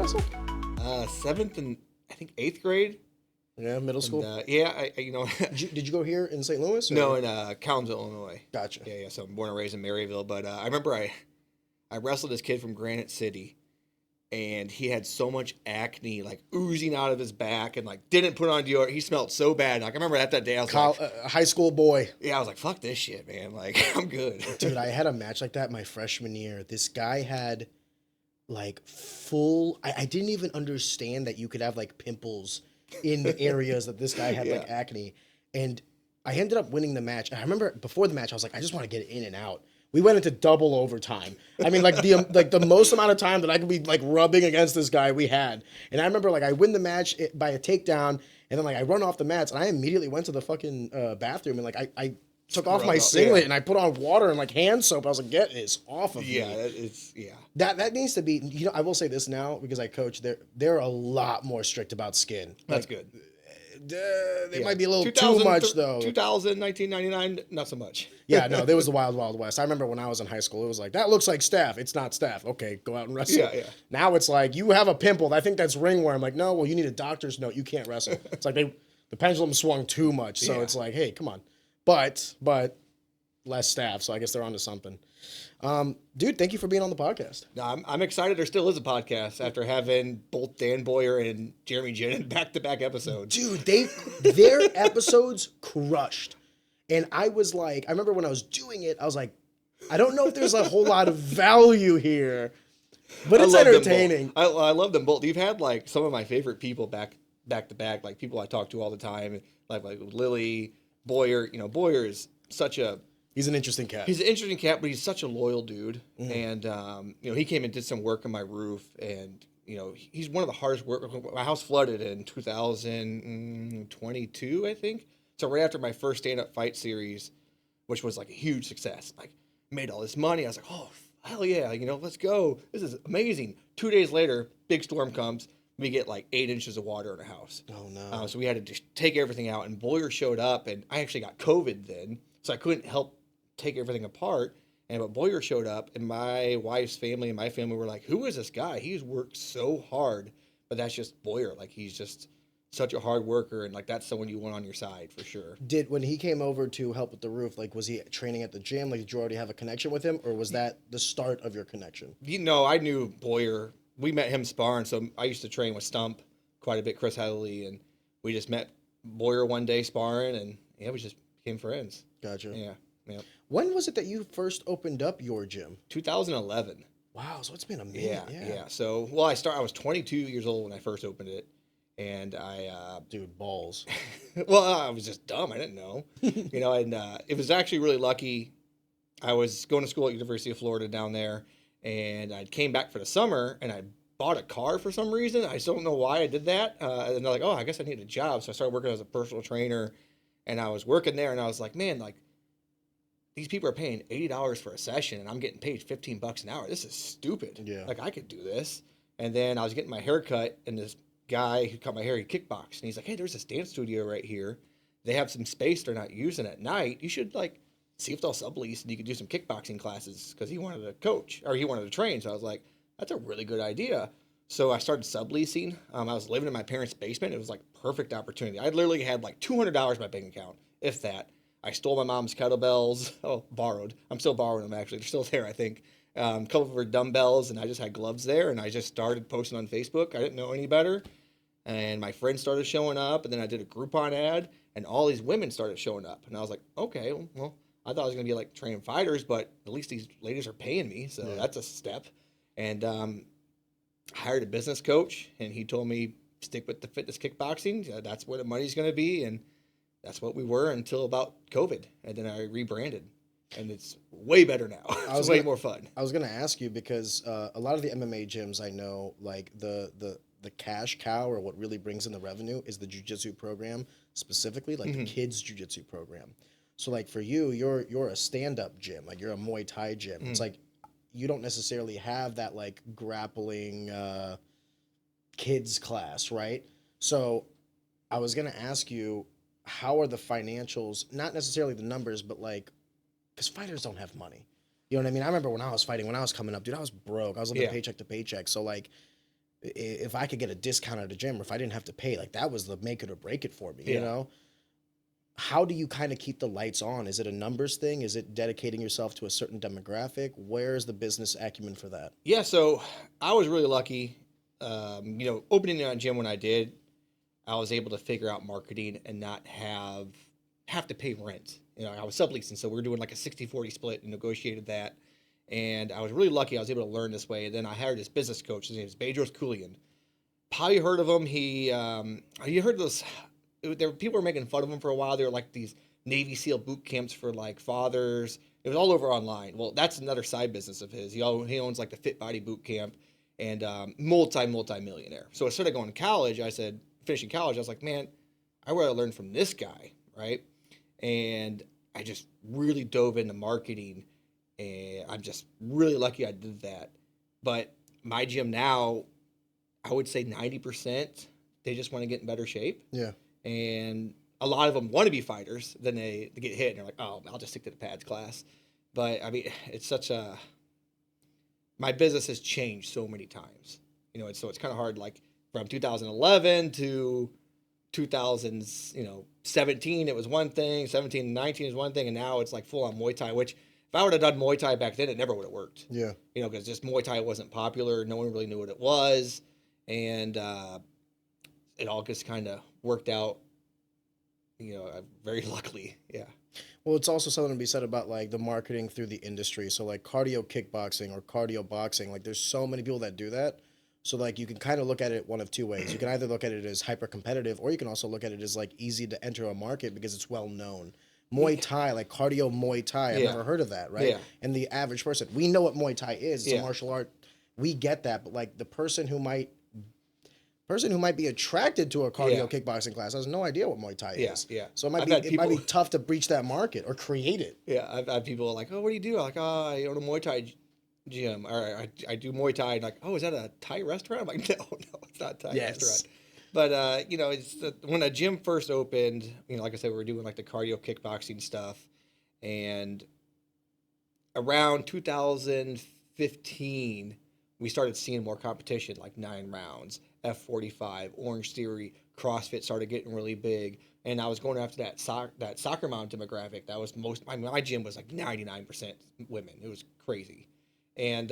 wrestle? Seventh and I think 8th grade. Yeah, middle school. And, yeah, you know. Did you go here in St. Louis? Or? No, in Collinsville, Illinois. Gotcha. Yeah. So I'm born and raised in Maryville, but I remember I wrestled this kid from Granite City, and he had so much acne, like oozing out of his back, and like didn't put on deodorant. He smelled so bad. Like I remember that day, I was like, high school boy. Yeah, I was like, fuck this shit, man. Like I'm good. Dude, I had a match like that my freshman year. This guy had like full. I didn't even understand that you could have like pimples in the areas that this guy had like acne, and I ended up winning the match. I remember before the match, I was like, I just want to get in and out. We went into double overtime. I mean, like the most amount of time that I could be like rubbing against this guy we had. And I remember like I win the match by a takedown, and then like I run off the mats, and I immediately went to the fucking bathroom, and like I took off my singlet and I put on water and like hand soap. I was like, get this off of me. Yeah. That needs to be. You know, I will say this now because I coach. They're a lot more strict about skin. That's good. They might be a little too much though. 2000, 1999, not so much. Yeah, no, there was the Wild Wild West. I remember when I was in high school, it was like, that looks like staph. It's not staph. Okay, go out and wrestle. Yeah. Now it's like, you have a pimple. I think that's ringworm. Like, no, well, you need a doctor's note. You can't wrestle. It's like the pendulum swung too much. So it's like, hey, come on. But less staph. So I guess they're onto something. Dude, thank you for being on the podcast. No, I'm excited there still is a podcast after having both Dan Boyer and Jeremy Jinn back-to-back episodes. Dude, their episodes crushed. And I was like, I remember when I was doing it, I was like, I don't know if there's a whole lot of value here, but it's entertaining. I love them both. You've had like some of my favorite people back to back, like people I talk to all the time, like Lily, Boyer. You know, Boyer is such a... He's an interesting cat. He's an interesting cat, but he's such a loyal dude. Mm-hmm. And, you know, he came and did some work on my roof. And, you know, he's one of the hardest workers. My house flooded in 2022, I think. So right after my first stand-up fight series, which was like a huge success, like made all this money. I was like, oh, hell yeah, you know, let's go. This is amazing. 2 days later, big storm comes. We get like 8 inches of water in the house. Oh, no. So we had to just take everything out. And Boyer showed up, and I actually got COVID then. So I couldn't help take everything apart, but Boyer showed up, and my wife's family and my family were like, who is this guy? He's worked so hard, but that's just Boyer. Like, he's just such a hard worker, and like that's someone you want on your side for sure. When he came over to help with the roof, like, was he training at the gym? Like, did you already have a connection with him, or was that the start of your connection? You know, I knew Boyer. We met him sparring, so I used to train with Stump quite a bit, Chris Headley, and we just met Boyer one day sparring, and yeah, we just became friends. Gotcha. Yeah. When was it that you first opened up your gym? 2011. Wow, so it's been a minute. Yeah. So, well, I was 22 years old when I first opened it, and dude, balls. Well, I was just dumb. I didn't know, you know, and it was actually really lucky. I was going to school at University of Florida down there, and I came back for the summer, and I bought a car for some reason. I still don't know why I did that. And they're like, oh, I guess I need a job. So I started working as a personal trainer, and I was working there, and I was like, man, like, these people are paying $80 for a session, and I'm getting paid $15 an hour. This is stupid. Yeah. Like, I could do this. And then I was getting my hair cut, and this guy who cut my hair, he kickboxed. And he's like, hey, there's this dance studio right here. They have some space they're not using at night. You should, like, see if they'll sublease, and you could do some kickboxing classes, because he wanted to coach, or he wanted to train. So I was like, that's a really good idea. So I started subleasing. I was living in my parents' basement. It was, like, perfect opportunity. I literally had, like, $200 in my bank account, if that. I stole my mom's kettlebells. Oh, borrowed. I'm still borrowing them, actually. They're still there, I think. A couple of her dumbbells, and I just had gloves there, and I just started posting on Facebook. I didn't know any better. And my friends started showing up, and then I did a Groupon ad, and all these women started showing up. And I was like, okay, well, I thought I was going to be like training fighters, but at least these ladies are paying me, so that's a step. And I hired a business coach, and he told me, stick with the fitness kickboxing. That's where the money's going to be, and that's what we were until about COVID, and then I rebranded, and it's way better now. It's way more fun. I was going to ask you because a lot of the MMA gyms I know, like the cash cow or what really brings in the revenue is the jiu-jitsu program, specifically like the kids jiu-jitsu program. So like for you, you're a stand-up gym, like you're a Muay Thai gym. It's like you don't necessarily have that like grappling kids class, right? So I was going to ask you, how are the financials, not necessarily the numbers, but like, because fighters don't have money. You know what I mean? I remember when I was fighting, when I was coming up, dude, I was broke. I was living paycheck to paycheck. So like, if I could get a discount at a gym, or if I didn't have to pay, like that was the make it or break it for me, Yeah. you know? How do you kind of keep the lights on? Is it a numbers thing? Is it dedicating yourself to a certain demographic? Where's the business acumen for that? Yeah, so I was really lucky. Opening that gym when I did, I was able to figure out marketing and not have to pay rent. I was subleasing, so we were doing like a 60-40 split and negotiated that. And I was really lucky. I was able to learn this way. And then I hired this business coach. His name is Bedros Koulian. Probably heard of him. You heard those? People were making fun of him for a while. They were like these Navy SEAL boot camps for like fathers. It was all over online. Well, that's another side business of his. He owns like the Fit Body boot camp, and multi-millionaire. So instead of going to college, finishing college, I was like, man, I want to learn from this guy, right? And I just really dove into marketing, and I'm just really lucky I did that. But my gym now, I would say 90%, they just want to get in better shape. Yeah. And a lot of them want to be fighters. Then they get hit and they're like, oh, I'll just stick to the pads class. But I mean, it's my business has changed so many times, so it's kind of hard, like from 2011 to 2017, it was one thing, 17 and 19 is one thing. And now it's like full on Muay Thai, which if I would have done Muay Thai back then, it never would have worked. Yeah. Because just Muay Thai wasn't popular. No one really knew what it was. And, it all just kind of worked out, very luckily. Yeah. Well, it's also something to be said about like the marketing through the industry. So like cardio kickboxing or cardio boxing, like there's so many people that do that. So like you can kind of look at it one of two ways. You can either look at it as hyper competitive, or you can also look at it as like easy to enter a market because it's well known. Muay Thai, like cardio Muay Thai, I've never heard of that, right? Yeah. And the average person, we know what Muay Thai is. It's Yeah. a martial art. We get that, but like the person who might be attracted to a cardio kickboxing class has no idea what Muay Thai is. Yeah. So it might be tough to breach that market or create it. Yeah, I've had people like, oh, what do you do? I'm like, oh, I own a Muay Thai gym, or I do Muay Thai. And like, oh, is that a Thai restaurant? I'm like, no, it's not a Thai restaurant. But when a gym first opened, like I said, we were doing like the cardio kickboxing stuff, and around 2015, we started seeing more competition, like 9 rounds, F45, Orange Theory, CrossFit started getting really big. And I was going after that soccer mom demographic. That was my gym was like 99% women. It was crazy. And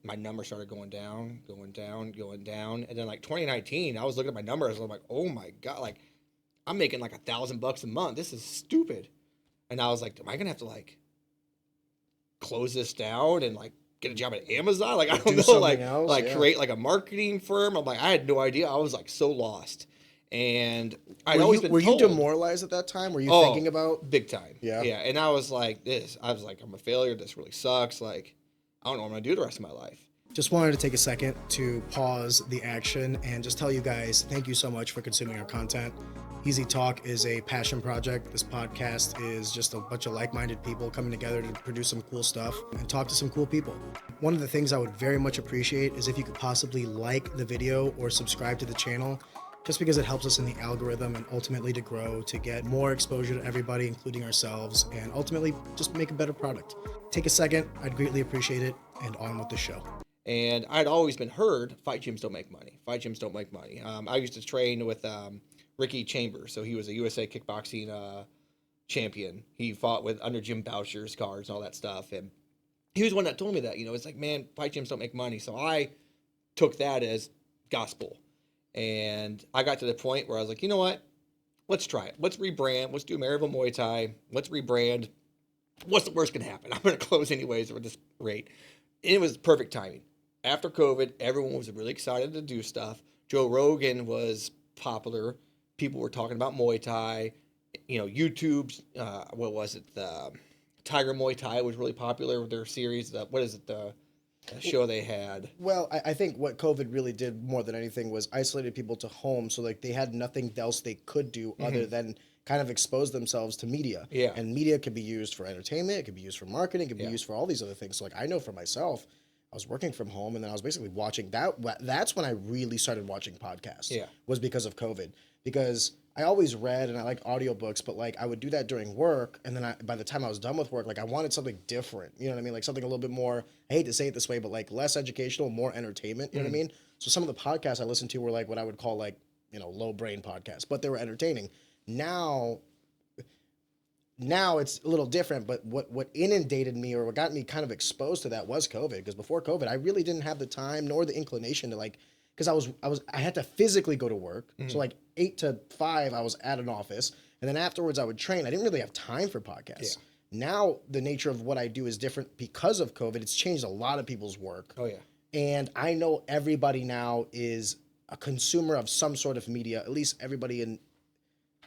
my numbers started going down. And then like 2019, I was looking at my numbers and I'm like, oh my God, like I'm making like $1,000 a month. This is stupid. And I was like, am I gonna have to like close this down and like get a job at Amazon? Like, I don't know, create like a marketing firm. I'm like, I had no idea. I was like so lost. And were you demoralized at that time? Were you thinking about big time? Yeah. Yeah. And I was like, I'm a failure. This really sucks. Like, I don't know what I'm gonna do the rest of my life. Just wanted to take a second to pause the action and just tell you guys, thank you so much for consuming our content. Easy Talk is a passion project. This podcast is just a bunch of like-minded people coming together to produce some cool stuff and talk to some cool people. One of the things I would very much appreciate is if you could possibly like the video or subscribe to the channel, just because it helps us in the algorithm and ultimately to grow, to get more exposure to everybody, including ourselves, and ultimately just make a better product. Take a second. I'd greatly appreciate it, and on with the show. And I'd always been heard, fight gyms don't make money. Fight gyms don't make money. I used to train with Ricky Chambers. So he was a USA kickboxing champion. He fought with under Jim Boucher's cards and all that stuff. And he was the one that told me that, it's like, man, fight gyms don't make money. So I took that as gospel. And I got to the point where I was like, you know what? Let's try it. Let's rebrand. Let's do Maryville Muay Thai. Let's rebrand. What's the worst can happen? I'm going to close anyways at this rate. And it was perfect timing. After COVID, everyone was really excited to do stuff. Joe Rogan was popular. People were talking about Muay Thai. YouTube's, what was it? The Tiger Muay Thai was really popular with their series. The show they had. Well, I think what COVID really did more than anything was isolated people to home. So like they had nothing else they could do other than kind of expose themselves to media. Yeah. And media could be used for entertainment. It could be used for marketing. It could be used for all these other things. So like I know for myself, I was working from home and then I was basically watching that. That's when I really started watching podcasts. Yeah. Was because of COVID. Because I always read and I like audiobooks, but like I would do that during work, and then by the time I was done with work, like I wanted something different. You know what I mean? Like something a little bit more. I hate to say it this way, but like less educational, more entertainment. You know what I mean? So some of the podcasts I listened to were like what I would call like low brain podcasts, but they were entertaining. Now it's a little different, but what inundated me or what got me kind of exposed to that was COVID. Because before COVID, I really didn't have the time nor the inclination to like, because I had to physically go to work. So like 8 to 5, I was at an office, and then afterwards I would train. I didn't really have time for podcasts. Yeah. Now the nature of what I do is different because of COVID. It's changed a lot of people's work. Oh yeah. And I know everybody now is a consumer of some sort of media. At least everybody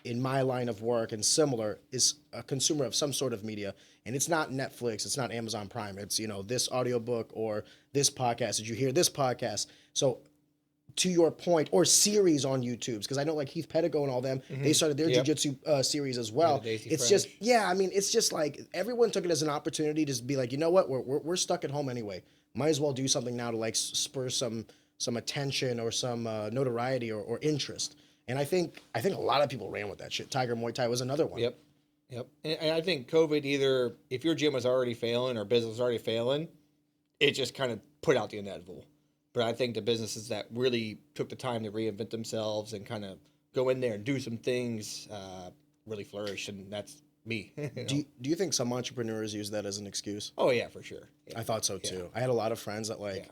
in my line of work and similar is a consumer of some sort of media. And it's not Netflix, it's not Amazon Prime, it's this audiobook or this podcast. Did you hear this podcast? So to your point, or series on YouTube, because I know like Heath Pedigo and all them, they started their jiu-jitsu series as well. It's just it's just like everyone took it as an opportunity to be like, you know what, we're stuck at home anyway, might as well do something now to like spur some attention or some notoriety or interest. And I think a lot of people ran with that shit. Tiger Muay Thai was another one. Yep. And I think COVID, either if your gym was already failing or business was already failing, it just kind of put out the inevitable. But I think the businesses that really took the time to reinvent themselves and kind of go in there and do some things really flourished, and that's me. Do you think some entrepreneurs use that as an excuse? Oh, yeah, for sure. Yeah. I thought so, too. I had a lot of friends that, like,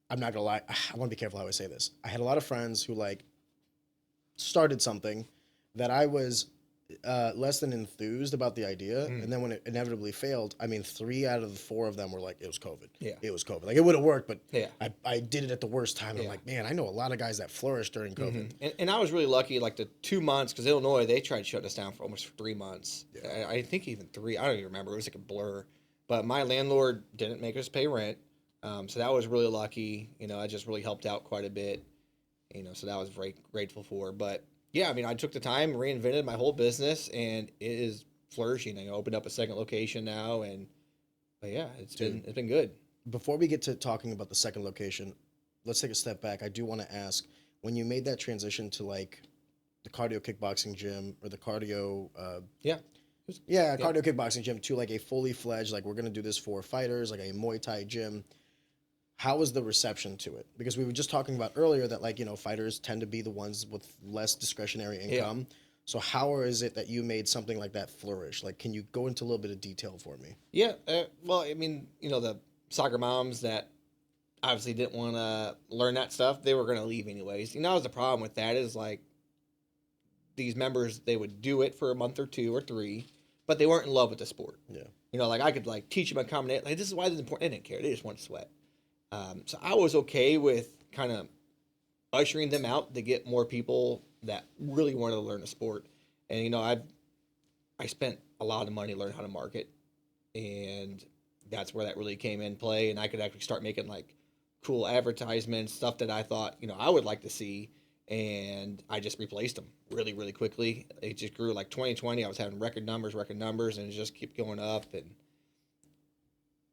I'm not going to lie. I want to be careful how I say this. I had a lot of friends who, like, started something that I was less than enthused about the idea, and then when it inevitably failed, I mean, 3 out of the 4 of them were like, it was COVID. Yeah, it was COVID. Like it would have worked, but I did it at the worst time. And I'm like, man, I know a lot of guys that flourished during COVID. And I was really lucky. Like the 2 months, because Illinois, they tried to shut us down for almost 3 months. Yeah. I think even 3. I don't even remember. It was like a blur. But my landlord didn't make us pay rent, so that was really lucky. I just really helped out quite a bit. So that I was very grateful for. But yeah, I mean, I took the time, reinvented my whole business, and it is flourishing. I opened up a second location now, but yeah, it's been good. Before we get to talking about the second location, let's take a step back. I do want to ask, when you made that transition to like the cardio kickboxing gym or the cardio, cardio kickboxing gym to like a fully fledged, like we're gonna do this for fighters, like a Muay Thai gym. How was the reception to it? Because we were just talking about earlier that like, fighters tend to be the ones with less discretionary income. Yeah. So how is it that you made something like that flourish? Like, can you go into a little bit of detail for me? Yeah. Well, I mean, the soccer moms that obviously didn't want to learn that stuff, they were going to leave anyways. That was the problem with that is like these members, they would do it for a month or 2 or 3, but they weren't in love with the sport. Yeah. Like I could like teach them a combination. Like this is why this is important. They didn't care. They just wanted to sweat. So I was okay with kind of ushering them out to get more people that really wanted to learn a sport. And, I spent a lot of money to learn how to market, and that's where that really came in play. And I could actually start making like cool advertisements, stuff that I thought, I would like to see. And I just replaced them really, really quickly. It just grew like 2020. I was having record numbers, and it just kept going up. And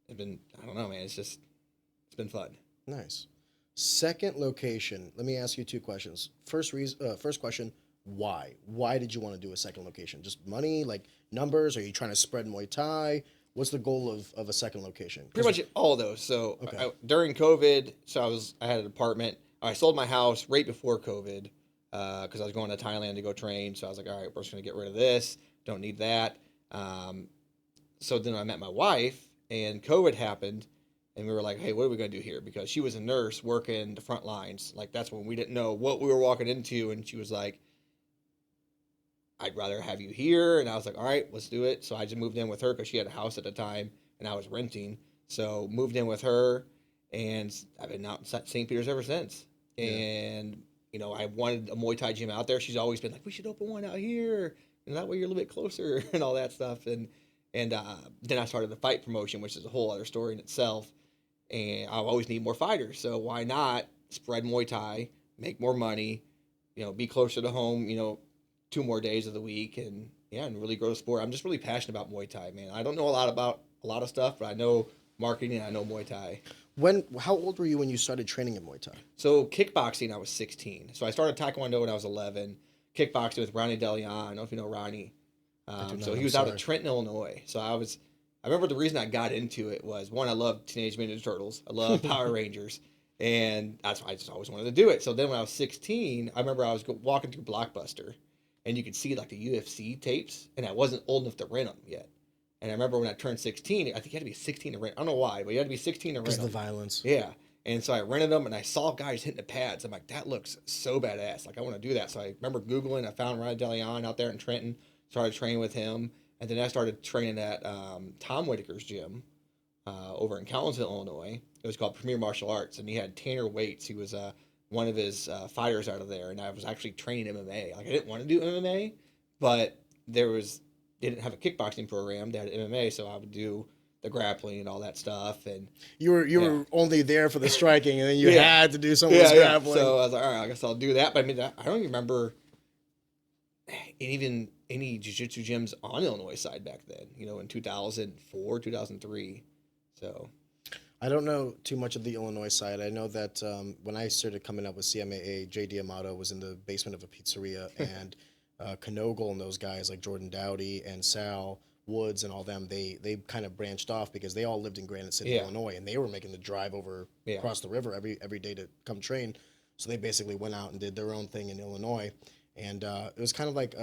it's been, I don't know, man, it's been fun. Nice. Second location. Let me ask you 2 questions. First question, why? Why did you want to do a second location? Just money, like numbers? Are you trying to spread Muay Thai? What's the goal of a second location? Pretty much all of those. So during COVID, I had an apartment. I sold my house right before COVID because I was going to Thailand to go train. So I was like, all right, we're just going to get rid of this. Don't need that. So then I met my wife, and COVID happened. And we were like, hey, what are we going to do here? Because she was a nurse working the front lines. Like, that's when we didn't know what we were walking into. And she was like, I'd rather have you here. And I was like, all right, let's do it. So I just moved in with her because she had a house at the time and I was renting. So moved in with her, and I've been out in St. Peter's ever since. Yeah. And, I wanted a Muay Thai gym out there. She's always been like, we should open one out here. And that way you're a little bit closer and all that stuff. And then I started the fight promotion, which is a whole other story in itself. And I always need more fighters, so why not spread Muay Thai, make more money, be closer to home, 2 more days of the week, and really grow the sport. I'm just really passionate about Muay Thai, man. I don't know a lot about a lot of stuff, but I know marketing and I know Muay Thai. How old were you when you started training in Muay Thai? So kickboxing, I was 16. So I started Taekwondo when I was 11. kickboxing with Ronnie DeLeon. I don't know if you know Ronnie. So he was out of Trenton, Illinois. So I remember the reason I got into it was, one, I love Teenage Mutant Ninja Turtles. I love Power Rangers. And that's why I just always wanted to do it. So then when I was 16, I remember I was walking through Blockbuster, and you could see like the UFC tapes, and I wasn't old enough to rent them yet. And I remember when I turned 16, I think you had to be 16 to rent. I don't know why, but you had to be 16 to rent them. Because of the violence. Yeah. And so I rented them, and I saw guys hitting the pads. I'm like, that looks so badass. Like, I want to do that. So I remember Googling. I found Ronnie DeLeon out there in Trenton, started training with him. And then I started training at Tom Whitaker's gym over in Collinsville, Illinois. It was called Premier Martial Arts, and he had Tanner Waits. He was one of his fighters out of there, and I was actually training MMA. Like, I didn't want to do MMA, but they didn't have a kickboxing program. They had MMA, so I would do the grappling and all that stuff. And you were only there for the striking, and then you had to do some of the grappling. So I was like, all right, I guess I'll do that. But I mean, I don't even remember even any jiu-jitsu gyms on Illinois side back then, in 2004, 2003. So I don't know too much of the Illinois side. I know that when I started coming up with CMAA, J.D. Amato was in the basement of a pizzeria, and Knogle and those guys like Jordan Dowdy and Sal Woods and all them, they kind of branched off because they all lived in Granite City, Illinois, and they were making the drive over across the river every day to come train. So they basically went out and did their own thing in Illinois. And it was kind of like,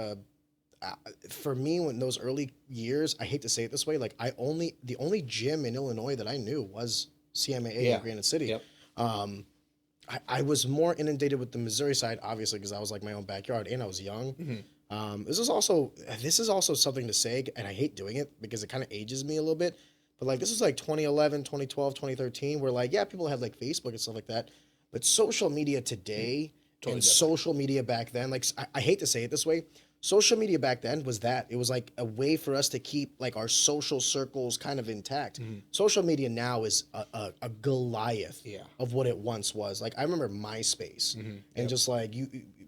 for me, when those early years, I hate to say it this way, like the only gym in Illinois that I knew was CMAA in Granite City. Yep. I was more inundated with the Missouri side, obviously, because I was like my own backyard and I was young. Mm-hmm. This is also something to say, and I hate doing it because it kind of ages me a little bit. But like, this was like 2011, 2012, 2013, where like, people had like Facebook and stuff like that. But social media today and social media back then, like, I hate to say it this way, social media back then was that. It was like a way for us to keep like our social circles kind of intact. Mm-hmm. Social media now is a Goliath of what it once was. Like, I remember MySpace, and just like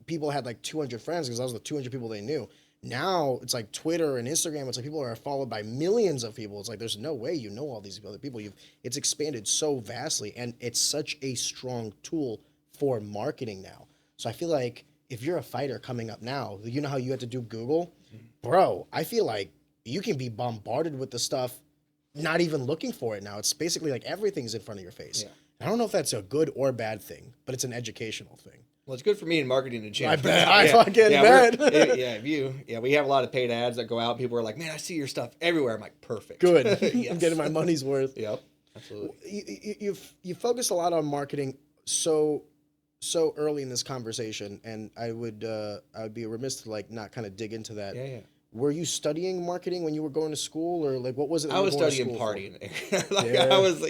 people had like 200 friends because I was the 200 people they knew. Now it's like Twitter and Instagram. It's like people are followed by millions of people. It's like there's no way you know all these other people. It's expanded so vastly, and it's such a strong tool for marketing now. So I feel like if you're a fighter coming up now, you know how you had to do Google? Bro, I feel like you can be bombarded with the stuff, not even looking for it now. It's basically like everything's in front of your face. Yeah. I don't know if that's a good or bad thing, but it's an educational thing. Well, it's good for me in marketing and gym. I bet. I fucking bet. We have a lot of paid ads that go out. People are like, man, I see your stuff everywhere. I'm like, perfect. Good. I'm getting my money's worth. Yep, absolutely. You focus a lot on marketing so early in this conversation, and I would be remiss to like not kind of dig into that. Yeah. Were you studying marketing when you were going to school, or like what was it? I was studying partying. I was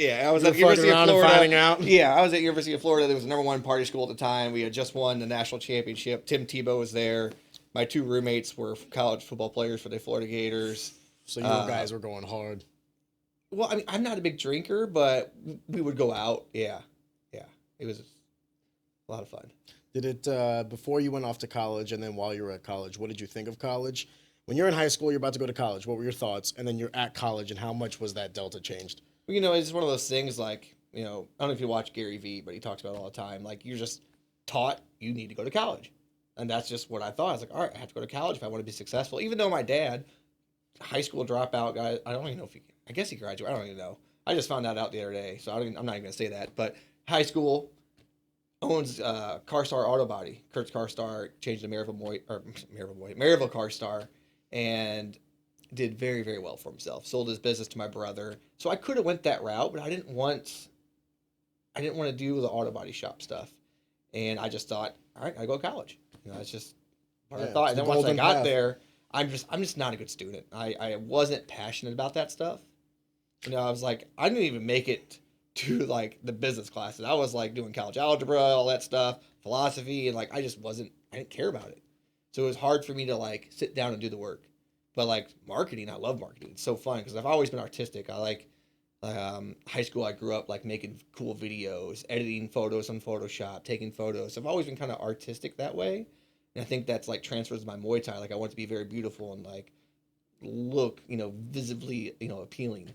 at University of Florida. Finding out. Yeah, I was at University of Florida. There was the #1 party school at the time. We had just won the national championship. Tim Tebow was there. My 2 roommates were college football players for the Florida Gators. So you guys were going hard. Well, I mean, I'm not a big drinker, but we would go out. Yeah. It was a lot of fun. Did it before you went off to college, and then while you were at college? What did you think of college? When you're in high school, you're about to go to college. What were your thoughts? And then you're at college, and how much was that delta changed? Well, it's one of those things like, I don't know if you watch Gary Vee, but he talks about it all the time. Like, you're just taught you need to go to college. And that's just what I thought. I was like, all right, I have to go to college if I want to be successful. Even though my dad, high school dropout guy, I don't even know I guess he graduated. I don't even know. I just found that out the other day, so I'm not even going to say that. But high school, owns CarStar Auto Body. Kurt's CarStar changed to Maryville CarStar, and did very, very well for himself. Sold his business to my brother. So I could have went that route, but I didn't want to do the auto body shop stuff. And I just thought, all right, I go to college. It's just what I thought. And then once I got there, I'm just not a good student. I wasn't passionate about that stuff. I was like, I didn't even make it to like the business classes. I was like doing college algebra, all that stuff, philosophy, and like I didn't care about it. So it was hard for me to like sit down and do the work. But like marketing, I love marketing. It's so fun because I've always been artistic. I like high school. I grew up like making cool videos, editing photos on Photoshop, taking photos. I've always been kind of artistic that way, and I think that's like transfers to my Muay Thai. Like I want to be very beautiful and like look, visibly, appealing.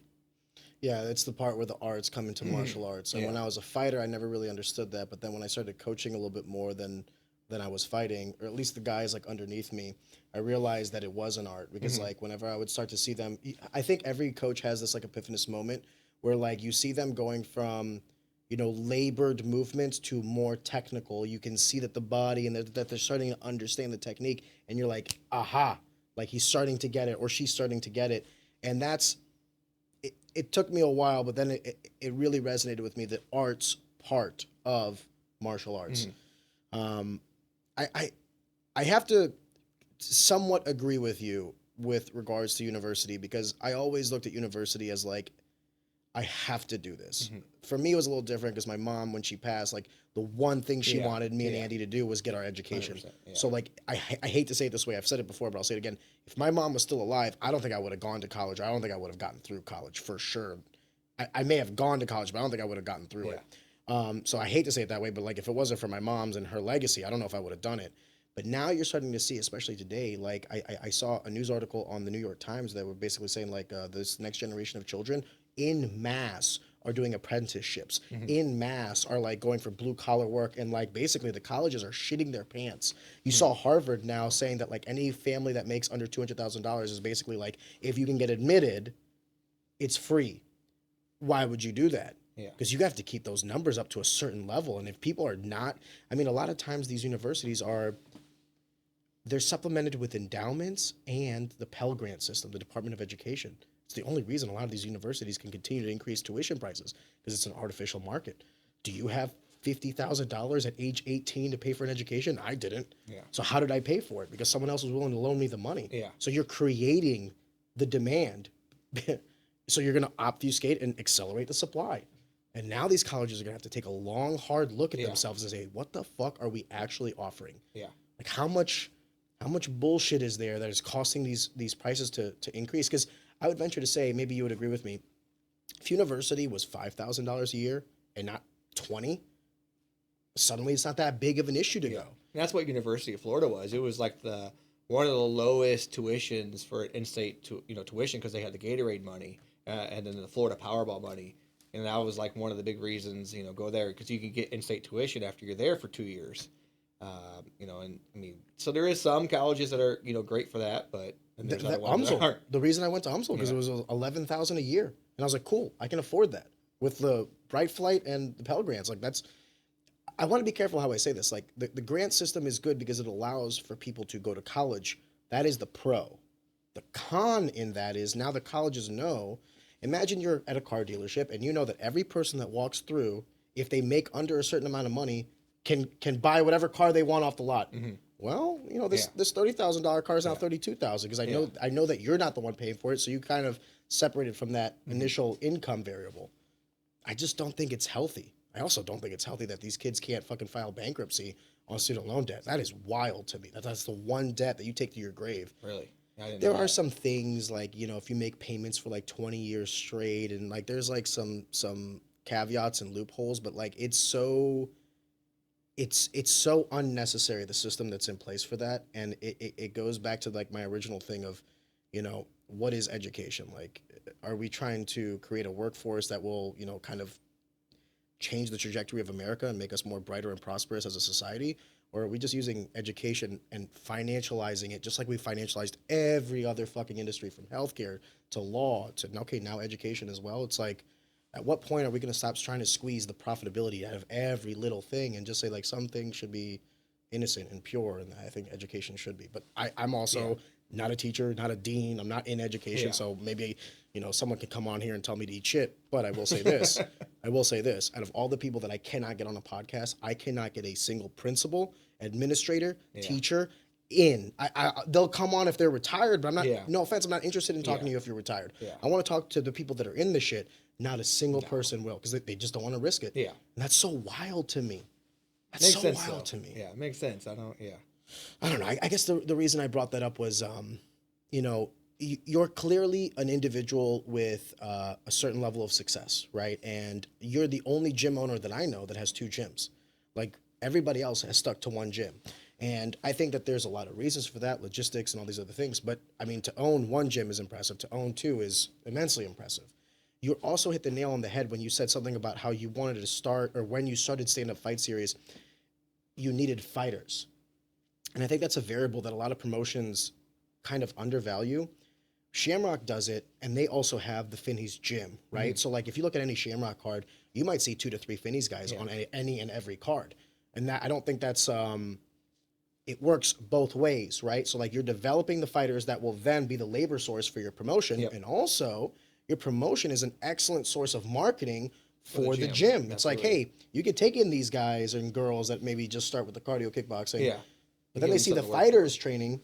Yeah, it's the part where the arts come into martial arts. And when I was a fighter, I never really understood that. But then when I started coaching a little bit more, then than I was fighting, or at least the guys like underneath me, I realized that it was an art because like whenever I would start to see them, I think every coach has this like epiphanous moment where like you see them going from, you know, labored movements to more technical. You can see that the body and that they're starting to understand the technique, and you're like, aha, like he's starting to get it or she's starting to get it. And that's, it took me a while, but then it really resonated with me, the arts part of martial arts. Um, I have to somewhat agree with you with regards to university, because I always looked at university as like, I have to do this. For me, it was a little different because my mom, when she passed, like the one thing she wanted me and Andy to do was get our education. So like, I hate to say it this way. I've said it before, but I'll say it again. If my mom was still alive, I don't think I would have gone to college. I don't think I would have gotten through college for sure. I may have gone to college, but I don't think I would have gotten through it. So I hate to say it that way, but like if it wasn't for my mom's and her legacy, I don't know if I would have done it. But now you're starting to see, especially today, like I saw a news article on the New York Times that were basically saying like this next generation of children in mass are doing apprenticeships, in mass are like going for blue collar work, and like basically the colleges are shitting their pants. You saw Harvard now saying that like any family that makes under $200,000 is basically like, if you can get admitted, it's free. Why would you do that? Because you have to keep those numbers up to a certain level. And if people are not, I mean, a lot of times these universities they're supplemented with endowments and the Pell Grant system, the Department of Education. It's the only reason a lot of these universities can continue to increase tuition prices, because it's an artificial market. Do you have $50,000 at age 18 to pay for an education? I didn't. So how did I pay for it? Because someone else was willing to loan me the money. So you're creating the demand. So you're going to obfuscate and accelerate the supply. And now these colleges are going to have to take a long, hard look at themselves and say, what the fuck are we actually offering? Like how much bullshit is there that is costing these prices to increase? Because I would venture to say, maybe you would agree with me, if university was $5,000 a year and not 20, suddenly it's not that big of an issue to go. And that's what University of Florida was. It was like one of the lowest tuitions for in-state tuition, because they had the Gatorade money and then the Florida Powerball money. And that was like one of the big reasons, go there, because you could get in-state tuition after you're there for 2 years. And I mean, so there is some colleges that are, great for that, but there's other ones that aren't. The reason I went to UMSL because it was $11,000 a year, and I was like, cool, I can afford that with the Bright Flight and the Pell Grants. Like I want to be careful how I say this. Like the grant system is good because it allows for people to go to college. That is the pro. The con in that is now the colleges know. Imagine you're at a car dealership and you know that every person that walks through, if they make under a certain amount of money, can buy whatever car they want off the lot. Well, this $30,000 car is now $32,000 because I know that you're not the one paying for it, so you kind of separated from that initial income variable. I just don't think it's healthy. I also don't think it's healthy that these kids can't fucking file bankruptcy on student loan debt. That is wild to me. That's the one debt that you take to your grave. Really? There are some things like, if you make payments for like 20 years straight, and like there's like some caveats and loopholes, but like it's so unnecessary, the system that's in place for that. And it goes back to like my original thing of, what is education? Like, are we trying to create a workforce that will, kind of change the trajectory of America and make us more brighter and prosperous as a society? Or are we just using education and financializing it just like we financialized every other fucking industry, from healthcare to law to, okay, now education as well? It's like, at what point are we going to stop trying to squeeze the profitability out of every little thing and just say like some things should be innocent and pure? And I think education should be. But I'm also not a teacher, not a dean. I'm not in education. So maybe, someone can come on here and tell me to eat shit. But I will say this. Out of all the people that I cannot get on a podcast, I cannot get a single principal, administrator, teacher in. They'll come on if they're retired, but I'm not, no offense, I'm not interested in talking to you if you're retired. I want to talk to the people that are in the shit. Not a single person will, because they just don't want to risk it. And that's so wild to me. That's makes so sense, wild though. to me. Yeah, it makes sense. I don't know. I guess the reason I brought that up was, you're clearly an individual with a certain level of success, right? And you're the only gym owner that I know that has 2 gyms. Like, everybody else has stuck to one gym. And I think that there's a lot of reasons for that, logistics and all these other things. But, I mean, to own 1 gym is impressive. To own 2 is immensely impressive. You also hit the nail on the head when you said something about how you wanted to start, or when you started stand-up fight series, you needed fighters. And I think that's a variable that a lot of promotions kind of undervalue. Shamrock does it, and they also have the Finney's gym, right? So like if you look at any Shamrock card, you might see 2 to 3 Finney's guys on any and every card. And that I don't think that's it works both ways, right? So like you're developing the fighters that will then be the labor source for your promotion, and also your promotion is an excellent source of marketing for the gym. It's like, hey, you could take in these guys and girls that maybe just start with the cardio kickboxing, but then they see the fighters training.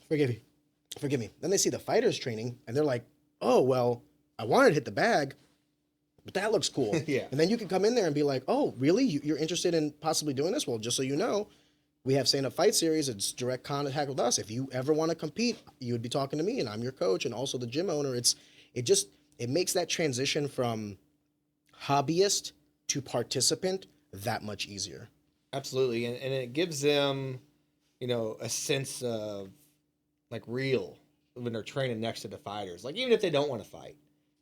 Forgive me. Then they see the fighters training, and they're like, oh well, I wanted to hit the bag, but that looks cool. And then you can come in there and be like, oh really? You're interested in possibly doing this? Well, just so you know, we have Stand Up Fight Series. It's direct contact with us. If you ever want to compete, you would be talking to me, and I'm your coach and also the gym owner. It makes that transition from hobbyist to participant that much easier. Absolutely, and it gives them, a sense of like real when they're training next to the fighters. Like even if they don't want to fight,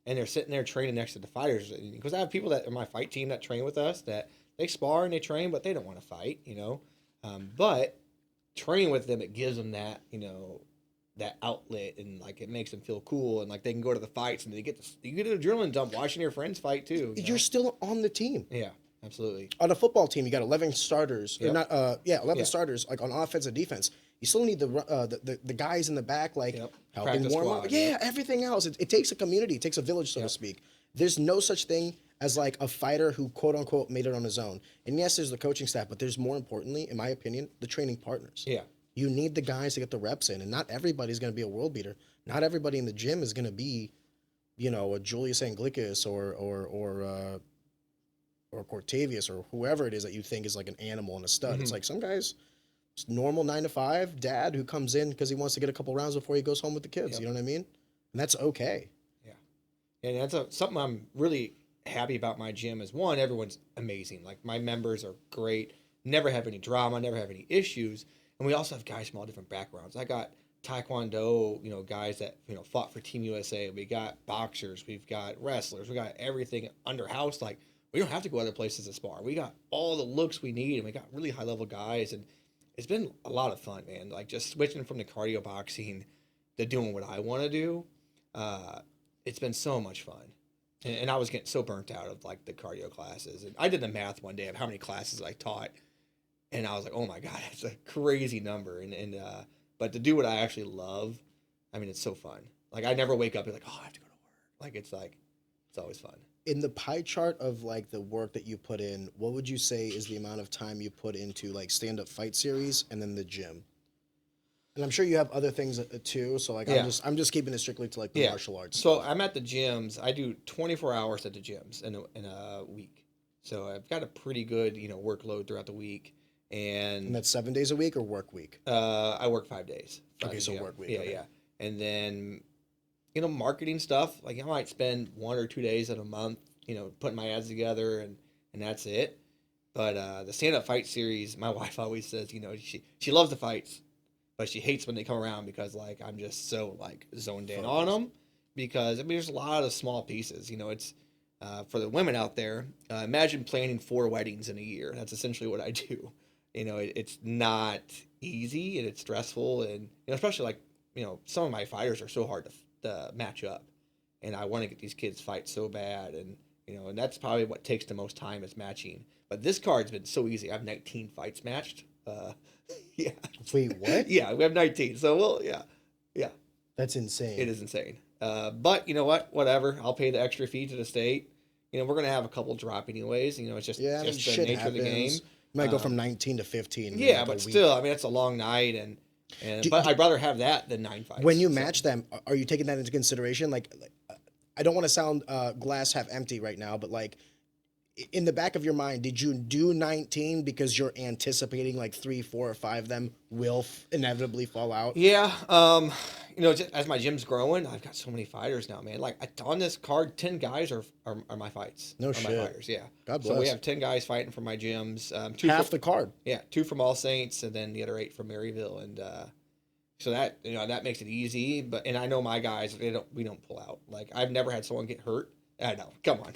and they're sitting there training next to the fighters, because I have people that in my fight team that train with us that they spar and they train, but they don't want to fight, But training with them, it gives them that, that outlet, and like it makes them feel cool, and like they can go to the fights and you get an adrenaline dump watching your friends fight too. You're still on the team. Yeah, absolutely. On a football team, you got 11 starters. Or not, 11 starters, like on offense and defense. You still need the guys in the back, like helping Practice warm squad, up. Yeah, everything else. It takes a community. It takes a village, so to speak. There's no such thing as like a fighter who quote unquote made it on his own. And yes, there's the coaching staff, but there's more importantly, in my opinion, the training partners. Yeah. You need the guys to get the reps in, and not everybody's going to be a world beater. Not everybody in the gym is going to be, a Julius Anglicus or Cortavius or whoever it is that you think is like an animal and a stud. It's like some guys, normal 9 to 5 dad who comes in because he wants to get a couple rounds before he goes home with the kids. You know what I mean? And that's okay. Yeah, and that's something I'm really happy about my gym is, one, everyone's amazing. Like my members are great, never have any drama, never have any issues. And we also have guys from all different backgrounds. I got Taekwondo, guys that, fought for Team USA. We got boxers, we've got wrestlers, we got everything under house. Like we don't have to go other places to spar. We got all the looks we need, and we got really high level guys. And it's been a lot of fun, man. Like just switching from the cardio boxing to doing what I want to do. It's been so much fun. And I was getting so burnt out of like the cardio classes. And I did the math one day of how many classes I taught. And I was like, oh my God, it's a crazy number. But to do what I actually love, I mean, it's so fun. Like I never wake up and be like, oh, I have to go to work. Like it's always fun. In the pie chart of like the work that you put in, what would you say is the amount of time you put into like Stand Up Fight Series and then the gym? And I'm sure you have other things too. So like I'm just keeping it strictly to like the martial arts. So I'm at the gyms. I do 24 hours at the gyms in a week. So I've got a pretty good workload throughout the week. And that's 7 days a week or work week? I work 5 days. Okay, so work week. Yeah. And then, marketing stuff. Like I might spend 1 or 2 days in a month, putting my ads together and that's it. But the Stand Up Fight Series, my wife always says, she loves the fights, but she hates when they come around because like I'm just so like zoned in on them. Because I mean, there's a lot of small pieces. It's for the women out there. Imagine planning 4 weddings in a year. That's essentially what I do. It's not easy and it's stressful, and especially like some of my fighters are so hard to match up, and I want to get these kids fight so bad, and and that's probably what takes the most time is matching. But this card's been so easy. I have 19 fights matched. Yeah. Wait, what? Yeah, we have 19. So yeah. That's insane. It is insane. But you know what? Whatever. I'll pay the extra fee to the state. We're gonna have a couple drop anyways. It's just the nature happens. of the game. You might go from 19 to 15. Yeah, but still, I mean, it's a long night, but I'd rather have that than 9 fights. When you match them, are you taking that into consideration? Like I don't want to sound glass half empty right now, but like in the back of your mind, did you do 19 because you're anticipating like 3, 4, or 5 of them will inevitably fall out? Yeah. Just as my gym's growing, I've got so many fighters now, man. Like on this card, 10 guys are my fights. No shit. My fighters, yeah. God bless. So we have 10 guys fighting for my gyms. Half the card. Yeah, 2 from All Saints, and then the other 8 from Maryville, and so that that makes it easy. And I know my guys, we don't pull out. Like I've never had someone get hurt. I know. Come on.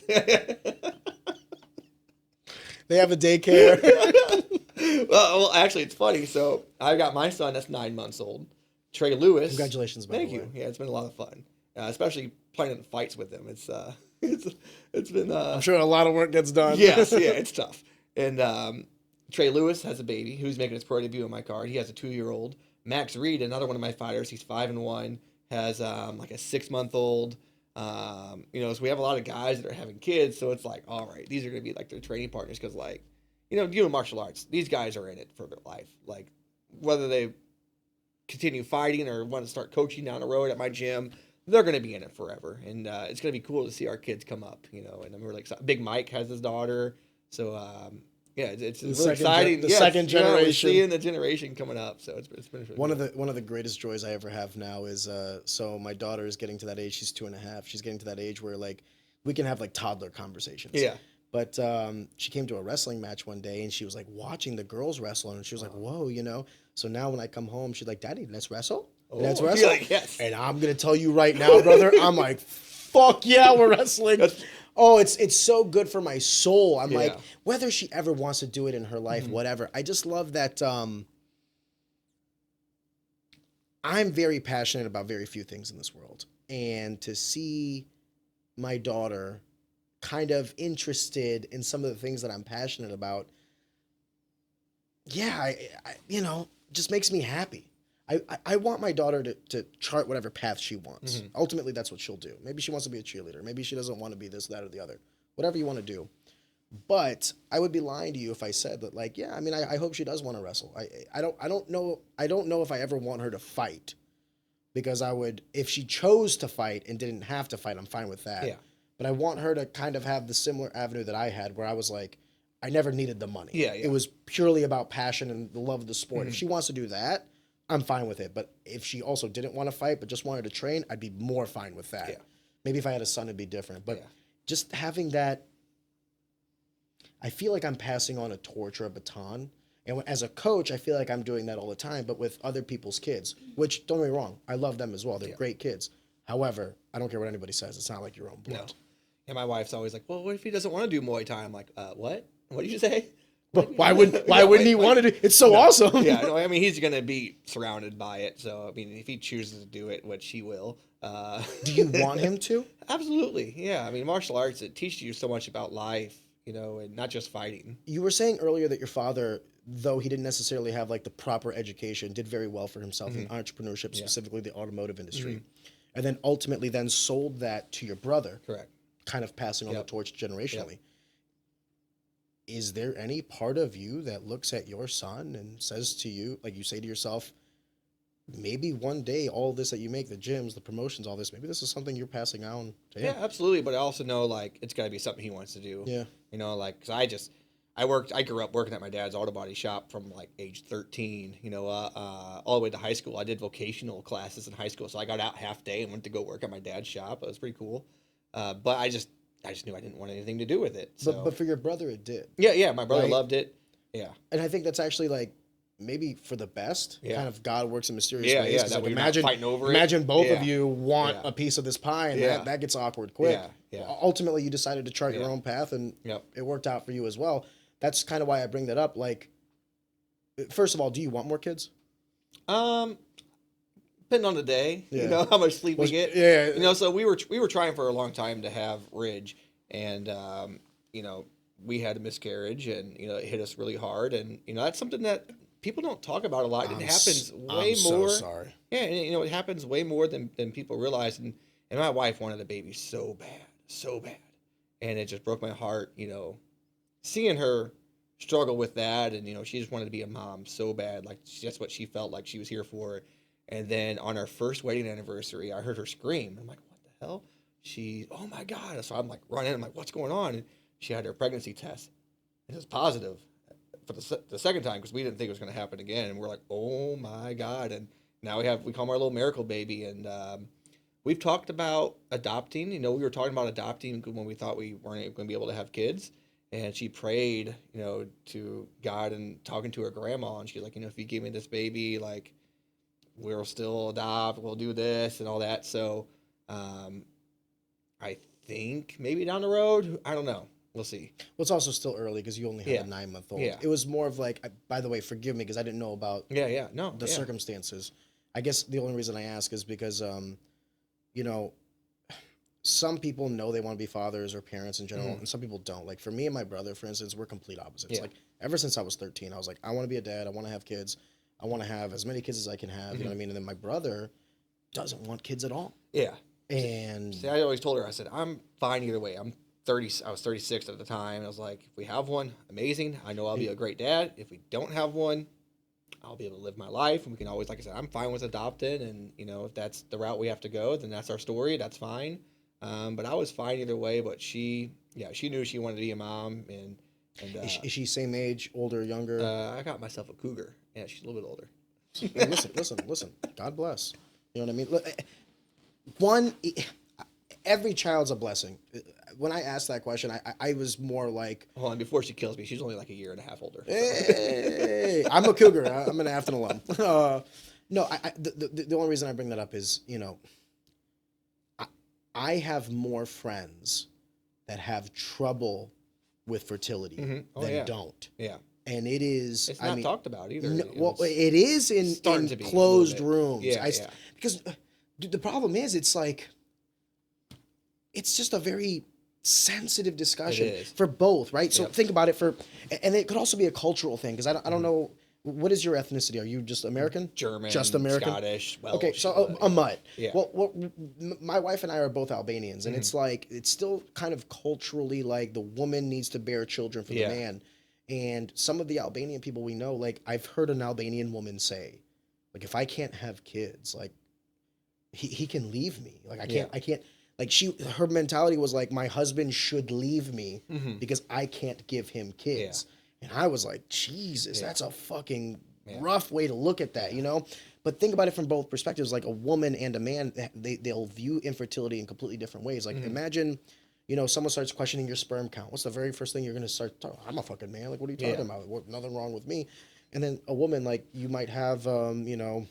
They have a daycare. Well, actually, it's funny. So I got my son that's 9 months old, Trey Lewis. Congratulations, by the way. Thank you. Yeah, it's been a lot of fun, especially playing in fights with him. It's been. I'm sure a lot of work gets done. Yes, yeah, it's tough. And Trey Lewis has a baby who's making his pro debut on my card. He has a 2-year-old. Max Reed, another one of my fighters, he's 5-1, has like a 6-month-old. So we have a lot of guys that are having kids. So it's like, all right, these are going to be like their training partners because, like, doing martial arts, these guys are in it for their life. Like, whether they continue fighting or want to start coaching down the road at my gym, they're going to be in it forever. And it's going to be cool to see our kids come up, and I'm really excited. Big Mike has his daughter. So, it's really exciting. The second generation. We're seeing the generation coming up. So it's been really one of the greatest joys I ever have now is so my daughter is getting to that age. She's 2.5. She's getting to that age where, like, we can have like toddler conversations. Yeah. But she came to a wrestling match one day and she was like watching the girls wrestle and she was like, whoa, So now when I come home, she's like, Daddy, let's wrestle. Let's wrestle. Like, yes. And I'm gonna tell you right now, brother, I'm like, fuck yeah, we're wrestling. Oh, it's so good for my soul. I'm like, whether she ever wants to do it in her life, whatever. I just love that I'm very passionate about very few things in this world. And to see my daughter kind of interested in some of the things that I'm passionate about, just makes me happy. I want my daughter to chart whatever path she wants. Mm-hmm. Ultimately, that's what she'll do. Maybe she wants to be a cheerleader. Maybe she doesn't want to be this, that, or the other. Whatever you want to do. But I would be lying to you if I said that, like, yeah, I mean, I hope she does want to wrestle. I don't know if I ever want her to fight, because if she chose to fight and didn't have to fight, I'm fine with that. Yeah. But I want her to kind of have the similar avenue that I had, where I was like, I never needed the money. Yeah. It was purely about passion and the love of the sport. Mm-hmm. If she wants to do that, I'm fine with it. But if she also didn't want to fight but just wanted to train, I'd be more fine with that. Yeah. Maybe if I had a son, it'd be different. But just having that, I feel like I'm passing on a torch or a baton. And as a coach, I feel like I'm doing that all the time, but with other people's kids, which, don't get me wrong, I love them as well. They're great kids. However, I don't care what anybody says. It's not like your own blood. No. And my wife's always like, well, what if he doesn't want to do Muay Thai? I'm like, what? What did you say? But why wouldn't he want to do? It's so awesome. Yeah, no, I mean, he's going to be surrounded by it. So, I mean, if he chooses to do it, which he will. Do you want him to? Absolutely. Yeah. I mean, martial arts, it teaches you so much about life, and not just fighting. You were saying earlier that your father, though he didn't necessarily have like the proper education, did very well for himself in entrepreneurship, specifically the automotive industry. And then ultimately then sold that to your brother. Correct. Kind of passing on the torch generationally. Yep. Is there any part of you that looks at your son and says to you, like you say to yourself, maybe one day all this that you make, the gyms, the promotions, all this, maybe this is something you're passing on to him? Yeah, absolutely. But I also know, like, it's got to be something he wants to do. Yeah. Because I grew up working at my dad's auto body shop from like age 13, all the way to high school. I did vocational classes in high school. So I got out half day and went to go work at my dad's shop. It was pretty cool. But I just knew I didn't want anything to do with it. So. But for your brother, it did. Yeah. My brother loved it. Yeah. And I think that's actually like maybe for the best. Yeah. Kind of God works in mysterious ways. Yeah. That like imagine both of you want a piece of this pie, and that gets awkward quick. Yeah. Ultimately, you decided to chart your own path, and it worked out for you as well. That's kind of why I bring that up. Like, first of all, do you want more kids? Depending on the day, how much sleep we get. Yeah. So we were trying for a long time to have Ridge, and we had a miscarriage, and it hit us really hard, and that's something that people don't talk about a lot. It happens way more. So sorry. Yeah, and it happens way more than people realize, and my wife wanted a baby so bad, and it just broke my heart. Seeing her struggle with that, and she just wanted to be a mom so bad, like that's what she felt like she was here for. And then on our first wedding anniversary, I heard her scream. I'm like, what the hell? Oh my God. So I'm like running. I'm like, what's going on? And she had her pregnancy test. It was positive for the second time, because we didn't think it was going to happen again. And we're like, oh my God. And now we call him our little miracle baby. And we've talked about adopting. We were talking about adopting when we thought we weren't going to be able to have kids. And she prayed, to God and talking to her grandma. And she's like, if you give me this baby, like, we'll still adopt, we'll do this and all that. So I think maybe down the road, I don't know. we'll see. Well, it's also still early because you only have a 9-month-old. Yeah. It was more of like, by the way, forgive me because I didn't know about the circumstances. I guess the only reason I ask is because, you know, some people know they want to be fathers or parents in general, and some people don't. Like for me and my brother, for instance, we're complete opposites. Like ever since I was 13, I was like, I want to be a dad. I want to have kids. I want to have as many kids as I can have. You know what I mean? And then my brother doesn't want kids at all. Yeah. And see, I always told her, I said, I'm fine either way. I was 36 at the time. I was like, if we have one, amazing. I know I'll be a great dad. If we don't have one, I'll be able to live my life. And we can always, like I said, I'm fine with adopted. And, you know, if that's the route we have to go, then that's our story. That's fine. But I was fine either way. But she knew she wanted to be a mom. And is she same age, older, younger? I got myself a cougar. Yeah, she's a little bit older. Hey, listen. God bless. You know what I mean? Look, every child's a blessing. When I asked that question, I was more like, hold on, before she kills me, she's only like a year and a half older. Hey, I'm a cougar. I'm an Afton alum. No, the only reason I bring that up is, you know, I have more friends that have trouble with fertility than don't. Yeah. And it is... It's not talked about either. Well, it is in closed rooms. Yeah, Because the problem is, it's like... It's just a very sensitive discussion for both, right? So think about it and it could also be a cultural thing, because I don't know... What is your ethnicity? Are you just American? German, just American? Scottish, Welsh. Okay, so a mutt. Yeah. Well, my wife and I are both Albanians, and it's like, it's still kind of culturally like the woman needs to bear children for the man. And some of the Albanian people we know, like I've heard an Albanian woman say, like, if I can't have kids, like he can leave me. Like I can't, like her mentality was like, my husband should leave me because I can't give him kids. Yeah. And I was like, Jesus, that's a fucking rough way to look at that, you know? But think about it from both perspectives. Like a woman and a man, they'll view infertility in completely different ways. Like imagine, you know, someone starts questioning your sperm count. What's the very first thing you're going to start talking? I'm a fucking man. Like, what are you talking about? Nothing wrong with me. And then a woman, like you might have, you know,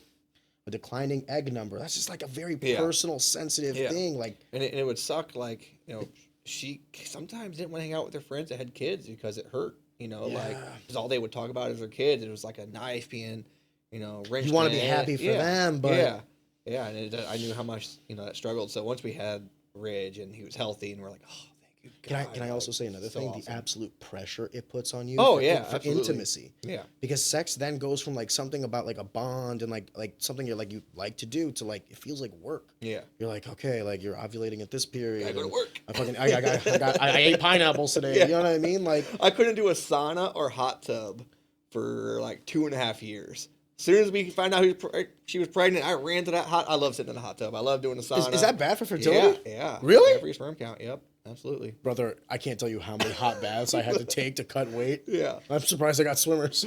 a declining egg number. That's just like a very personal, sensitive thing. Like, and it would suck. Like, you know, she sometimes didn't want to hang out with her friends that had kids because it hurt. You know, like, because all they would talk about is their kids. It was like a knife being, you know, wrenched. You want to be happy for them, but and I knew how much, you know, that struggled. So once we had Ridge and he was healthy, and we're like, oh, thank you, God. Can I also say another thing? Awesome. The absolute pressure it puts on you. For intimacy. Yeah, because sex then goes from like something about like a bond and like something you like to do to like it feels like work. Yeah, you're like, okay, like you're ovulating at this period. I go to work. I ate pineapples today. You know what I mean? Like I couldn't do a sauna or hot tub for like 2.5 years. As soon as we found out she was pregnant, I ran to that I love sitting in the hot tub. I love doing the sauna. Is that bad for fertility? Yeah. Really? For your sperm count. Yep. Absolutely. Brother, I can't tell you how many hot baths I had to take to cut weight. Yeah. I'm surprised I got swimmers.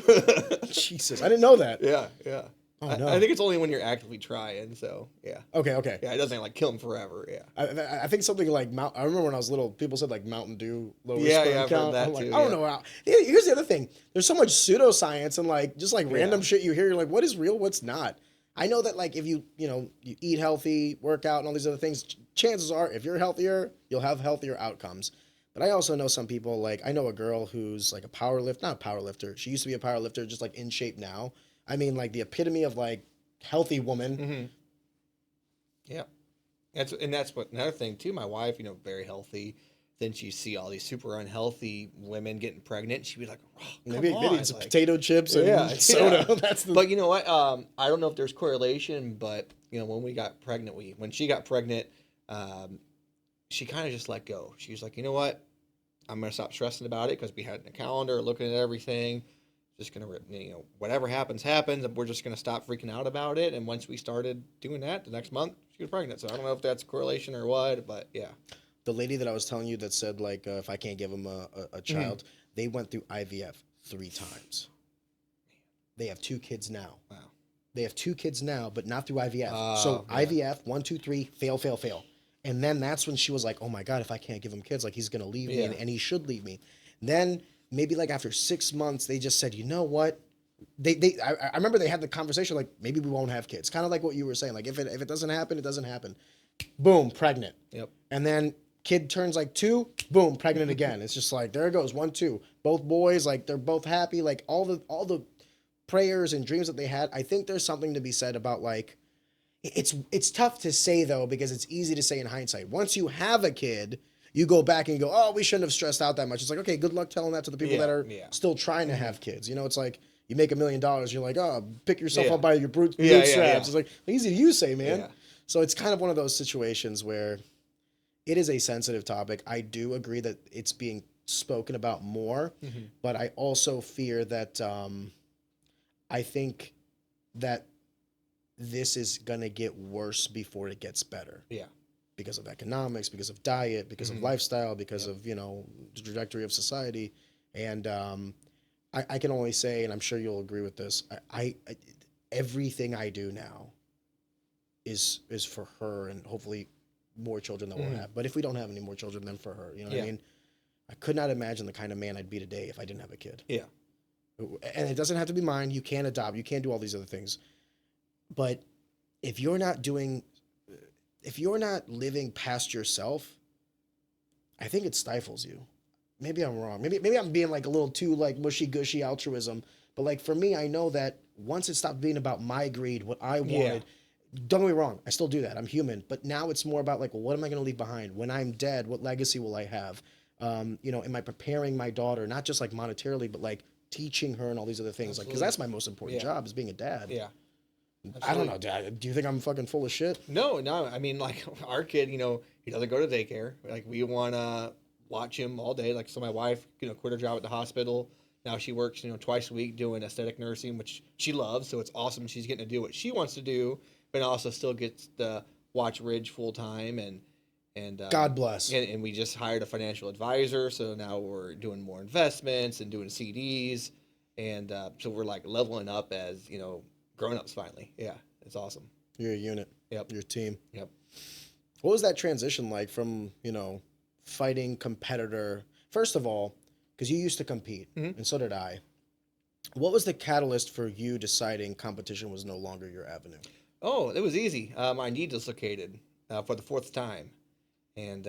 Jesus. I didn't know that. Yeah. Oh, no. I think it's only when you're actively trying, so yeah. Okay. Yeah, it doesn't like kill them forever, yeah. I think something like I remember when I was little, people said like Mountain Dew lowers sperm count. I've heard that I'm like, too, I don't know how. Here's the other thing. There's so much pseudoscience and like just like random shit you hear, you're like, what is real, what's not? I know that like if you eat healthy, work out and all these other things, chances are if you're healthier, you'll have healthier outcomes. But I also know some people, like I know a girl who's like not a power lifter. She used to be a power lifter, just like in shape now. I mean, like the epitome of like healthy woman. Yeah. That's what another thing too. My wife, very healthy. Then she see all these super unhealthy women getting pregnant. She'd be like, oh, maybe it's like, potato chips and soda. That's But you know what? I don't know if there's correlation, but when we got pregnant, when she got pregnant, she kind of just let go. She was like, you know what? I'm gonna stop stressing about it because we had a calendar, looking at everything. Just gonna, whatever happens, and we're just gonna stop freaking out about it. And once we started doing that, the next month she was pregnant. So I don't know if that's correlation or what, but yeah. The lady that I was telling you that said like if I can't give them a child, they went through IVF 3 times. They have 2 kids now. Wow. They have 2 kids now, but not through IVF. So IVF 1, 2, 3, fail. And then that's when she was like, oh my God, if I can't give him kids, like he's gonna leave me, and he should leave me. And then maybe like after 6 months, they just said, you know what? I remember they had the conversation like maybe we won't have kids. Kind of like what you were saying. Like if it doesn't happen, it doesn't happen. Boom, pregnant. Yep. And then Kid turns like 2, boom, pregnant again. It's just like, there it goes, 1, 2. Both boys, like they're both happy. Like all the prayers and dreams that they had. I think there's something to be said about like, it's tough to say though, because it's easy to say in hindsight. Once you have a kid, you go back and you go, oh, we shouldn't have stressed out that much. It's like, okay, good luck telling that to the people that are still trying to have kids. You know, it's like you make $1 million, you're like, oh, pick yourself up by your bootstraps. It's like, easy to you say, man. Yeah. So it's kind of one of those situations where it is a sensitive topic. I do agree that it's being spoken about more, but I also fear that I think that this is going to get worse before it gets better. Yeah. Because of economics, because of diet, because of lifestyle, because of, you know, the trajectory of society. And I can only say, and I'm sure you'll agree with this, I everything I do now is for her and hopefully more children that we'll have. But if we don't have any more children, then for her. You know what I mean? I could not imagine the kind of man I'd be today if I didn't have a kid. Yeah. And it doesn't have to be mine. You can adopt. You can do all these other things. But if you're not living past yourself, I think it stifles you. Maybe I'm wrong. Maybe I'm being like a little too like mushy gushy altruism. But like for me, I know that once it stopped being about my greed, what I wanted. Don't get me wrong, I still do that. I'm human. But now it's more about like, well, what am I going to leave behind? When I'm dead, what legacy will I have? You know, am I preparing my daughter, not just like monetarily, but like teaching her and all these other things? Absolutely. Like, because that's my most important job is being a dad. Yeah. Absolutely. I don't know, Dad. Do you think I'm fucking full of shit? No. I mean, like our kid, you know, he doesn't go to daycare. Like we want to watch him all day. Like, so my wife, you know, quit her job at the hospital. Now she works, you know, twice a week doing aesthetic nursing, which she loves. So it's awesome. She's getting to do what she wants to do, but also still gets to watch Ridge full time. And God bless. And we just hired a financial advisor. So now we're doing more investments and doing CDs. And so we're like leveling up as, you know, grown-ups finally. Yeah, it's awesome. You're a unit. Yep. You're a team. Yep. What was that transition like from, you know, fighting competitor? First of all, because you used to compete, and so did I. What was the catalyst for you deciding competition was no longer your avenue? Oh, it was easy. My knee dislocated for the 4th time. And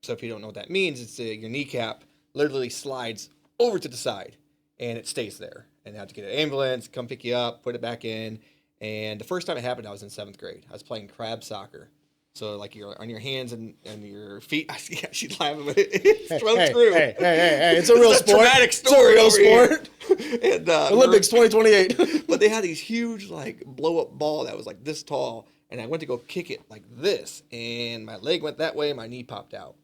so if you don't know what that means, it's your kneecap literally slides over to the side, and it stays there. And I had to get an ambulance, come pick you up, put it back in. And the first time it happened, I was in 7th grade. I was playing crab soccer. So, like, you're on your hands and your feet. She's laughing, but it's through. Hey, it's a real sport. Dramatic story. It's a real sport. And, Olympics 2028. But they had these huge, like, blow-up ball that was, like, this tall. And I went to go kick it like this. And my leg went that way and my knee popped out.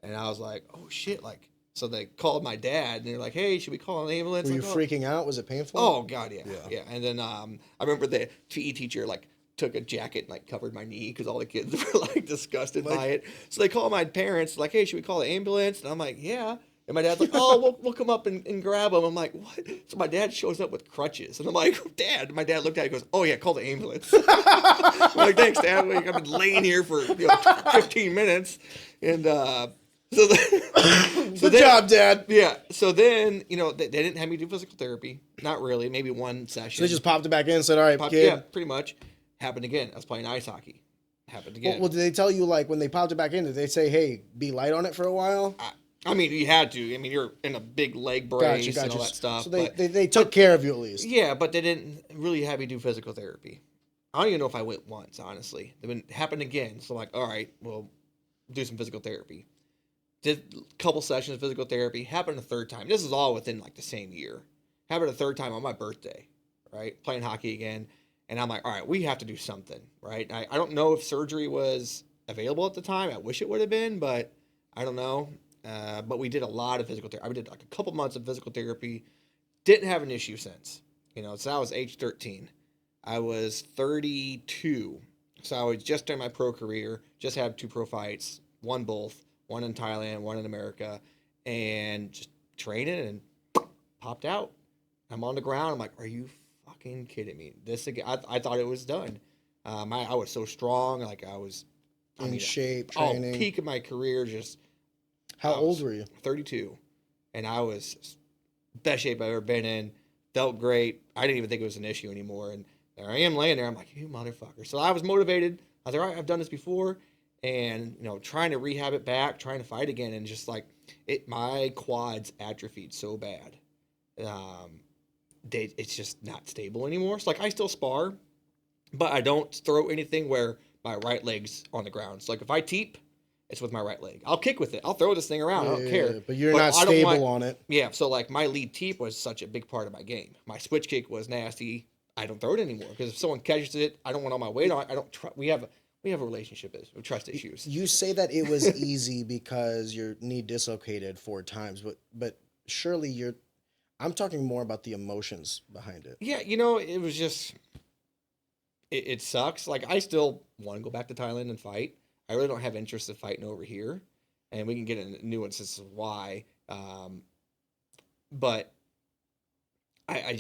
And I was like, oh, shit, like. So they called my dad, and they're like, hey, should we call an ambulance? Were you freaking out? Was it painful? Oh, God, yeah. And then I remember the PE teacher, like, took a jacket and, like, covered my knee because all the kids were, like, disgusted by it. So they called my parents, like, hey, should we call an ambulance? And I'm like, yeah. And my dad's like, oh, we'll come up and grab him. I'm like, what? So my dad shows up with crutches. And I'm like, Dad. My dad looked at it and goes, oh, yeah, call the ambulance. I'm like, thanks, Dad. Like, I've been laying here for 15 minutes. And Good job, Dad. Yeah. So then, you know, they didn't have me do physical therapy. Not really. Maybe one session. So they just popped it back in and said, all right, kid. Yeah, pretty much. Happened again. I was playing ice hockey. Happened again. Well, did they tell you, like, when they popped it back in, did they say, hey, be light on it for a while? I mean, you had to. I mean, you're in a big leg brace and all that stuff. So they took care of you at least. Yeah, but they didn't really have me do physical therapy. I don't even know if I went once, honestly. It happened again. So, like, all right, well, do some physical therapy. Did a couple sessions of physical therapy. Happened a 3rd time. This is all within, like, the same year. Happened a 3rd time on my birthday, right? Playing hockey again. And I'm like, all right, we have to do something, right? I don't know if surgery was available at the time. I wish it would have been, but I don't know. But we did a lot of physical therapy. I did like a couple months of physical therapy. Didn't have an issue since. You know, so I was age 13. I was 32. So I was just in my pro career. Just had 2 pro fights. Won both. One in Thailand, one in America. And just training and popped out. I'm on the ground. I'm like, are you fucking kidding me? This again? I thought it was done. I was so strong. Like I was in shape, training. Peak of my career. Just how old were you? 32, and I was best shape I've ever been in. Felt great. I didn't even think it was an issue anymore. And there I am laying there. I'm like, you motherfucker. So I was motivated. I was like, all right, I've done this before. and trying to rehab it back, trying to fight again, and just like my quads atrophied so bad. It's just not stable anymore. So like I still spar, but I don't throw anything where my right leg's on the ground. So like if I teep, it's with my right leg. I'll kick with it. I'll throw this thing around. I don't care. But you're not stable on it. Yeah. So like my lead teep was such a big part of my game. My switch kick was nasty. I don't throw it anymore because if someone catches it, I don't want all my weight on it. I don't. We have a relationship with trust issues. You say that it was easy because your knee dislocated 4 times, but surely I'm talking more about the emotions behind it. Yeah, it was just it sucks. Like I still want to go back to Thailand and fight. I really don't have interest in fighting over here, and we can get into nuances of why. But I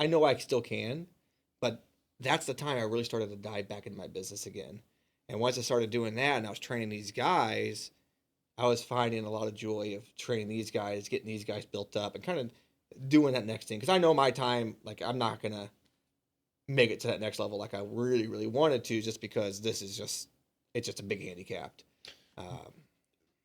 know I still can, but that's the time I really started to dive back into my business again. And once I started doing that and I was training these guys, I was finding a lot of joy of training these guys, getting these guys built up and kind of doing that next thing. Because I know my time, like I'm not going to make it to that next level like I really, really wanted to, just because it's just a big handicap.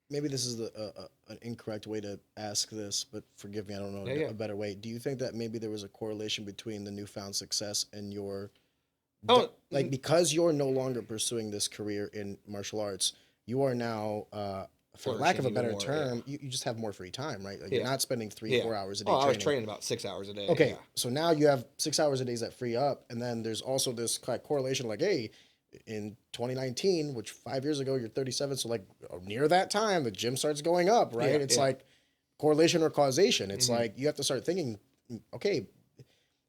Maybe this is an incorrect way to ask this, but forgive me, I don't know a better way. Do you think that maybe there was a correlation between the newfound success and because you're no longer pursuing this career in martial arts, you are now, for lack of a better term, you just have more free time, right? Like you're not spending 3-4 hours a day training. I was training about 6 hours a day. Okay, so now you have 6 hours a day that free up, and then there's also this correlation like, hey, in 2019, which 5 years ago, you're 37, so like near that time, the gym starts going up, right? It's like correlation or causation. It's like you have to start thinking, okay,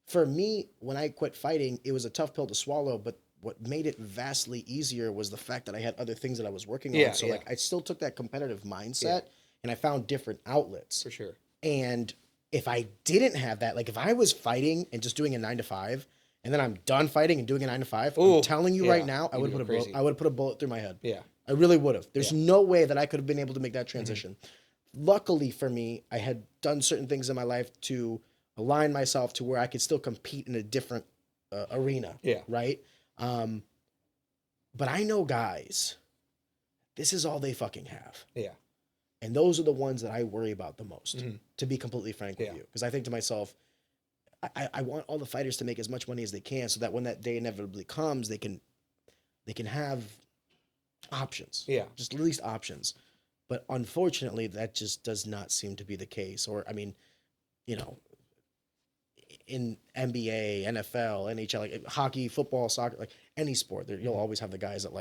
for me, when I quit fighting, it was a tough pill to swallow, but what made it vastly easier was the fact that I had other things that I was working on. So like I still took that competitive mindset and I found different outlets. For sure. And if I didn't have that, like if I was fighting and just doing a 9-to-5, and then I'm done fighting and doing a 9-to-5, I'm telling you right now, I would have put a bullet through my head. Yeah. I really would have. There's no way that I could have been able to make that transition. Luckily for me, I had done certain things in my life to align myself to where I could still compete in a different arena. Yeah. Right? But I know guys, this is all they fucking have. Yeah. And those are the ones that I worry about the most, to be completely frank with you. Because I think to myself, I want all the fighters to make as much money as they can so that when that day inevitably comes, they can have options. Yeah. Just at least options. But unfortunately, that just does not seem to be the case. Or, I mean, in NBA, NFL, NHL, like hockey, football, soccer, like any sport, you'll always have the guys that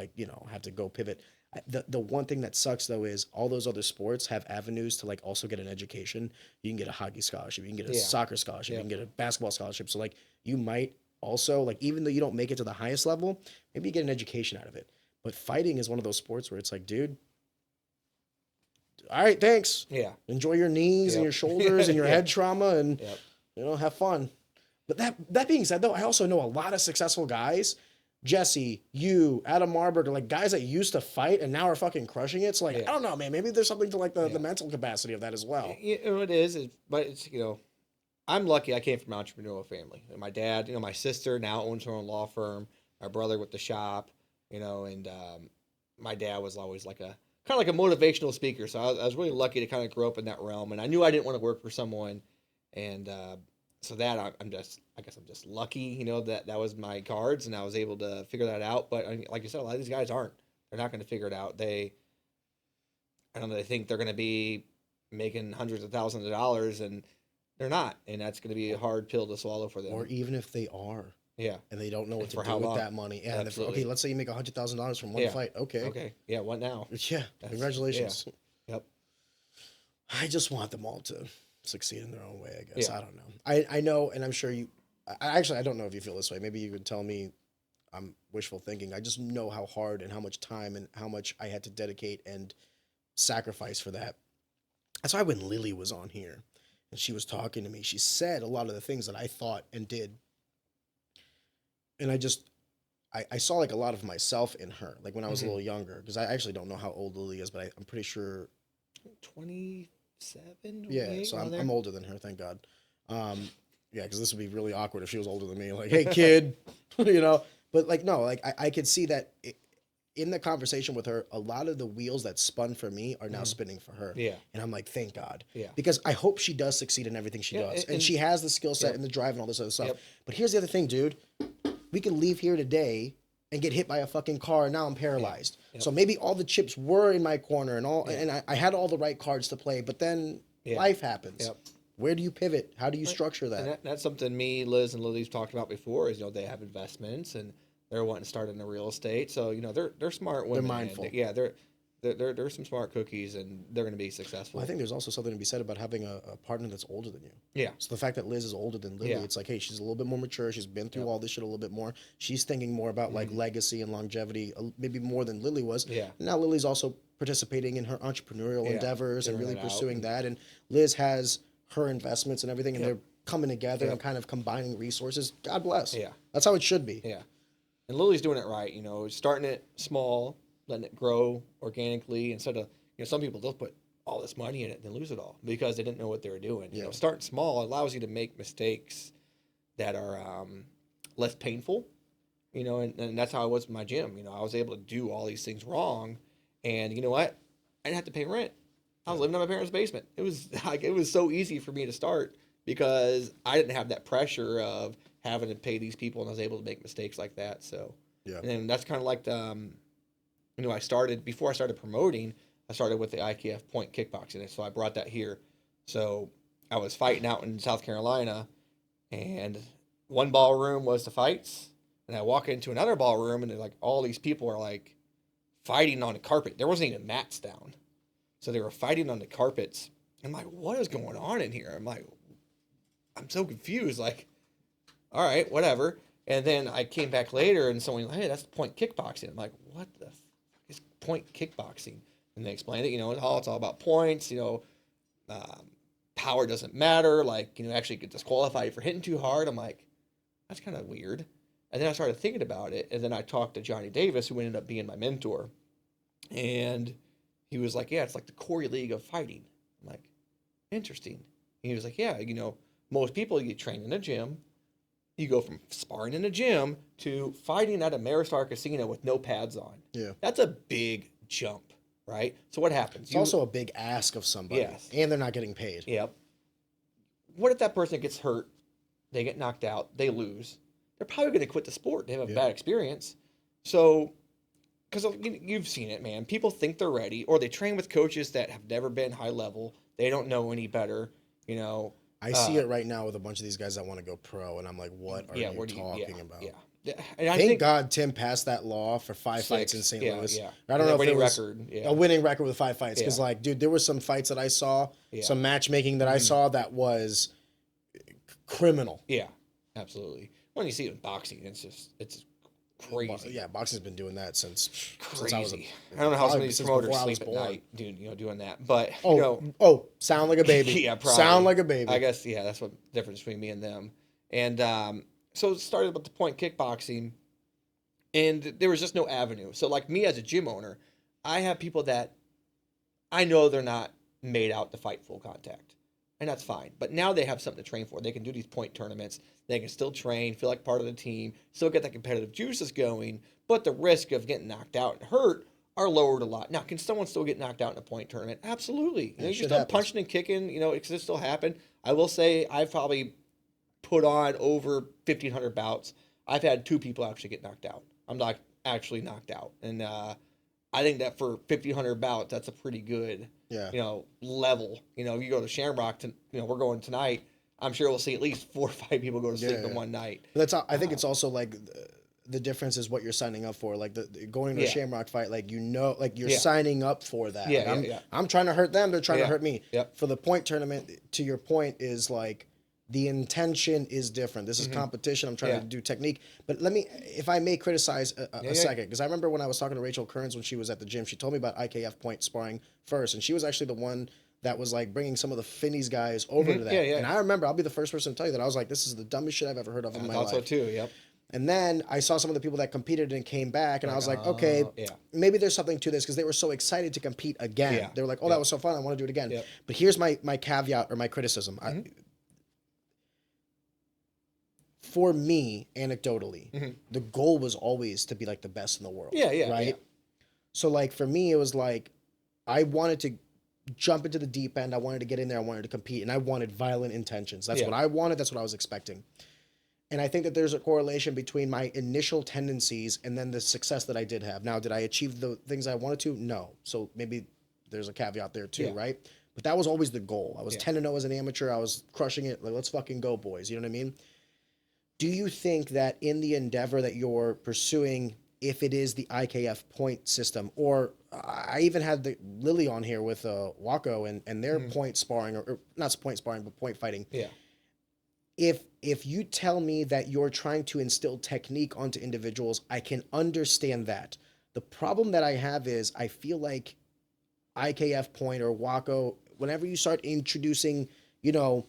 have to go pivot. The one thing that sucks though is all those other sports have avenues to like also get an education. You can get a hockey scholarship, you can get a soccer scholarship, you can get a basketball scholarship. So like you might also like, even though you don't make it to the highest level, maybe you get an education out of it. But fighting is one of those sports where it's like, dude, all right, thanks. Yeah. Enjoy your knees and your shoulders and your head trauma and have fun. But that being said though, I also know a lot of successful guys. Jesse, you, Adam Marburg, are like guys that used to fight and now are fucking crushing it. So like, I don't know, man. Maybe there's something to like the mental capacity of that as well. It is, but it's I'm lucky. I came from an entrepreneurial family. And my dad, my sister now owns her own law firm. My brother with the shop, and my dad was always like a kind of like a motivational speaker. So I was really lucky to kind of grow up in that realm. And I knew I didn't want to work for someone, and so that I guess I'm just lucky, that was my cards and I was able to figure that out. But like you said, a lot of these guys aren't. They're not going to figure it out. I don't know. They think they're going to be making hundreds of thousands of dollars and they're not. And that's going to be a hard pill to swallow for them. Or even if they are. Yeah. And they don't know what to do with that money. And okay, let's say you make $100,000 from one fight. Okay. Okay. Yeah. What now? Yeah. Congratulations. Yeah. Yep. I just want them all to succeed in their own way, I guess. I don't know. I know, and I'm sure I don't know if you feel this way. Maybe you could tell me I'm wishful thinking. I just know how hard and how much time and how much I had to dedicate and sacrifice for that. That's why when Lily was on here and she was talking to me, she said a lot of the things that I thought and did. And I saw like a lot of myself in her, like when I was a little younger, because I actually don't know how old Lily is, but I'm pretty sure 27. Yeah, so I'm older than her, thank God. Yeah, because this would be really awkward if she was older than me. Like, hey, kid, But like, no, like I could see that in the conversation with her, a lot of the wheels that spun for me are now spinning for her. Yeah. And I'm like, thank God. Yeah. Because I hope she does succeed in everything she does. And she has the skill set and the drive and all this other stuff. But here's the other thing, dude. We could leave here today and get hit by a fucking car, and now I'm paralyzed. So maybe all the chips were in my corner and all, and I had all the right cards to play, but then life happens. Where do you pivot? How do you structure that? And that's something me, Liz, and Lily's talked about before. Is they have investments and they're wanting to start in the real estate. So they're smart women. They're mindful. They're some smart cookies, and they're going to be successful. Well, I think there's also something to be said about having a partner that's older than you. Yeah. So the fact that Liz is older than Lily, it's like, hey, she's a little bit more mature. She's been through all this shit a little bit more. She's thinking more about like legacy and longevity, maybe more than Lily was. Yeah. And now Lily's also participating in her entrepreneurial endeavors and really pursuing that. And Liz has her investments and everything, and they're coming together and kind of combining resources. God bless. Yeah. That's how it should be. Yeah. And Lily's doing it right, starting it small, letting it grow organically instead of, some people, they'll put all this money in it and then lose it all because they didn't know what they were doing. Starting small allows you to make mistakes that are less painful, and that's how I was with my gym. I was able to do all these things wrong, and you know what? I didn't have to pay rent. I was living in my parents' basement. It was so easy for me to start because I didn't have that pressure of having to pay these people, and I was able to make mistakes like that. So, and that's kind of like before I started promoting, I started with the IKF point kickboxing, so I brought that here. So I was fighting out in South Carolina, and one ballroom was the fights, and I walk into another ballroom, and like all these people are like fighting on the carpet. There wasn't even mats down, so they were fighting on the carpets. I'm like, what is going on in here? I'm so confused. Like, all right, whatever. And then I came back later, and someone was like, hey, that's point kickboxing. I'm like, what the fuck is point kickboxing? And they explained it, it's all about points, power doesn't matter, actually get disqualified for hitting too hard. I'm like, that's kind of weird. And then I started thinking about it, and then I talked to Johnny Davis, who ended up being my mentor, and he was like, yeah, it's like the Corey League of fighting. I'm like, interesting. And he was like, yeah, most people, you train in a gym, you go from sparring in a gym to fighting at a Maristar casino with no pads on. Yeah. That's a big jump. Right? So what happens? It's also a big ask of somebody. Yes. And they're not getting paid. Yep. What if that person gets hurt, they get knocked out, they lose? They're probably going to quit the sport. They have a bad experience. So, because you've seen it, man. People think they're ready, or they train with coaches that have never been high level. They don't know any better, I see it right now with a bunch of these guys that want to go pro, and I'm like, what are you talking about? Yeah. And Thank God Tim passed that law for 5 fights in St. Louis. Yeah. I don't know if it was a winning record with 5 fights. Because, dude, there were some fights that I saw, some matchmaking that I saw that was criminal. Yeah, absolutely. When you see it in boxing, it's crazy. Yeah, boxing's been doing that since crazy. I was I don't know how some of these promoters sleep at night, dude, doing that. But, sound like a baby. Yeah, probably. Sound like a baby. I guess, that's what the difference between me and them. And, so it started with the point kickboxing, and there was just no avenue. So like me as a gym owner, I have people that I know they're not made out to fight full contact, and that's fine. But now they have something to train for. They can do these point tournaments. They can still train, feel like part of the team, still get that competitive juices going, but the risk of getting knocked out and hurt are lowered a lot. Now, can someone still get knocked out in a point tournament? Absolutely. You can still punching and kicking, it can still happen. I will say I've probably put on over 1,500 bouts. I've had 2 people actually get knocked out. I'm not actually knocked out. And I think that for 1,500 bouts, that's a pretty good, level. You go to Shamrock, we're going tonight. I'm sure we'll see at least 4 or 5 people go to sleep in one night. I think it's also like the difference is what you're signing up for. Like going to a Shamrock fight, you're signing up for that. I'm trying to hurt them. They're trying to hurt me. Yep. For the point tournament, to your point, is like, the intention is different. This is competition. I'm trying to do technique. But if I may criticize a second, because I remember when I was talking to Rachel Kearns when she was at the gym, she told me about IKF point sparring first, and she was actually the one that was like bringing some of the Finnies guys over to that. And I remember, I'll be the first person to tell you that I was like, this is the dumbest shit I've ever heard of in my life. I thought so too. Yep. And then I saw some of the people that competed and came back, and I was like, okay, maybe there's something to this, because they were so excited to compete again. Yeah. They were like, oh, that was so fun. I want to do it again. Yep. But here's my caveat or my criticism. For me, anecdotally, the goal was always to be like the best in the world. Right? Yeah. So like for me, it was like I wanted to jump into the deep end. I wanted to get in there. I wanted to compete, and I wanted violent intentions. That's what I wanted. That's what I was expecting. And I think that there's a correlation between my initial tendencies and then the success that I did have. Now, did I achieve the things I wanted to? No. So maybe there's a caveat there too, right? But that was always the goal. I was 10-0 as an amateur. I was crushing it. Like, let's fucking go, boys. You know what I mean? Do you think that in the endeavor that you're pursuing, if it is the IKF point system, or I even had the Lily on here with Waco and their point sparring, or not point sparring, but point fighting. Yeah. If you tell me that you're trying to instill technique onto individuals, I can understand that. The problem that I have is I feel like IKF point or Waco, whenever you start introducing, you know,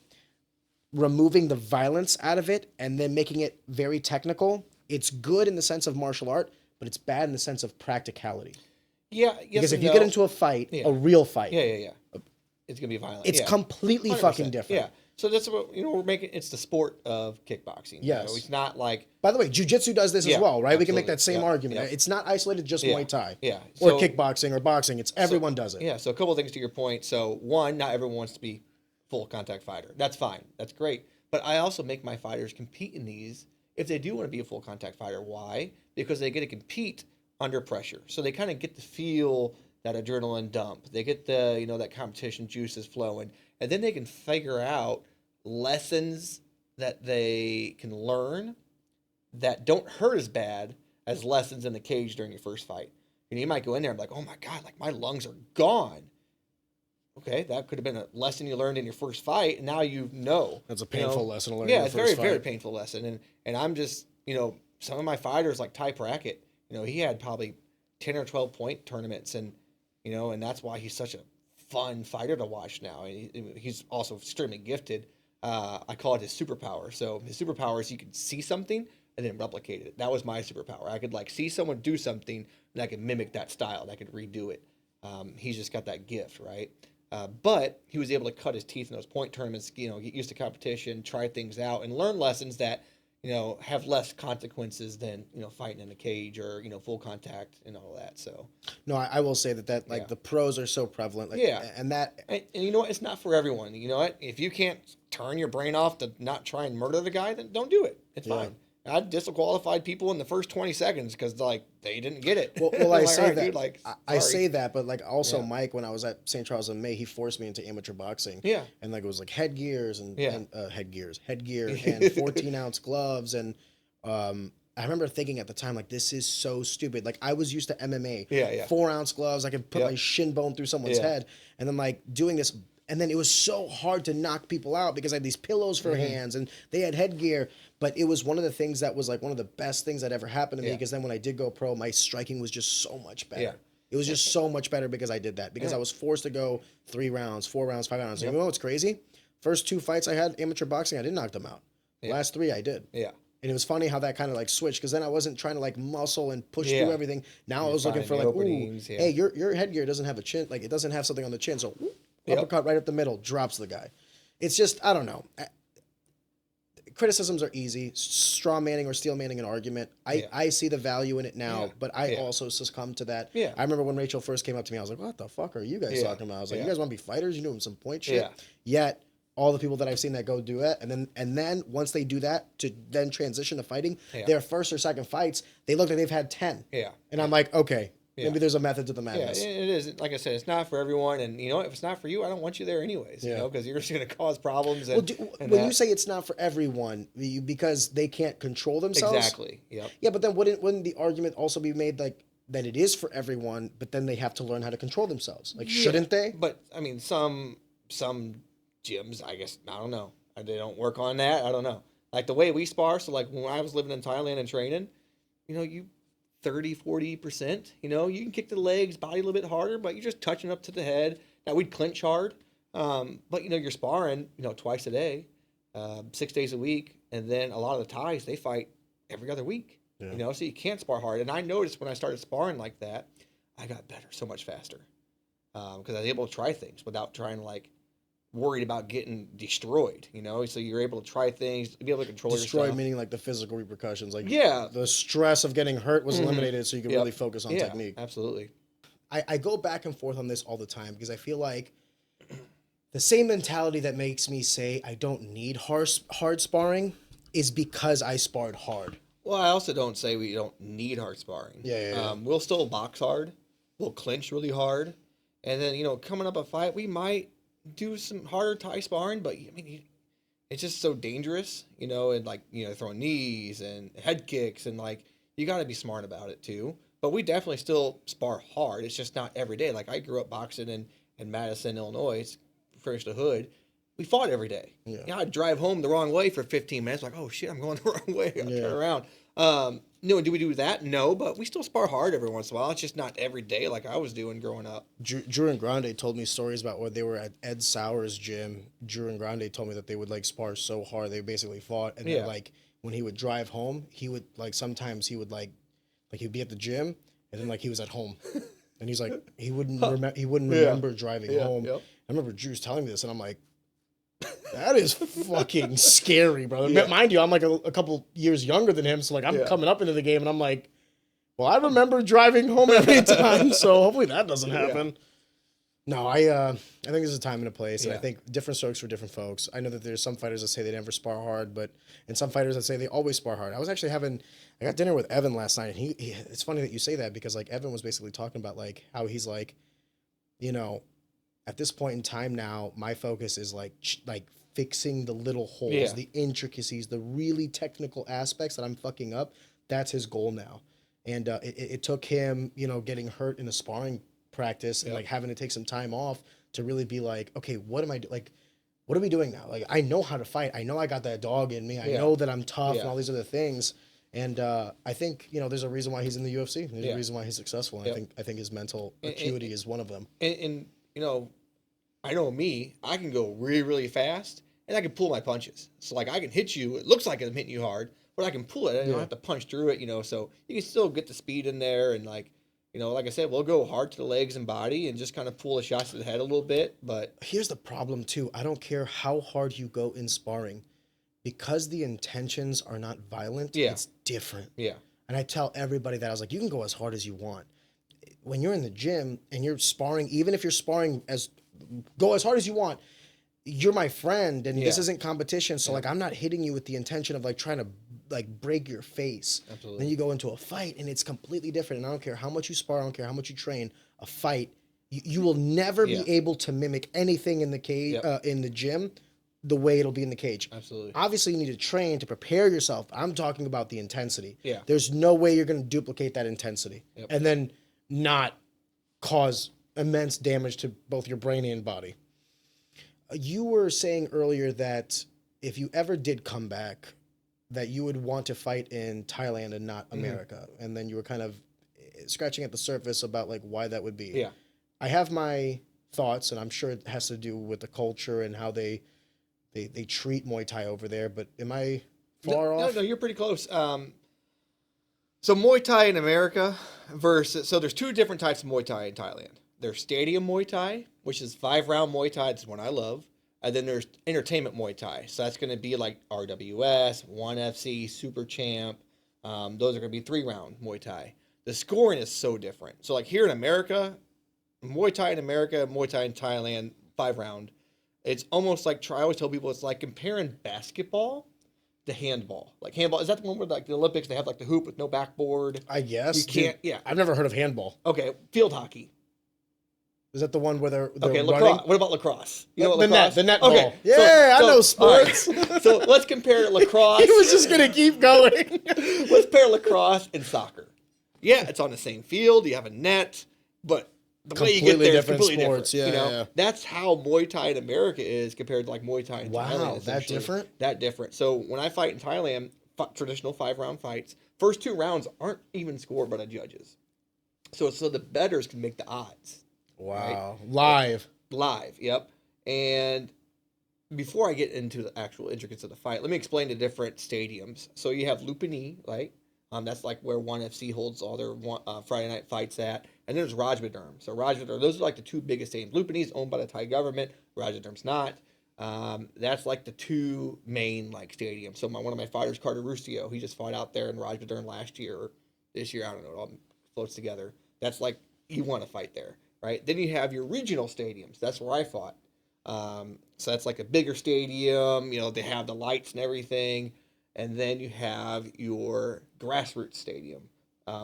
removing the violence out of it and then making it very technical, it's good in the sense of martial art, but it's bad in the sense of practicality. Yeah. Yes, because if you get into a fight, a real fight. Yeah. It's going to be violent. It's completely 100%. Fucking different. Yeah. So that's what, we're making, it's the sport of kickboxing. Yes. You know? It's not like. By the way, jiu-jitsu does this as well, right? Absolutely. We can make that same argument. Yeah. It's not isolated just Muay Thai. Yeah. Or kickboxing or boxing. It's everyone does it. Yeah. So a couple of things to your point. So one, not everyone wants to be full contact fighter. That's fine. That's great. But I also make my fighters compete in these if they do want to be a full contact fighter. Why? Because they get to compete under pressure. So they kind of get to feel that adrenaline dump. They get the, that competition juices flowing. And then they can figure out lessons that they can learn that don't hurt as bad as lessons in the cage during your first fight. And you might go in there and be like, oh my God, like my lungs are gone. Okay, that could have been a lesson you learned in your first fight, and now you know. That's a painful lesson to learn. Yeah, it's very, very painful lesson. And I'm just, some of my fighters like Ty Prackett, he had probably 10 or 12 point tournaments, and that's why he's such a fun fighter to watch now. And he's also extremely gifted. I call it his superpower. So his superpower is you can see something and then replicate it. That was my superpower. I could see someone do something and I could mimic that style and I could redo it. He's just got that gift, right? But he was able to cut his teeth in those point tournaments, get used to competition, try things out, and learn lessons that, have less consequences than, fighting in a cage or, full contact and all that. So, no, I will say that the pros are so prevalent. And you know what? It's not for everyone. You know what? If you can't turn your brain off to not try and murder the guy, then don't do it. It's fine. I've disqualified people in the first 20 seconds because they didn't get it. Well, I say that. Dude, I say that, but also Mike, when I was at St. Charles in May, he forced me into amateur boxing. Yeah. And it was headgear and 14-ounce gloves, and I remember thinking at the time this is so stupid. I was used to MMA. 4-ounce gloves. I could put my shin bone through someone's head, and then doing this. And then it was so hard to knock people out because I had these pillows for hands and they had headgear. But it was one of the things that was one of the best things that ever happened to me, because then when I did go pro, my striking was just so much better. Yeah. It was just so much better because I did that, because I was forced to go 3 rounds, 4 rounds, 5 rounds. You know what's crazy? First 2 fights I had, amateur boxing, I didn't knock them out. Last 3 I did. Yeah. And it was funny how that kind of switched, because then I wasn't trying to muscle and push through everything. Now I was looking for hey, your headgear doesn't have a chin, it doesn't have something on the chin, so uppercut right up the middle, drops the guy. It's just, I don't know. Criticisms are easy. Straw manning or steel manning an argument. I see the value in it now, but I also succumb to that. Yeah. I remember when Rachel first came up to me, I was like, what the fuck are you guys talking about? I was like, you guys want to be fighters? You doing some point shit? Yet, all the people that I've seen that go do it, and then once they do that, to then transition to fighting, their first or second fights, they look like they've had 10. Yeah. And I'm like, okay, maybe there's a method to the madness. Yeah, it is. Like I said, it's not for everyone. And, if it's not for you, I don't want you there anyways, because you're just going to cause problems. And, when you say it's not for everyone, because they can't control themselves? Exactly, Yeah, but then wouldn't the argument also be made that it is for everyone, but then they have to learn how to control themselves? Shouldn't they? But, I mean, some gyms, I guess, I don't know. They don't work on that. I don't know. The way we spar, so when I was living in Thailand and training, you 30-40%, you can kick to the legs, body a little bit harder, but you're just touching up to the head. Now we'd clinch hard, but you're sparring, twice a day, 6 days a week. And then a lot of the Thais, they fight every other week, so you can't spar hard. And I noticed when I started sparring like that, I got better so much faster, because I was able to try things without trying to worried about getting destroyed, so you're able to try things, be able to control yourself. Destroyed meaning the physical repercussions, the stress of getting hurt was eliminated, so you could really focus on technique. Absolutely. I go back and forth on this all the time because I feel like the same mentality that makes me say I don't need hard sparring is because I sparred hard. Well, I also don't say we don't need hard sparring. Yeah. We'll still box hard. We'll clinch really hard. And then, coming up a fight, we might do some harder Thai sparring, but I mean, it's just so dangerous, and like, throwing knees and head kicks and like, you got to be smart about it too. But we definitely still spar hard. It's just not every day. Like I grew up boxing in Madison, Illinois, finished the hood. We fought every day. Yeah. I'd drive home the wrong way for 15 minutes. Like, oh shit, I'm going the wrong way. I'll turn around. No, do we do that? No, but we still spar hard every once in a while. It's just not every day like I was doing growing up. Drew and Grande told me stories about when they were at Ed Sauer's gym. Drew and Grande told me that they would like spar so hard they basically fought, and then like when he would drive home, he would like sometimes he would like he'd be at the gym and then like he was at home, and he's like he wouldn't remember driving home. Yep. I remember Drew's telling me this, and I'm like, that is fucking scary, brother. Yeah. Mind you, I'm like a couple years younger than him, so like I'm coming up into the game, and I'm like, well, I remember driving home every time, so hopefully that doesn't happen. Yeah. No, I think there's a time and a place, and I think different strokes for different folks. I know that there's some fighters that say they never spar hard, and some fighters that say they always spar hard. I got dinner with Evan last night, and he it's funny that you say that because like Evan was basically talking about like how he's like, at this point in time now, my focus is like fixing the little holes, the intricacies, the really technical aspects that I'm fucking up. That's his goal now. And it took him, getting hurt in a sparring practice and like having to take some time off to really be like, okay, what are we doing now? Like, I know how to fight. I know I got that dog in me. I know that I'm tough and all these other things. And I think, there's a reason why he's in the UFC. There's a reason why he's successful. And I think his mental acuity is one of them. And I know me, I can go really, really fast and I can pull my punches. So like I can hit you. It looks like I'm hitting you hard, but I can pull it. I don't have to punch through it, so you can still get the speed in there. And like, like I said, we'll go hard to the legs and body and just kind of pull the shots to the head a little bit. But here's the problem too. I don't care how hard you go in sparring because the intentions are not violent. It's different. Yeah. And I tell everybody that I was like, you can go as hard as you want. When you're in the gym and you're sparring, even if you're sparring go as hard as you want, you're my friend and this isn't competition. So like, I'm not hitting you with the intention of like trying to like break your face. Absolutely. Then you go into a fight and it's completely different. And I don't care how much you spar, I don't care how much you train, a fight, you will never be able to mimic anything in the cage, in the gym, the way it'll be in the cage. Absolutely. Obviously you need to train to prepare yourself. I'm talking about the intensity. Yeah. There's no way you're going to duplicate that intensity and then not cause immense damage to both your brain and body. You were saying earlier that if you ever did come back, that you would want to fight in Thailand and not America. And then you were kind of scratching at the surface about like why that would be. Yeah. I have my thoughts, and I'm sure it has to do with the culture and how they treat Muay Thai over there, but am I far off? No, you're pretty close. So Muay Thai in America so there's two different types of Muay Thai in Thailand. There's stadium Muay Thai, which is 5-round Muay Thai. That's one I love. And then there's entertainment Muay Thai. So that's going to be like RWS, 1FC, Super Champ. Those are going to be 3-round Muay Thai. The scoring is so different. So like here in America, Muay Thai in America, Muay Thai in Thailand, 5-round. It's almost like, I always tell people, it's like comparing basketball to handball. Like handball, is that the one where like the Olympics, they have like the hoop with no backboard? I guess. You can't, I've never heard of handball. Okay, field hockey. Is that the one where they're okay, running? lacrosse. What about lacrosse? You know what lacrosse? The net ball. Okay, yeah, I know sports. Right. So let's compare lacrosse. He was just going to keep going. Let's pair lacrosse and soccer. Yeah, it's on the same field. You have a net, but the way you get there is completely sports. different. Yeah. That's how Muay Thai in America is compared to like Muay Thai in Thailand. Wow, that different? That different. So when I fight in Thailand, traditional 5-round fights, first 2 rounds aren't even scored by the judges. So the bettors can make the odds. Wow. Right? Live, yep. And before I get into the actual intricacies of the fight, let me explain the different stadiums. So you have Lupini, right? That's like where 1FC holds all their Friday night fights at. And then there's Rajbadurm. So Rajbadurm, those are like the 2 biggest stadiums. Lupini is owned by the Thai government. Rajbadurm's not. That's like the 2 main like stadiums. So one of my fighters, Carter Ruscio, he just fought out there in Rajbadurm last year or this year. I don't know. It all floats together. That's like you want to fight there, right? Then you have your regional stadiums. That's where I fought. So that's like a bigger stadium. You know, they have the lights and everything. And then you have your grassroots stadium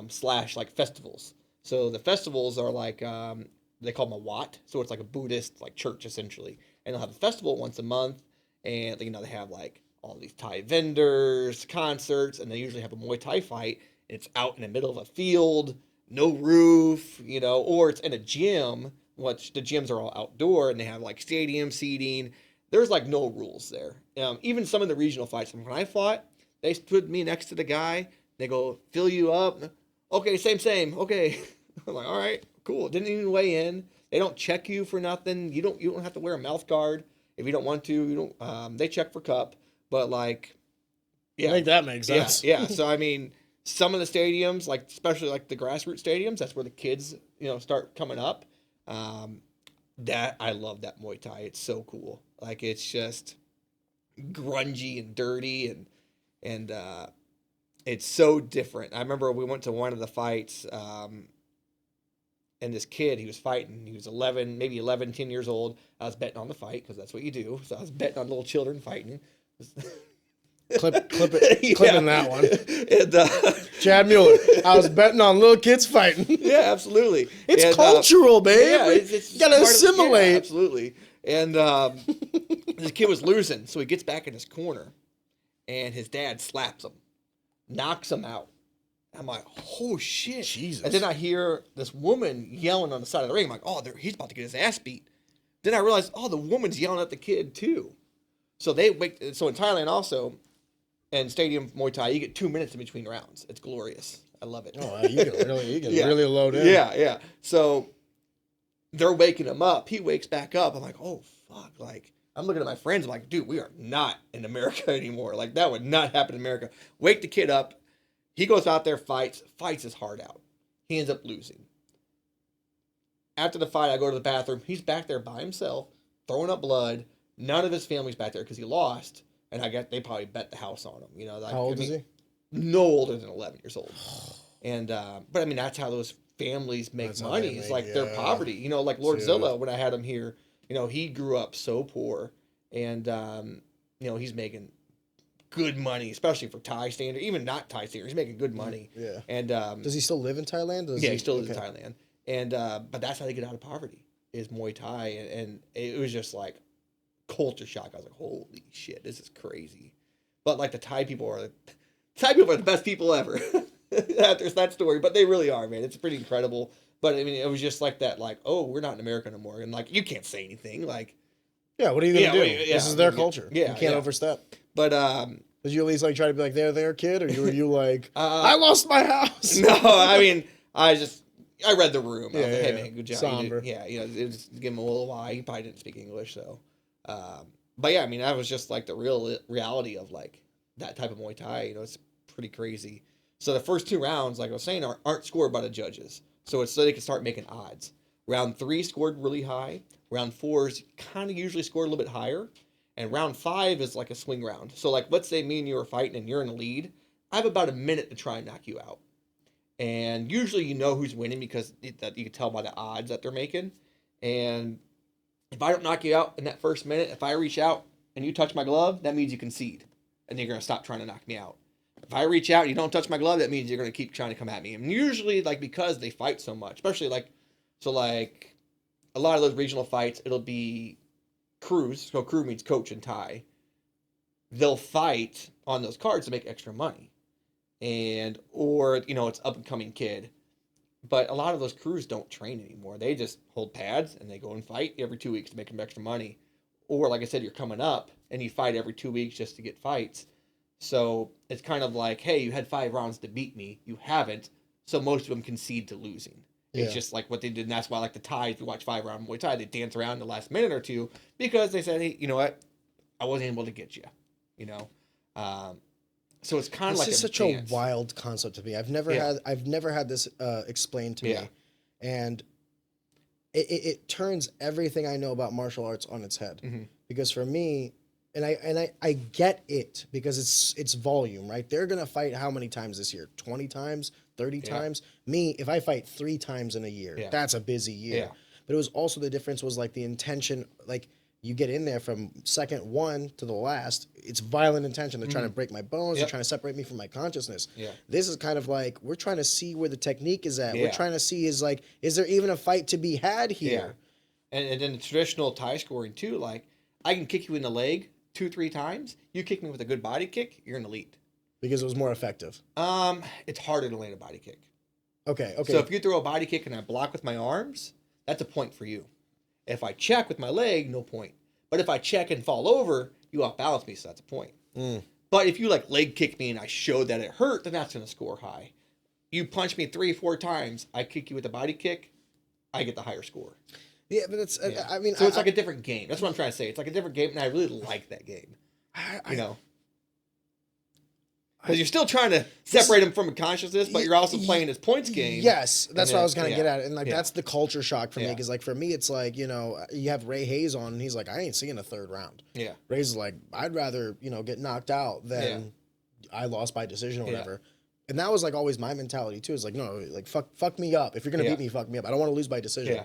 slash like festivals. So the festivals are like they call them a Wat. So it's like a Buddhist like church essentially. And they'll have a festival once a month. And you know they have like all these Thai vendors, concerts, and they usually have a Muay Thai fight. And it's out in the middle of a field, no roof, you know, or it's in a gym. Which the gyms are all outdoor and they have like stadium seating. There's like no rules there. Even some of the regional fights. When I fought, they put me next to the guy. They go, fill you up. Okay, same. Okay. I'm like, all right, cool. Didn't even weigh in. They don't check you for nothing. You don't have to wear a mouth guard if you don't want to. You don't. They check for cup, but like, yeah, I think that makes sense. Yeah. So I mean, some of the stadiums, like especially like the grassroots stadiums, that's where the kids, you know, start coming up. That I love that Muay Thai. It's so cool. Like it's just grungy and dirty and it's so different. I remember we went to one of the fights, and this kid, he was fighting. He was 10 years old. I was betting on the fight because that's what you do. So I was betting on little children fighting. Clipping that one. And, Chad Mueller. I was betting on little kids fighting. Yeah, absolutely. It's and, cultural, babe. Yeah, it's you gotta assimilate. Yeah, absolutely. And this kid was losing, so he gets back in his corner, and his dad slaps him, knocks him out. I'm like, oh shit. Jesus. And then I hear this woman yelling on the side of the ring. I'm like, oh, he's about to get his ass beat. Then I realized, oh, the woman's yelling at the kid too. So in Thailand also, and Stadium Muay Thai, you get 2 minutes in between rounds. It's glorious. I love it. Oh, you can really load in. Yeah. So they're waking him up. He wakes back up. I'm like, oh, fuck. Like, I'm looking at my friends. I'm like, dude, we are not in America anymore. Like, that would not happen in America. Wake the kid up. He goes out there, fights his heart out. He ends up losing. After the fight, I go to the bathroom. He's back there by himself, throwing up blood. None of his family's back there because he lost. And I guess they probably bet the house on him. You know, like, how old is he? No older than 11 years old. And but I mean, that's how those families make money. It's like their poverty. You know, like Lord Zilla, when I had him here, you know, he grew up so poor, and you know, he's making good money, especially for Thai standard. Even not Thai standard, he's making good money. Yeah. And does he still live in Thailand? He still lives in Thailand. And but that's how they get out of poverty is Muay Thai, and it was just like culture shock. I was like, holy shit, this is crazy. But like the Thai people are the best people ever. There's that story, but they really are, man. It's pretty incredible. But I mean, it was just like that, like, oh, we're not in America anymore, and like you can't say anything, like, yeah, what are you gonna do? This is their culture. Yeah, you can't overstep. But did you at least like try to be like there, kid, or were you like, I lost my house? No, I mean, I read the room. I was like, hey man, good job. Somber. You know, just give him a little why. He probably didn't speak English, so. But yeah, I mean, that was just like the reality of like that type of Muay Thai. You know, it's pretty crazy. So the first 2 rounds, like I was saying, aren't scored by the judges. So it's so they can start making odds. Round 3 scored really high. Round 4 is kind of usually scored a little bit higher. And round 5 is like a swing round. So like, let's say me and you are fighting and you're in the lead. I have about a minute to try and knock you out. And usually you know who's winning because you can tell by the odds that they're making. And if I don't knock you out in that first minute, if I reach out and you touch my glove, that means you concede. And you're going to stop trying to knock me out. If I reach out and you don't touch my glove, that means you're going to keep trying to come at me. And usually, like, because they fight so much, especially like a lot of those regional fights, it'll be crews. So crew means coach in Thai. They'll fight on those cards to make extra money. Or, you know, it's up and coming kid. But a lot of those crews don't train anymore. They just hold pads and they go and fight every 2 weeks to make them extra money. Or, like I said, you're coming up and you fight every 2 weeks just to get fights. So it's kind of like, hey, you had 5 rounds to beat me. You haven't. So most of them concede to losing. Yeah. It's just like what they did. And that's why, like the Thai, if you watch 5-round Muay Thai, they dance around in the last minute or two because they said, hey, you know what? I wasn't able to get you, you know? So it's kind of like a such dance. A wild concept to me. I've never had this explained to me. And it turns everything I know about martial arts on its head. Mm-hmm. Because for me, I get it because it's volume, right? They're gonna fight how many times this year? 20 times, 30 times. Me, if I fight 3 times in a year, that's a busy year. Yeah. But it was also the difference was like the intention, like you get in there from second one to the last, it's violent intention. They're trying to break my bones. They're trying to separate me from my consciousness. Yeah. This is kind of like, we're trying to see where the technique is at. Yeah. We're trying to see is like, is there even a fight to be had here? Yeah. And then the traditional Thai scoring too, like I can kick you in the leg 2-3 times. You kick me with a good body kick, you're an elite. Because it was more effective. It's harder to land a body kick. Okay. So if you throw a body kick and I block with my arms, that's a point for you. If I check with my leg, no point. But if I check and fall over, you off balance me, so that's a point. But if you like leg kick me and I showed that it hurt, then that's going to score high. You punch me 3-4 times, I kick you with a body kick, I get the higher score. Yeah, but it's, I mean... So it's like a different game. That's what I'm trying to say. It's like a different game, and I really like that game. You know? Because you're still trying to separate him from a consciousness, but you're also playing his points game. Yes, that's what I was going to get at. And like that's the culture shock for me. Yeah. Because like for me, it's like, you know, you have Ray Hayes on, and he's like, I ain't seeing a third round. Yeah. Ray's like, I'd rather, you know, get knocked out than I lost by decision or whatever. And that was like always my mentality too. It's like, no, like fuck me up. If you're going to beat me, fuck me up. I don't want to lose by decision. Yeah.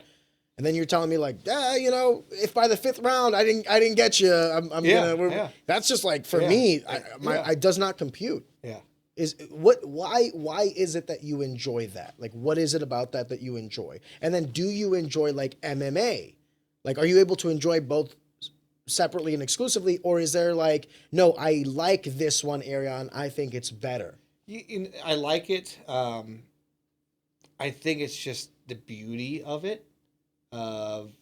And then you're telling me like, you know, if by the 5th round I didn't get you, I'm gonna. That's just like for me, I does not compute. Yeah. Why is it that you enjoy that? Like, what is it about that you enjoy? And then do you enjoy like MMA? Like, are you able to enjoy both separately and exclusively, or is there like, no, I like this one area and I think it's better? I like it. I think it's just the beauty of it.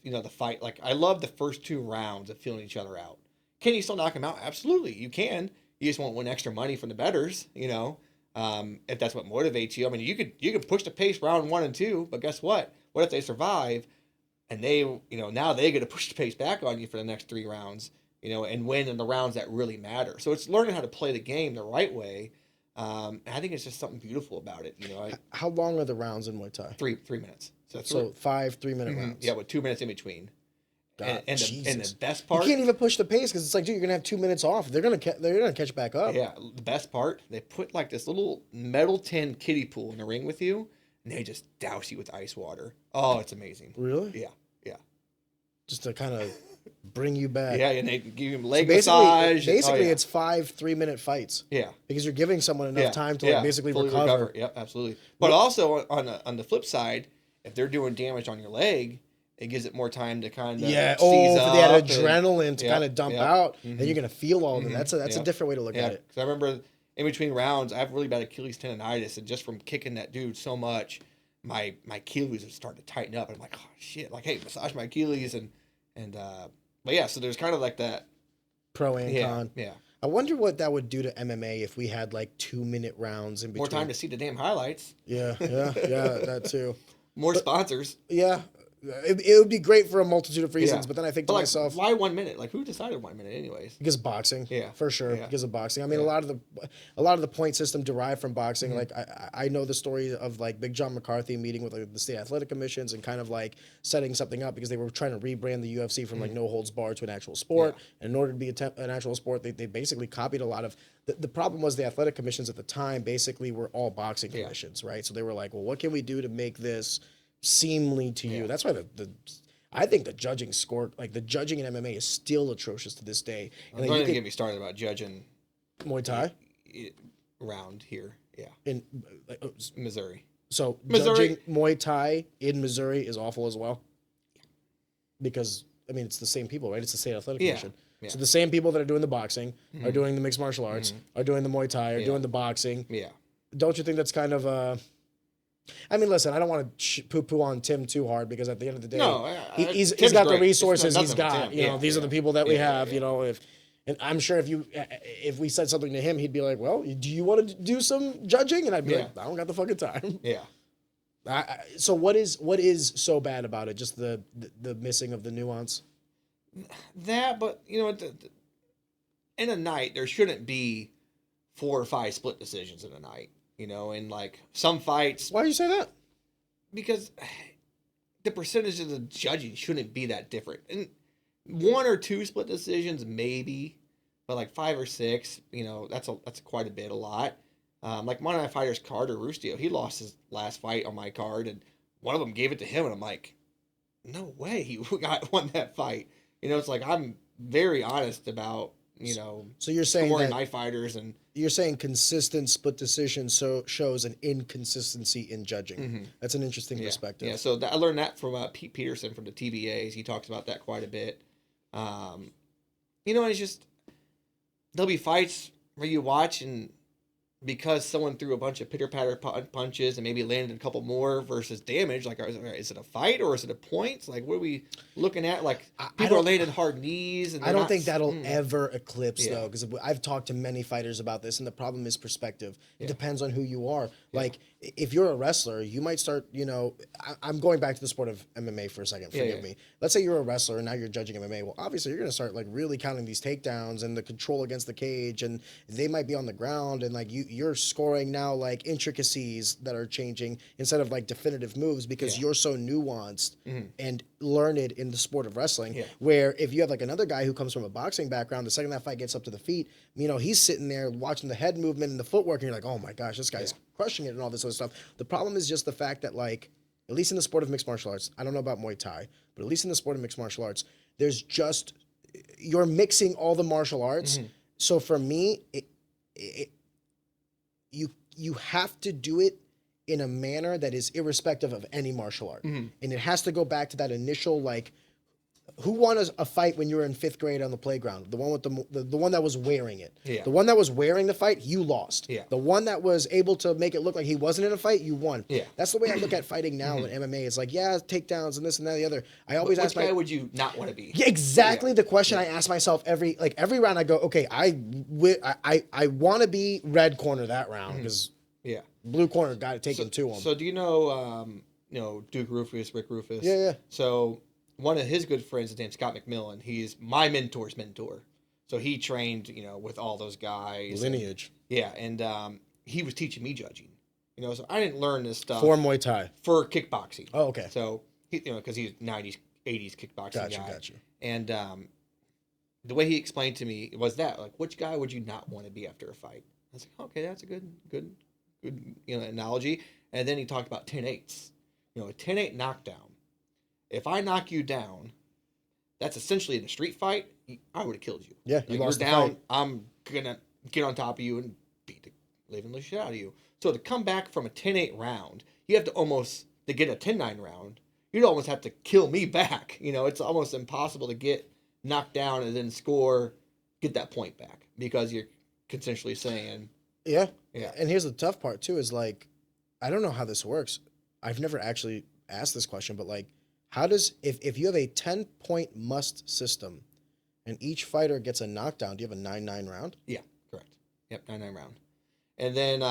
You know, the fight. Like, I love the first 2 rounds of feeling each other out. Can you still knock them out? Absolutely, you can. You just won't win extra money from the bettors, you know, if that's what motivates you. I mean, you could push the pace round 1 and 2, but guess what? What if they survive and they, you know, now they get to push the pace back on you for the next 3 rounds, you know, and win in the rounds that really matter. So it's learning how to play the game the right way. And I think it's just something beautiful about it, you know. How long are the rounds in Muay Thai? 3 minutes. So 5 3-minute rounds. Yeah, with 2 minutes in between. And the best you part, can't even push the pace because it's like, dude, you're gonna have 2 minutes off. They're gonna catch back up. Yeah, the best part, they put like this little metal tin kiddie pool in the ring with you, and they just douse you with ice water. Oh, it's amazing. Really? Yeah. Just to kind of bring you back. Yeah, and they give you leg massage. massage. Basically, it's 5 3-minute fights. Yeah, because you're giving someone enough time to like basically recover. Yep, absolutely. But also on the flip side, if they're doing damage on your leg, it gives it more time to kind of seize up. For that adrenaline to kind of dump out, then you're gonna feel all of it. That's a different way to look at it. Because I remember in between rounds, I have really bad Achilles tendonitis, and just from kicking that dude so much, my Achilles would start to tighten up. And I'm like, oh shit! Like, hey, massage my Achilles, but yeah. So there's kind of like that pro and con. Yeah. I wonder what that would do to MMA if we had like 2-minute rounds in between. More time to see the damn highlights. Yeah, that too. More sponsors. Yeah. It would be great for a multitude of reasons, but then I think to myself, why 1 minute? Like, who decided 1 minute, anyways? Because of boxing, for sure. Yeah. Because of boxing. I mean, a lot of the point system derived from boxing. Like, I know the story of like Big John McCarthy meeting with like, the state athletic commissions and kind of like setting something up because they were trying to rebrand the UFC from like no holds barred to an actual sport. And in order to be an actual sport, they basically copied a lot of. The problem was the athletic commissions at the time basically were all boxing commissions, right? So they were like, well, what can we do to make this seemly to you? That's why I think the judging score, like the judging in MMA, is still atrocious to this day. And don't even get me started about judging Muay Thai around here. Yeah, in Missouri. So judging Muay Thai in Missouri is awful as well. Because I mean, it's the same people, right? It's the state athletic commission. Yeah. So the same people that are doing the boxing are doing the mixed martial arts, are doing the Muay Thai, are doing the boxing. Yeah. Don't you think that's kind of I mean, listen, I don't want to poo-poo on Tim too hard because at the end of the day, he's got the resources he's got. You know, these are the people that we have. You know, and I'm sure if we said something to him, he'd be like, "Well, do you want to do some judging?" And I'd be like, "I don't got the fucking time." Yeah. So what is so bad about it? Just the missing of the nuance. That, but you know, in a night there shouldn't be 4 or 5 split decisions in a night. You know, and like some fights. Why do you say that? Because the percentage of the judging shouldn't be that different. And 1 or 2 split decisions, maybe. but like 5 or 6, that's quite a lot. Like one of my fighters, Carter Rustio, he lost his last fight on my card, and one of them gave it to him, and I'm like, no way he won that fight. It's like I'm very honest about So you're saying scoring that my fighters, and you're saying consistent split decision shows an inconsistency in judging. That's an interesting perspective. Yeah, so I learned that from Pete Peterson from the TBAs. He talks about that quite a bit. And it's just there'll be fights where you watch and because someone threw a bunch of pitter-patter punches and maybe landed a couple more versus damage, like, is it a fight or is it a point? Like, what are we looking at? Like, people are landing hard knees. And I don't think that'll ever eclipse, though, because I've talked to many fighters about this, and the problem is perspective. It depends on who you are. Like, if you're a wrestler, you might start, I'm going back to the sport of MMA for a second. Forgive me. Let's say you're a wrestler and now you're judging MMA. Well, obviously, you're going to start, like, really counting these takedowns and the control against the cage, and they might be on the ground, and, like, you're scoring now, like, intricacies that are changing instead of, like, definitive moves because you're so nuanced and learned in the sport of wrestling, where if you have, like, another guy who comes from a boxing background, the second that fight gets up to the feet, he's sitting there watching the head movement and the footwork, and you're like, oh, my gosh, this guy's crushing it and all this other stuff. The problem is just the fact that, like, at least in the sport of mixed martial arts, I don't know about Muay Thai, but at least in the sport of mixed martial arts, there's just, you're mixing all the martial arts. So for me, you have to do it in a manner that is irrespective of any martial art. And it has to go back to that initial, like, who won a fight when you were in 5th grade on the playground? The one with the one that was wearing it. The one that was wearing the fight, you lost. The one that was able to make it look like he wasn't in a fight, you won. That's the way I look at fighting now in MMA. It's like, takedowns and this and that and the other. I always ask which guy would you not want to be? Yeah, exactly the question I ask myself every round. I go, okay, I want to be red corner that round because blue corner got it taken to him. So do you know Duke Rufus, Rick Rufus? Yeah. So one of his good friends is named Scott McMillan. He's my mentor's mentor. So he trained, with all those guys. Lineage. And he was teaching me judging. So I didn't learn this stuff. For Muay Thai. For kickboxing. Oh, okay. So, because he's 90s, 80s kickboxing guy. Gotcha. And the way he explained to me was that, like, which guy would you not want to be after a fight? I was like, okay, that's a good analogy. And then he talked about 10-8s. A 10-8 knockdown. If I knock you down, that's essentially in a street fight. I would have killed you. Yeah, you lost down. Fight. I'm gonna get on top of you and beat the living shit out of you. So to come back from a 10-8 round, you have to get a 10-9 round. You'd almost have to kill me back. It's almost impossible to get knocked down and then get that point back because you're consensually saying. Yeah. And here's the tough part too: is like, I don't know how this works. I've never actually asked this question, but like, how does if you have a 10-point must system, and each fighter gets a knockdown, do you have a 9-9 round? Yeah, correct. Yep, 9-9 round. And then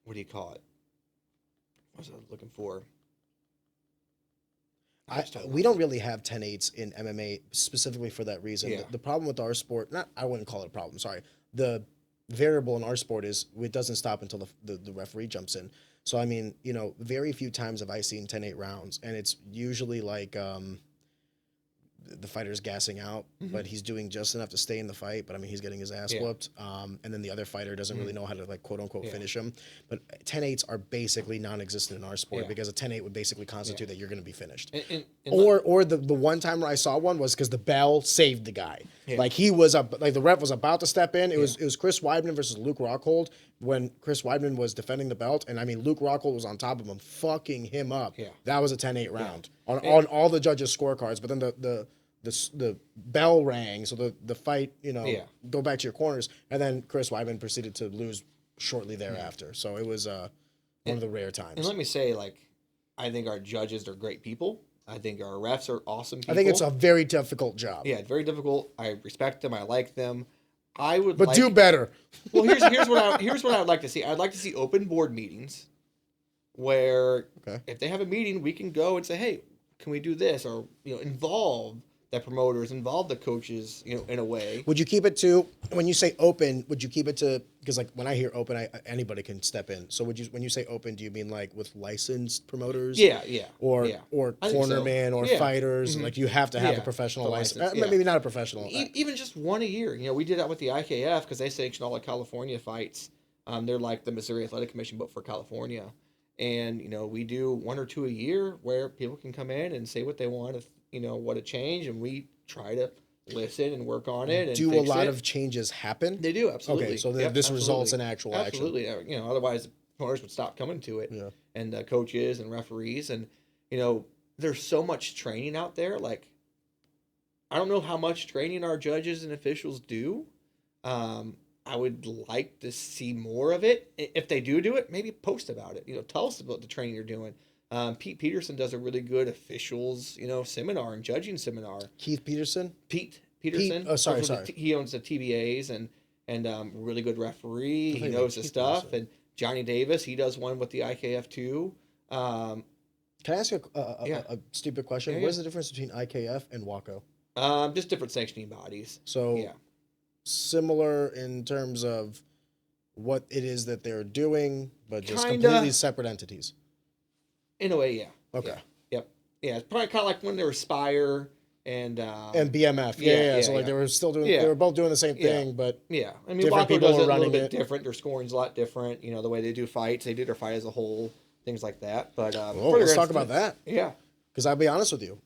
what do you call it? What was I looking for? We don't really have 10-8s in MMA specifically for that reason. Yeah. The problem with our sport, I wouldn't call it a problem, sorry. The variable in our sport is it doesn't stop until the referee jumps in. So, I mean, very few times have I seen 10-8 rounds, and it's usually like the fighter's gassing out, but he's doing just enough to stay in the fight. But I mean, he's getting his ass whooped. And then the other fighter doesn't really know how to, like, quote unquote finish him. But 10-8s are basically non-existent in our sport because a 10-8 would basically constitute that you're going to be finished. Or the one time where I saw one was because the bell saved the guy. Like he was the ref was about to step in. It was Chris Weidman versus Luke Rockhold when Chris Weidman was defending the belt, and I mean Luke Rockhold was on top of him, fucking him up. That was a 10-8 round on all the judges' scorecards. But then the bell rang, so the fight, go back to your corners, and then Chris Weidman proceeded to lose shortly thereafter. So it was one of the rare times. And let me say, like, I think our judges are great people. I think our refs are awesome people. I think it's a very difficult job. Yeah, very difficult. I respect them. I like them. Do better. Well, here's what I would like to see. I'd like to see open board meetings where if they have a meeting, we can go and say, hey, can we do this? Or, involve the promoters, involve the coaches, in a way. Would you keep it to, when you say open, would you keep it to, because like when I hear open, anybody can step in. So when you say open, do you mean like with licensed promoters? Yeah. Or I think so. cornerman or fighters? Mm-hmm. Like you have to have Yeah, a professional the license. license, Maybe not a professional. Even just one a year. We did that with the IKF because they sanction all the California fights. They're like the Missouri Athletic Commission, but for California. And, we do 1 or 2 a year where people can come in and say what they want, what to change. And we try to listen and work on it. And do fix a lot it. of changes happen? They do, absolutely. Okay, so this results in actual action. Absolutely. Otherwise, promoters would stop coming to it. Yeah. And coaches and referees. And, there's so much training out there. Like, I don't know how much training our judges and officials do. I would like to see more of it. If they do it, maybe post about it. Tell us about the training you're doing. Pete Peterson does a really good officials, seminar and judging seminar. Keith Peterson? Pete Peterson. Sorry. He owns the TBAs and really good referee. He knows his stuff. Peterson. And Johnny Davis, he does one with the IKF too. Can I ask you a stupid question? Yeah, what is the difference between IKF and WACO? Just different sanctioning bodies. So similar in terms of what it is that they're doing, but just completely separate entities. In a way, yeah. Okay. Yep. Yeah, it's probably kind of like when they were Spire and BMF. Yeah. So they were still doing. They were both doing the same thing, but I mean, WACO does it a little bit different. Their scoring's a lot different. The way they do fights, they do their fight as a whole, things like that. But let's talk about that. Yeah. Because I'll be honest with you.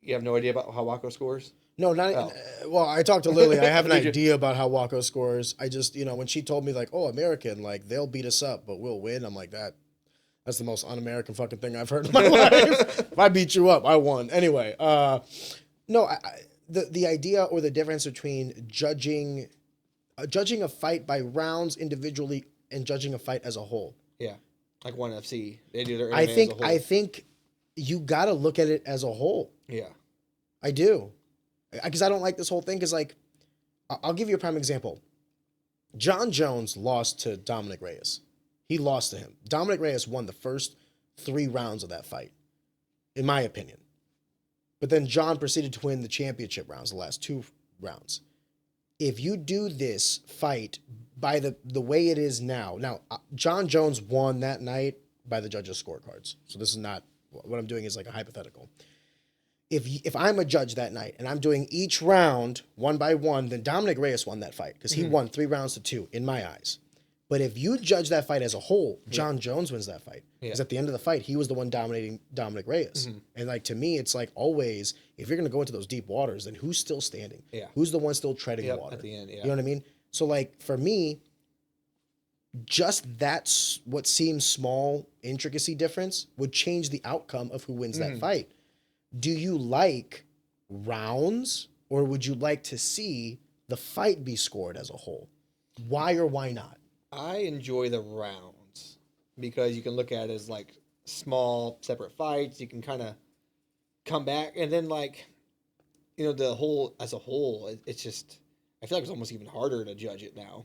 You have no idea about how WACO scores? No, not. Well, I talked to Lily. I have an idea about how WACO scores. I just, when she told me like, oh, American, like they'll beat us up, but we'll win. I'm like That's the most un-American fucking thing I've heard in my life. If I beat you up, I won. Anyway, the idea or the difference between judging a fight by rounds individually and judging a fight as a whole. Yeah, like ONE FC, they do their. I think you got to look at it as a whole. Yeah, I do, because I don't like this whole thing. Because like, I'll give you a prime example. John Jones lost to Dominic Reyes. He lost to him. Dominic Reyes won the first 3 rounds of that fight, in my opinion. But then John proceeded to win the championship rounds, the last 2 rounds. If you do this fight by the way it is now, John Jones won that night by the judges' scorecards. So this is not, what I'm doing is like a hypothetical. If I'm a judge that night and I'm doing each round 1 by 1, then Dominic Reyes won that fight because he won 3 rounds to 2 in my eyes. But if you judge that fight as a whole, John Jones wins that fight. Because at the end of the fight, he was the one dominating Dominic Reyes. And like to me, it's like always, if you're going to go into those deep waters, then who's still standing? Yeah. Who's the one still treading water? At the end, yeah. You know what I mean? So like for me, just that's what seems small intricacy difference would change the outcome of who wins that fight. Do you like rounds or would you like to see the fight be scored as a whole? Why or why not? I enjoy the rounds because you can look at it as like small separate fights. You can kind of come back and then like, the whole as a whole, it's just, I feel like it's almost even harder to judge it now,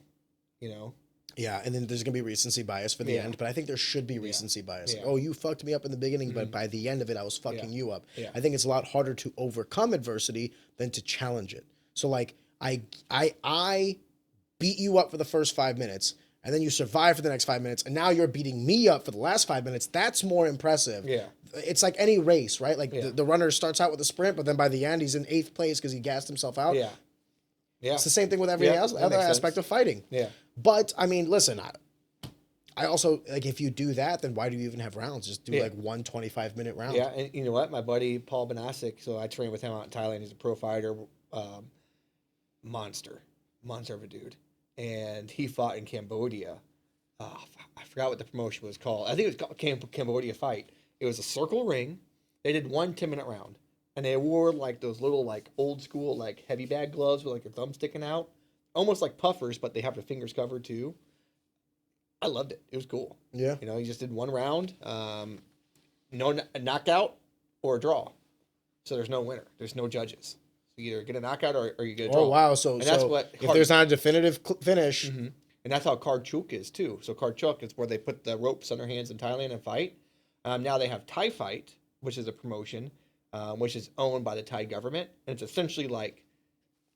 Yeah, and then there's going to be recency bias for the end, but I think there should be recency bias. Yeah. Like, oh, you fucked me up in the beginning, but by the end of it, I was fucking you up. Yeah. I think it's a lot harder to overcome adversity than to challenge it. So like, I beat you up for the first 5 minutes, and then you survive for the next 5 minutes, and now you're beating me up for the last 5 minutes. That's more impressive. Yeah. It's like any race, right? Like the runner starts out with a sprint, but then by the end, he's in 8th place because he gassed himself out. Yeah. Yeah. It's the same thing with every other aspect of fighting. Yeah. But, I mean, listen, I also, like, if you do that, then why do you even have rounds? Just do, like, 1 25-minute round. Yeah, and you know what? My buddy, Paul Banasic, so I train with him out in Thailand. He's a pro fighter, monster of a dude. And he fought in Cambodia. I forgot what the promotion was called. I think it was called Cambodia Fight. It was a circle ring. They did 1 10-minute round. And they wore, like, those little, like, old school, like, heavy bag gloves with, like, your thumb sticking out. Almost like puffers, but they have their fingers covered, too. I loved it. It was cool. Yeah. You just did 1 round. No a knockout or a draw. So there's no winner. There's no judges. So you either get a knockout or you get a draw. Oh, wow. So if there's not a definitive finish. And that's how card chook is, too. So card chook is where they put the ropes on their hands in Thailand and fight. Now they have Thai Fight, which is a promotion. which is owned by the Thai government. And it's essentially like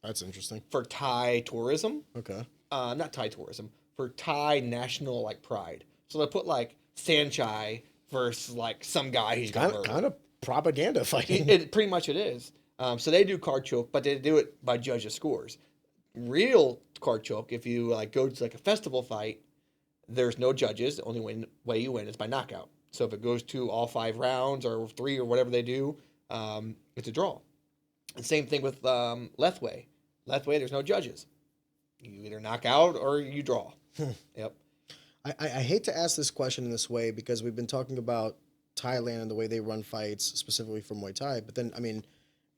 That's interesting. for Thai tourism. Okay. Not Thai tourism, for Thai national like pride. So they put like Sanchai versus like some guy who's got murdered. Kind of propaganda fighting. Pretty much it is. So they do card choke, but they do it by judges' scores. Real card choke, if you like go to like a festival fight, there's no judges. The only way you win is by knockout. So if it goes to all 5 rounds or 3 or whatever they do, it's a draw. And same thing with Lethway. Lethway, there's no judges. You either knock out or you draw. Yep. I hate to ask this question in this way because we've been talking about Thailand and the way they run fights, specifically for Muay Thai. But then, I mean,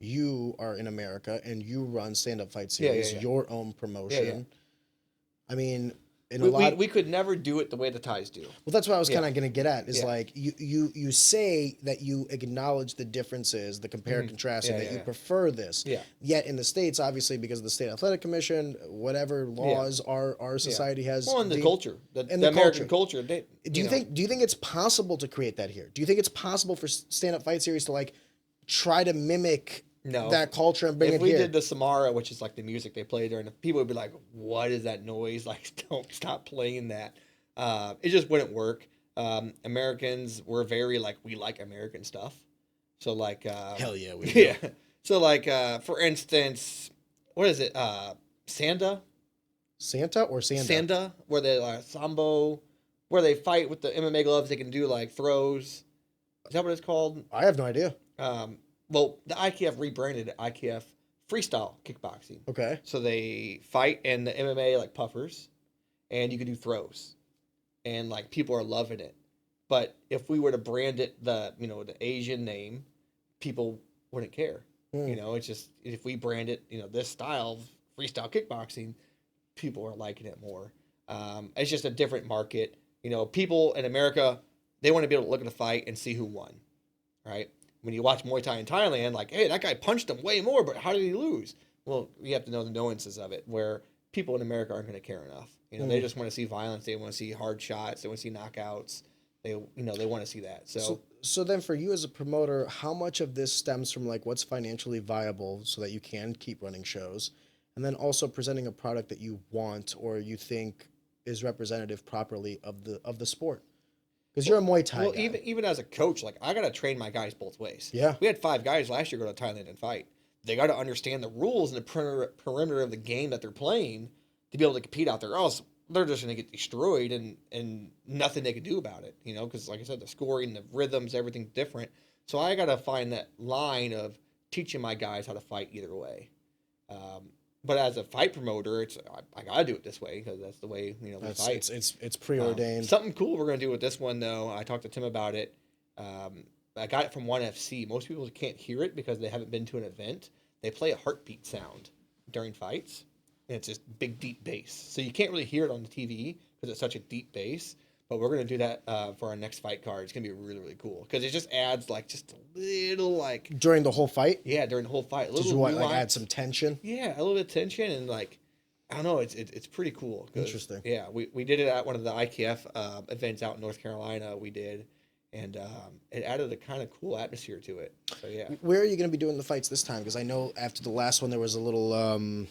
you are in America and you run stand-up fight series, your own promotion. I mean, in a lot... we could never do it the way the Thais do. Well, that's what I was kind of going to get at, is like, you say that you acknowledge the differences, the compare and contrast, and that you prefer this. Yeah. Yet in the States, obviously, because of the State Athletic Commission, whatever laws our society has... Well, and the culture. The American culture. Do you think it's possible to create that here? Do you think it's possible for stand-up fight series to, like, try to mimic... that culture and bring it here? If we did the Samara, which is like the music they play during, people would be like, "What is that noise? Like, don't stop playing that." It just wouldn't work. Americans, we're very like, we like American stuff. So like, hell yeah, we do. So like, for instance, what is it? Sanda, or Sanda? Sanda, where they Sambo, where they fight with the MMA gloves. They can do like throws. Is that what it's called? I have no idea. Well, the IKF rebranded it IKF Freestyle Kickboxing. Okay. So they fight in the MMA like puffers, and you can do throws, and like people are loving it. But if we were to brand it the Asian name, people wouldn't care. It's just if we brand it this style of freestyle kickboxing, people are liking it more. It's just a different market. People in America, they want to be able to look at a fight and see who won, right? When you watch Muay Thai in Thailand, like, hey, that guy punched him way more, but how did he lose? Well, you have to know the nuances of it, where people in America aren't going to care enough. They just want to see violence. They want to see hard shots. They want to see knockouts. They want to see that. So then for you as a promoter, how much of this stems from like what's financially viable so that you can keep running shows, and then also presenting a product that you want or you think is representative properly of the sport? Because you're a Muay Thai guy. Even as a coach, like I got to train my guys both ways. Yeah. We had 5 guys last year go to Thailand and fight. They got to understand the rules and the perimeter of the game that they're playing to be able to compete out there. Or else they're just going to get destroyed and nothing they can do about it. Because like I said, the scoring, the rhythms, everything's different. So I got to find that line of teaching my guys how to fight either way. But as a fight promoter, I gotta do it this way because that's the way we fight. It's preordained. Something cool we're gonna do with this one though. I talked to Tim about it. I got it from ONE FC. Most people can't hear it because they haven't been to an event. They play a heartbeat sound during fights, and it's just big deep bass. So you can't really hear it on the TV because it's such a deep bass. But we're gonna do that for our next fight card. It's gonna be really, really cool because it just adds like just a little like during the whole fight. Yeah, during the whole fight. Did you want like add some tension? Yeah, a little bit of tension and like I don't know. It's pretty cool. Interesting. Yeah, we did it at one of the IKF events out in North Carolina. We did, and it added a kind of cool atmosphere to it. So yeah. Where are you gonna be doing the fights this time? Because I know after the last one there was a little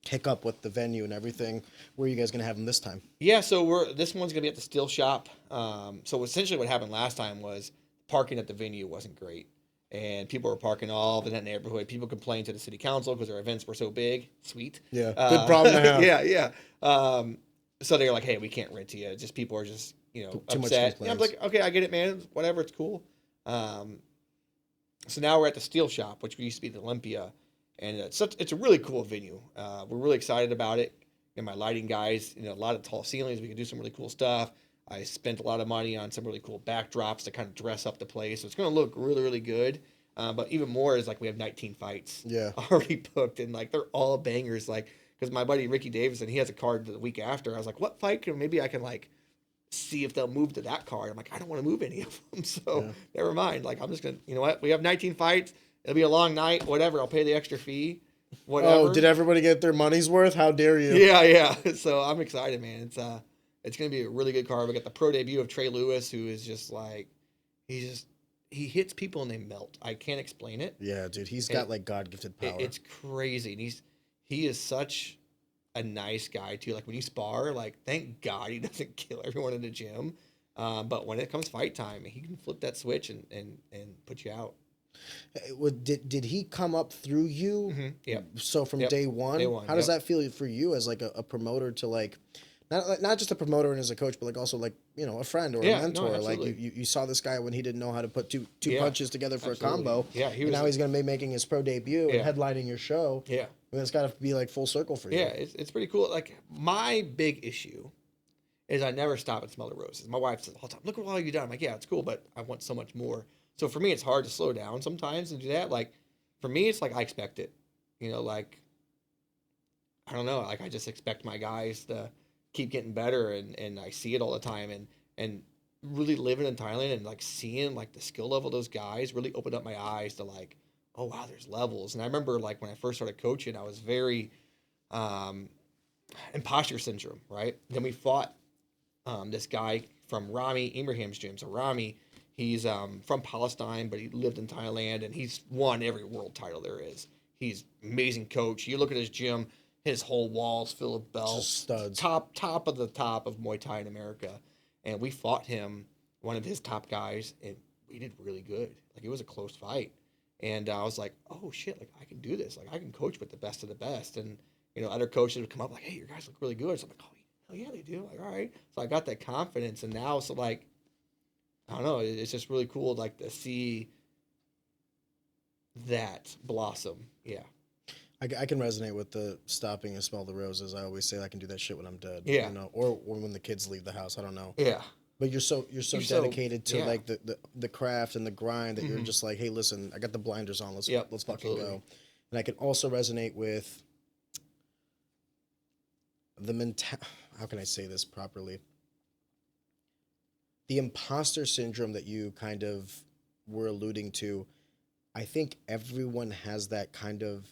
hiccup with the venue and everything. Where are you guys gonna have them this time? Yeah, so this one's gonna be at the Steel Shop. So essentially, what happened last time was parking at the venue wasn't great, and people were parking all in that neighborhood. People complained to the city council because their events were so big. Sweet. Yeah, good problem to have. Yeah. So they're like, hey, we can't rent to you. Just people are just too upset. Much I'm like, okay, I get it, man. Whatever, it's cool. So now we're at the Steel Shop, which used to be the Olympia. And it's a really cool venue. We're really excited about it. And my lighting guys, a lot of tall ceilings. We can do some really cool stuff. I spent a lot of money on some really cool backdrops to kind of dress up the place. So it's going to look really, really good. But even more is like we have 19 fights already booked. And like they're all bangers. Like, because my buddy Ricky Davison, he has a card the week after. I was like, what fight maybe I can like see if they'll move to that card. I'm like, I don't want to move any of them. So never mind. Like, I'm just going to, you know what? We have 19 fights. It'll be a long night, whatever. I'll pay the extra fee, whatever. Oh, did everybody get their money's worth? How dare you? Yeah. So I'm excited, man. It's going to be a really good card. We got the pro debut of Trey Lewis, who is just like, he's just he hits people and they melt. I can't explain it. Yeah, dude, he's got like God gifted power. It's crazy, and he is such a nice guy too. Like when you spar, like thank God he doesn't kill everyone in the gym. But when it comes fight time, he can flip that switch and put you out. Did he come up through you? Mm-hmm. Yeah. So from day one, how does that feel for you as like a promoter to like, not just a promoter and as a coach, but like also like, you know, a friend or a mentor. No, like you saw this guy when he didn't know how to put two punches together for a combo. Yeah, and now he's gonna be making his pro debut and headlining your show. Yeah, I mean, it's got to be like full circle for you. Yeah, it's pretty cool. Like my big issue is I never stop and smell the roses. My wife says all the time, "Look at all you've done." I'm like, "Yeah, it's cool, but I want so much more." So for me, it's hard to slow down sometimes and do that. Like for me, it's like I expect it. You know, like I don't know. Like I just expect my guys to keep getting better, and I see it all the time. And really living in Thailand and like seeing like the skill level of those guys really opened up my eyes to like, oh wow, there's levels. And I remember like when I first started coaching, I was very imposter syndrome, right? Then we fought this guy from Rami Ibrahim's gym. So Rami, he's from Palestine, but he lived in Thailand, and he's won every world title there is. He's amazing coach. You look at his gym, his whole wall's full of belts. Studs. Top of the top of Muay Thai in America. And we fought him, one of his top guys, and we did really good. Like it was a close fight. And I was like, oh shit, like I can do this. Like I can coach with the best of the best. And, you know, other coaches would come up like, hey, your guys look really good. So I'm like, oh, hell yeah, they do. Like, all right. So I got that confidence. And now, so like, I don't know, it's just really cool, like to see that blossom. Yeah. I can resonate with the stopping and smell the roses. I always say I can do that shit when I'm dead. Yeah. You know, or when the kids leave the house. I don't know. Yeah. But you're so dedicated to yeah. like the craft and the grind that you're just like, hey, listen, I got the blinders on. Let's fucking go. And I can also resonate with the how can I say this properly? The imposter syndrome that you kind of were alluding to. I think everyone has that kind of.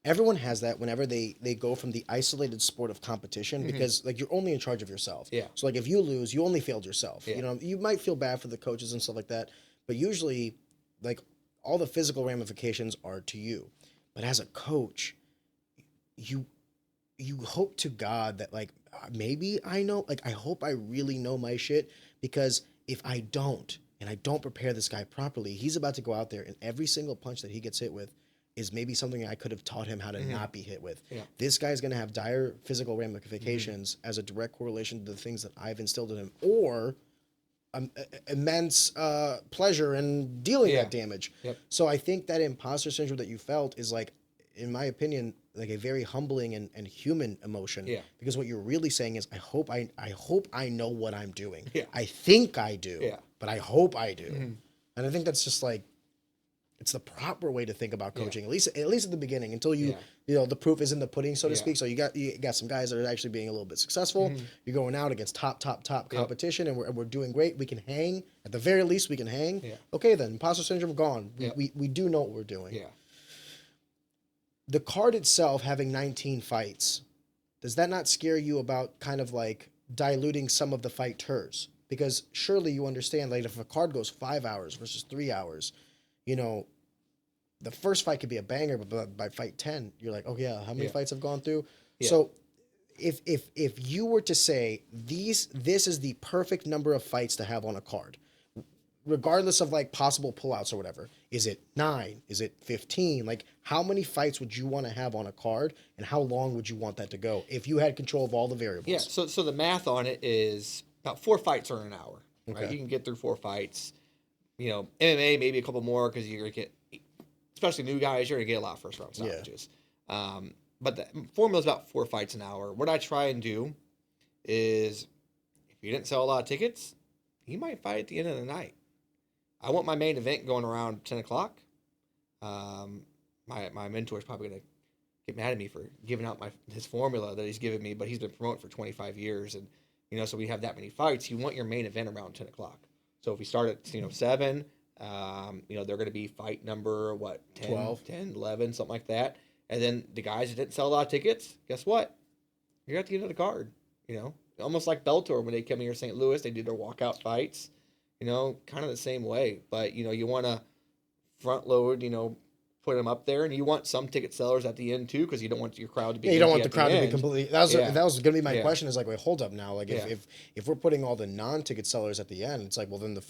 Everyone has that whenever they go from the isolated sport of competition because like you're only in charge of yourself. Yeah. So like if you lose, you only failed yourself. Yeah. You know, you might feel bad for the coaches and stuff like that, but usually like all the physical ramifications are to you. But as a coach, you hope to God that like maybe I know, like I hope I really know my shit, because if I don't and I don't prepare this guy properly, he's about to go out there and every single punch that he gets hit with is maybe something I could have taught him how to not be hit with. Yeah. This guy's going to have dire physical ramifications as a direct correlation to the things that I've instilled in him, or immense pleasure in dealing that damage. Yep. So I think that imposter syndrome that you felt is like, in my opinion, like a very humbling and human emotion. Yeah. Because what you're really saying is, I hope I know what I'm doing. Yeah. I think I do. Yeah. But I hope I do. And I think that's just like, it's the proper way to think about coaching, at least at the beginning, until you know the proof is in the pudding, so to speak. So you got some guys that are actually being a little bit successful. You're going out against top competition, and we're doing great. We can hang, at the very least we can hang. Yeah. Okay, then imposter syndrome gone. We do know what we're doing. Yeah. The card itself having 19 fights, does that not scare you about kind of like diluting some of the fighters? Because surely you understand, like if a card goes 5 hours versus 3 hours, you know, the first fight could be a banger, but by fight 10, you're like, oh yeah, how many fights have gone through? Yeah. So if you were to say this is the perfect number of fights to have on a card, regardless of like possible pullouts or whatever, is it 9? Is it 15? Like how many fights would you want to have on a card, and how long would you want that to go if you had control of all the variables? Yeah. So the math on it is about 4 fights are an hour. Right? Okay. You can get through 4 fights. You know, MMA maybe a couple more because you're gonna get, especially new guys, you're gonna get a lot of first round stoppages. But the formula is about 4 fights an hour. What I try and do is, if you didn't sell a lot of tickets, you might fight at the end of the night. I want my main event going around 10 o'clock. My mentor is probably gonna get mad at me for giving out his formula that he's given me, but he's been promoting for 25 years, and you know, so we have that many fights. You want your main event around 10 o'clock. So if we start at 7, you know, they're going to be fight number 10, 12, 10, 11, something like that. And then the guys that didn't sell a lot of tickets, guess what? You're at the end of the card. You know, almost like Bellator when they come here to St. Louis, they do their walkout fights. kind of the same way. But, you want to front load, put them up there, and you want some ticket sellers at the end too, because you don't want your crowd to be Yeah, you don't empty want the at crowd to be end. completely. That was going to be my Yeah. question. Is like, wait, hold up now. Like, Yeah. if we're putting all the non-ticket sellers at the end, it's like, well, then the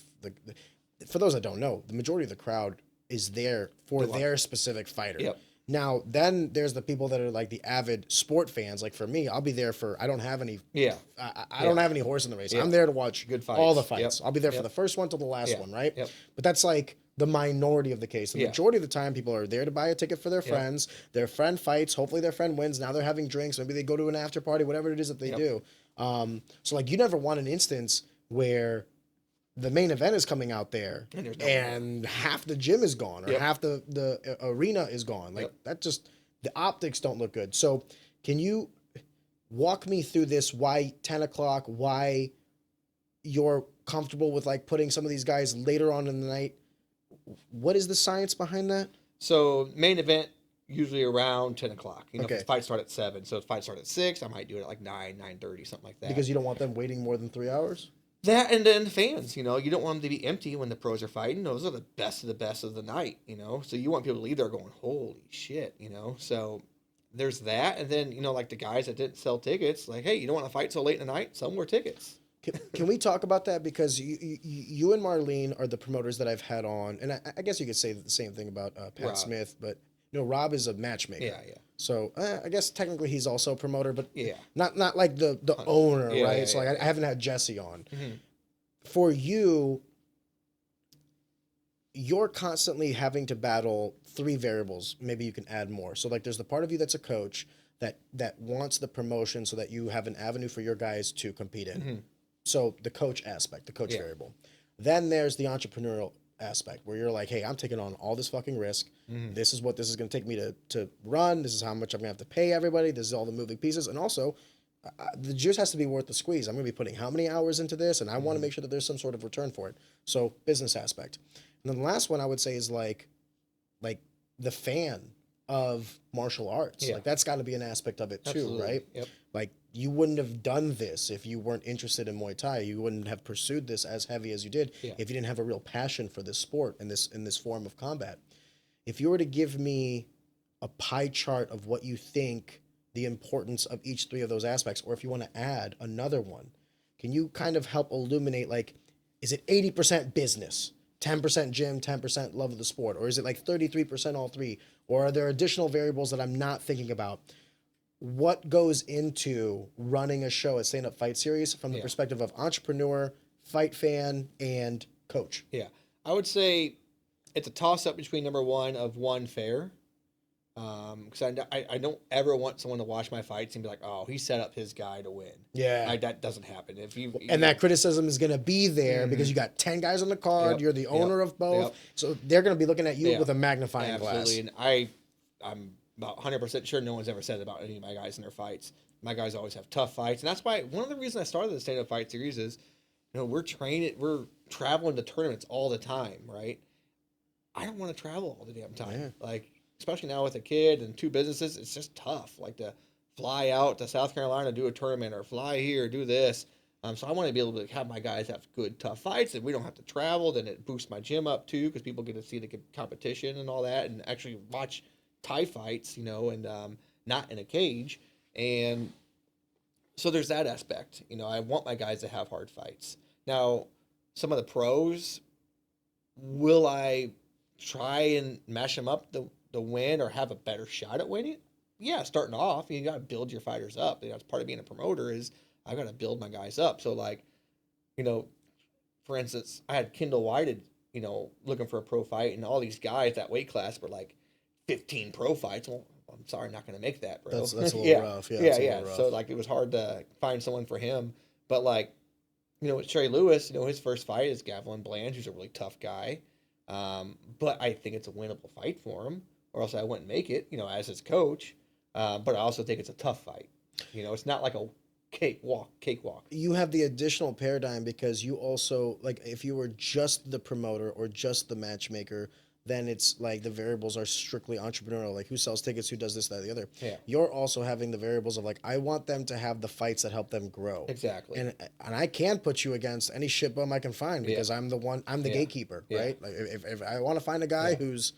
for those that don't know, the majority of the crowd is there for their specific fighter. Yep. Now, then there's the people that are like the avid sport fans. Like for me, I'll be there for. I don't have any. Yeah. I don't have any horse in the race. Yeah. I'm there to watch Good all the fights. fights. Yep. I'll be there for Yep. the first one till the last Yeah. one, right? Yep. But that's like the minority of the case. The Yeah. majority of the time, people are there to buy a ticket for their friends. Their friend fights. Hopefully, their friend wins. Now they're having drinks. Maybe they go to an after party. Whatever it is that they do. So like, you never want an instance where the main event is coming out there and half the gym is gone or half the arena is gone. Like that just, the optics don't look good. So can you walk me through this? Why 10 o'clock? Why you're comfortable with like putting some of these guys later on in the night? What is the science behind that? So main event usually around 10 o'clock. If Okay. the fight start at 7. So if the fight start at 6, I might do it at like 9, 9:30, something like that. Because you don't want them waiting more than 3 hours? That, and then the fans, you don't want them to be empty when the pros are fighting. Those are the best of the night, So you want people to leave there going, holy shit, So there's that. And then, like the guys that didn't sell tickets, like, hey, you don't want to fight so late in the night? Sell more tickets. Can we talk about that? Because you and Marlene are the promoters that I've had on. And I guess you could say the same thing about Pat Rob. Smith. But, Rob is a matchmaker. Yeah. So I guess technically he's also a promoter, but Yeah. not like the owner, Yeah, right? yeah, So like, yeah. I haven't had Jesse on. Mm-hmm. For you, you're constantly having to battle 3 variables. Maybe you can add more. So like, there's the part of you that's a coach that wants the promotion so that you have an avenue for your guys to compete in. Mm-hmm. So the coach aspect, the coach Yeah. variable. Then there's the entrepreneurial aspect where you're like, hey, I'm taking on all this fucking risk. Mm-hmm. This is what this is going to take me to run. This is how much I'm going to have to pay everybody. This is all the moving pieces. And also, the juice has to be worth the squeeze. I'm going to be putting how many hours into this, and I want to make sure that there's some sort of return for it. So business aspect. And then the last one I would say is like the fan of martial arts. Yeah. Like that's got to be an aspect of it too, Absolutely. right? Yep. Like you wouldn't have done this if you weren't interested in Muay Thai. You wouldn't have pursued this as heavy as you did if you didn't have a real passion for this sport and this form of combat. If you were to give me a pie chart of what you think the importance of each 3 of those aspects, or if you want to add another one, can you kind of help illuminate, like, is it 80% business, 10% gym, 10% love of the sport, or is it like 33% all 3, or are there additional variables that I'm not thinking about? What goes into running a show at Stand Up Fight Series from the perspective of entrepreneur, fight fan, and coach? Yeah. I would say it's a toss-up between number 1 of one fair. Because I don't ever want someone to watch my fights and be like, oh, he set up his guy to win. Yeah. That doesn't happen. And that criticism is going to be there because you got 10 guys on the card. Yep. You're the owner of both. Yep. So they're going to be looking at you with a magnifying glass. Absolutely. And I'm about 100% sure no one's ever said about any of my guys in their fights. My guys always have tough fights. And that's why one of the reasons I started the stand-up fight series is, we're traveling to tournaments all the time, right? I don't want to travel all the damn time. Yeah. Like, especially now with a kid and 2 businesses, it's just tough. Like to fly out to South Carolina, do a tournament, or fly here, do this. So I want to be able to have my guys have good, tough fights, and we don't have to travel. Then it boosts my gym up too, because people get to see the competition and all that, and actually watch Thai fights, and not in a cage. And so there's that aspect. I want my guys to have hard fights. Now, some of the pros, will I try and mash them up the win or have a better shot at winning? Yeah, starting off, you got to build your fighters up. That's part of being a promoter is I got to build my guys up. So like, for instance, I had Kendall Whited, looking for a pro fight, and all these guys that weight class were like 15 pro fights. Well, I'm sorry, not going to make that, bro. That's a little rough. Yeah. So like, it was hard to find someone for him. But like, with Trey Lewis, his first fight is Gavilan Blanche, who's a really tough guy. But I think it's a winnable fight for him, or else I wouldn't make it, as his coach. But I also think it's a tough fight. It's not like a cakewalk. You have the additional paradigm because you also, like, if you were just the promoter or just the matchmaker, then it's like the variables are strictly entrepreneurial, like who sells tickets, who does this, that, the other. Yeah. You're also having the variables of like, I want them to have the fights that help them grow. Exactly. And I can put you against any shit bum I can find because I'm the gatekeeper, right? Like if I want to find a guy who's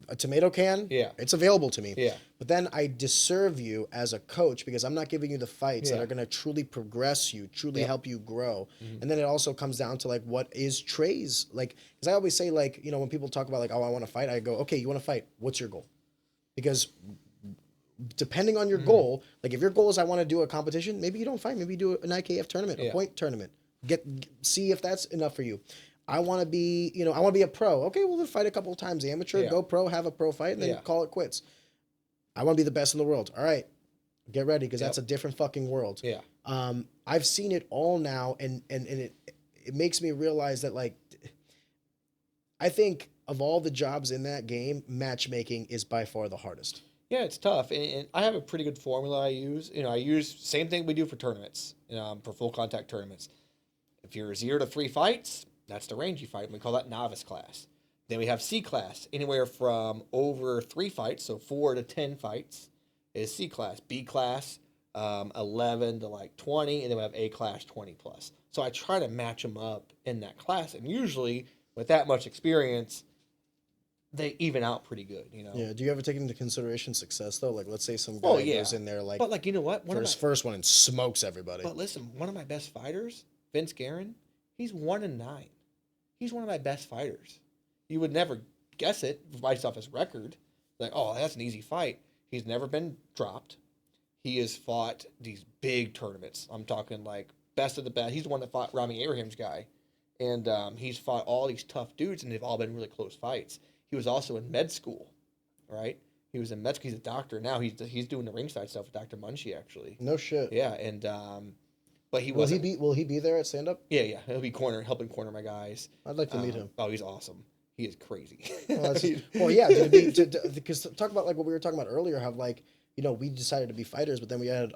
a tomato can, it's available to me. Yeah. But then I disserve you as a coach because I'm not giving you the fights that are going to truly progress you, truly help you grow. And then it also comes down to like, what is Trey's, like, because I always say, like, you know, when people talk about like, oh, I want to fight, I go, okay, you want to fight, what's your goal? Because depending on your goal, like if your goal is I want to do a competition, maybe you don't fight, maybe you do an IKF tournament, a point tournament, see if that's enough for you. I want to be, you know, I want to be a pro. Okay, well, then fight a couple of times amateur, go pro, have a pro fight, and then call it quits. I want to be the best in the world. All right, get ready because that's a different fucking world. Yeah. I've seen it all now, and it makes me realize that, like, I think of all the jobs in that game, matchmaking is by far the hardest. Yeah, it's tough, and I have a pretty good formula I use. You know, I use same thing we do for tournaments, for full contact tournaments. If you're 0 to 3 fights, that's the range you fight. And we call that novice class. Then we have C class, anywhere from over 3 fights, so 4 to 10 fights is C class. B class, 11 to like 20, and then we have A class, 20 plus. So I try to match them up in that class, and usually with that much experience, they even out pretty good, you know. Yeah. Do you ever take into consideration success though? Like, let's say some guy goes in there like, but like, you know what? First one and smokes everybody. But listen, one of my best fighters, Vince Guerin, he's 1-9. He's one of my best fighters. You would never guess it based off his record. Like, oh, that's an easy fight. He's never been dropped. He has fought these big tournaments. I'm talking like best of the best. He's the one that fought Rami Abraham's guy. And he's fought all these tough dudes, and they've all been really close fights. He was also in med school, right? He was in med school. He's a doctor now. He's doing the ringside stuff with Dr. Munchie, actually. No shit. Yeah, and but will he be there at stand up? Yeah. He'll be helping corner my guys. I'd like to meet him. Oh, he's awesome. He is crazy. Well, yeah, because talk about like what we were talking about earlier, how like, you know, we decided to be fighters, but then we had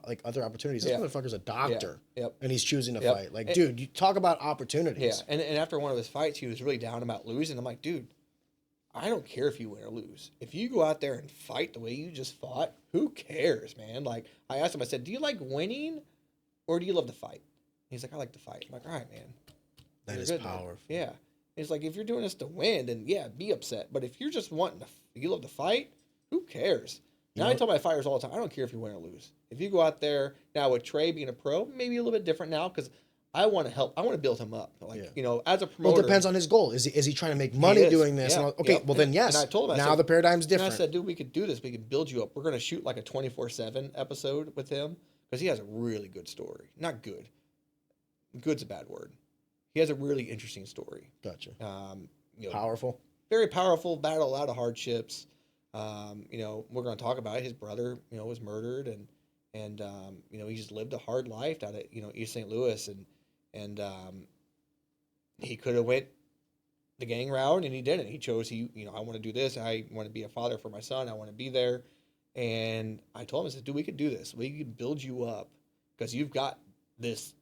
like other opportunities. This motherfucker's a doctor, and he's choosing to fight. Like, dude, you talk about opportunities. Yeah, and after one of his fights, he was really down about losing. I'm like, dude, I don't care if you win or lose. If you go out there and fight the way you just fought, who cares, man? Like, I asked him, I said, do you like winning or do you love to fight? He's like, I like to fight. I'm like, all right, man. That is powerful. Man. Yeah. It's like, if you're doing this to win, then yeah, be upset. But if you're just you love to fight, who cares? Now, I tell my fighters all the time, I don't care if you win or lose. If you go out there, now with Trey being a pro, maybe a little bit different now because I want to help. I want to build him up. Like, you know, as a promoter. Well, it depends on his goal. Is he trying to make money doing this? Yeah. Okay, well then yes. And I told him, now the paradigm's different. And I said, dude, we could do this. We could build you up. We're going to shoot like a 24/7 episode with him because he has a really good story. Not good. Good's a bad word. He has a really interesting story. Gotcha. You know, powerful. Very powerful. Battled a lot of hardships. You know, we're going to talk about it. His brother, you know, was murdered, and you know, he just lived a hard life out at, you know, East St. Louis, and he could have went the gang route, and he didn't. He chose, you know, I want to do this. I want to be a father for my son. I want to be there. And I told him, I said, dude, we could do this. We could build you up because you've got this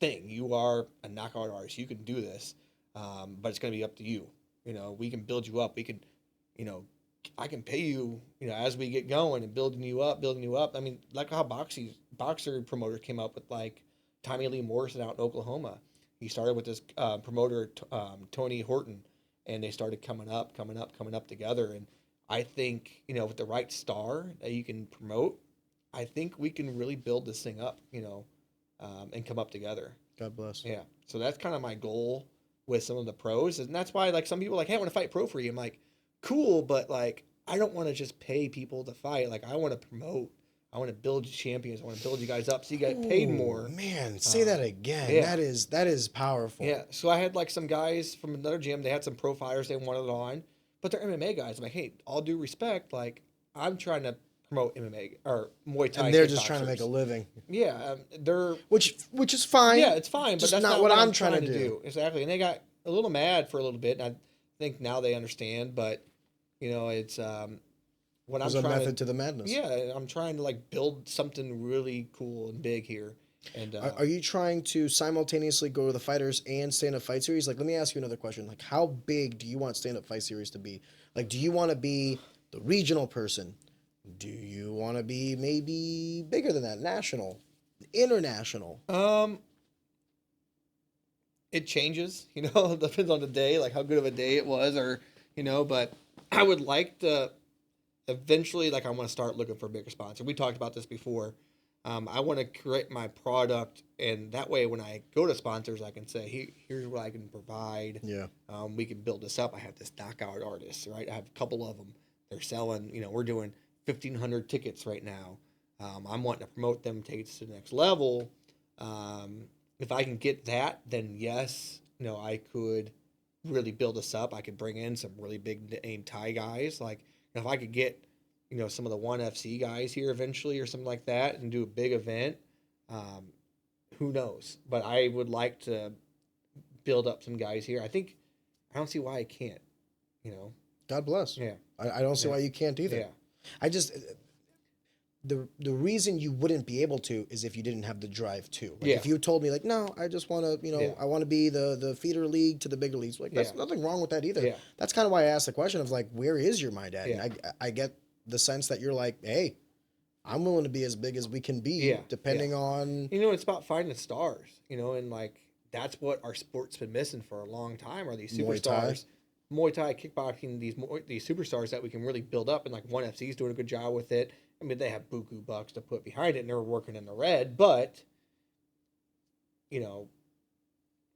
thing. You are a knockout artist. You can do this, but it's going to be up to you. You know, we can build you up. We can, you know, I can pay you, you know, as we get going and building you up. I mean, like how boxer promoters came up with like Tommy Lee Morrison out in Oklahoma. He started with this promoter, Tony Horton, and they started coming up together. And I think, you know, with the right star that you can promote, I think we can really build this thing up, you know, and come up together. God bless. Yeah. So that's kind of my goal with some of the pros. And that's why, like, some people are like, hey, I want to fight pro for you. I'm like, cool, but like, I don't want to just pay people to fight. Like, I want to promote. I want to build champions. I want to build you guys up so you get paid more. Man, say that again. Yeah. That is powerful. Yeah. So I had like some guys from another gym. They had some pro fighters they wanted on, but they're MMA guys. I'm like, hey, all due respect, like, I'm trying to promote MMA or Muay Thai. And they're just trying to make a living. Yeah, they're which is fine. Yeah, it's fine, just but that's not what I'm trying to do. Exactly, and they got a little mad for a little bit, and I think now they understand. But you know, it's what There's I'm a trying method to the madness. Yeah, I'm trying to like build something really cool and big here, And Are you trying to simultaneously go to the fighters and stand-up fight series? Like, let me ask you another question. Like, how big do you want stand-up fight series to be? Like, do you want to be the regional person? Do you want to be maybe bigger than that, national, international? It changes, you know, it depends on the day, like how good of a day it was, or, you know, but I would like to eventually, like, I want to start looking for a bigger sponsor. We talked about this before. I want to create my product, and that way when I go to sponsors, I can say, here's what I can provide. Yeah. We can build this up. I have this knockout artist, right? I have a couple of them. They're selling, you know, we're doing 1,500 tickets right now. I'm wanting to promote them, take it to the next level. If I can get that, then yes, you know, I could really build this up. I could bring in some really big name Thai guys. Like, if I could get, you know, some of the ONE FC guys here eventually or something like that and do a big event, who knows? But I would like to build up some guys here. I don't see why I can't, you know. God bless. Yeah. I don't see why you can't either. Yeah. I just, the reason you wouldn't be able to is if you didn't have the drive to. Like, if you told me, like, no, I just want to, you know, I want to be the feeder league to the bigger leagues. Like, that's nothing wrong with that either. Yeah. That's kind of why I asked the question of, like, where is your mind at? Yeah. And I get the sense that you're like, hey, I'm willing to be as big as we can be, depending on. You know, it's about finding stars, you know, and like that's what our sport's been missing for a long time are these superstars. Muay Thai, kickboxing, these superstars that we can really build up, and like ONE FC is doing a good job with it. I mean, they have buku bucks to put behind it, and they're working in the red. But, you know,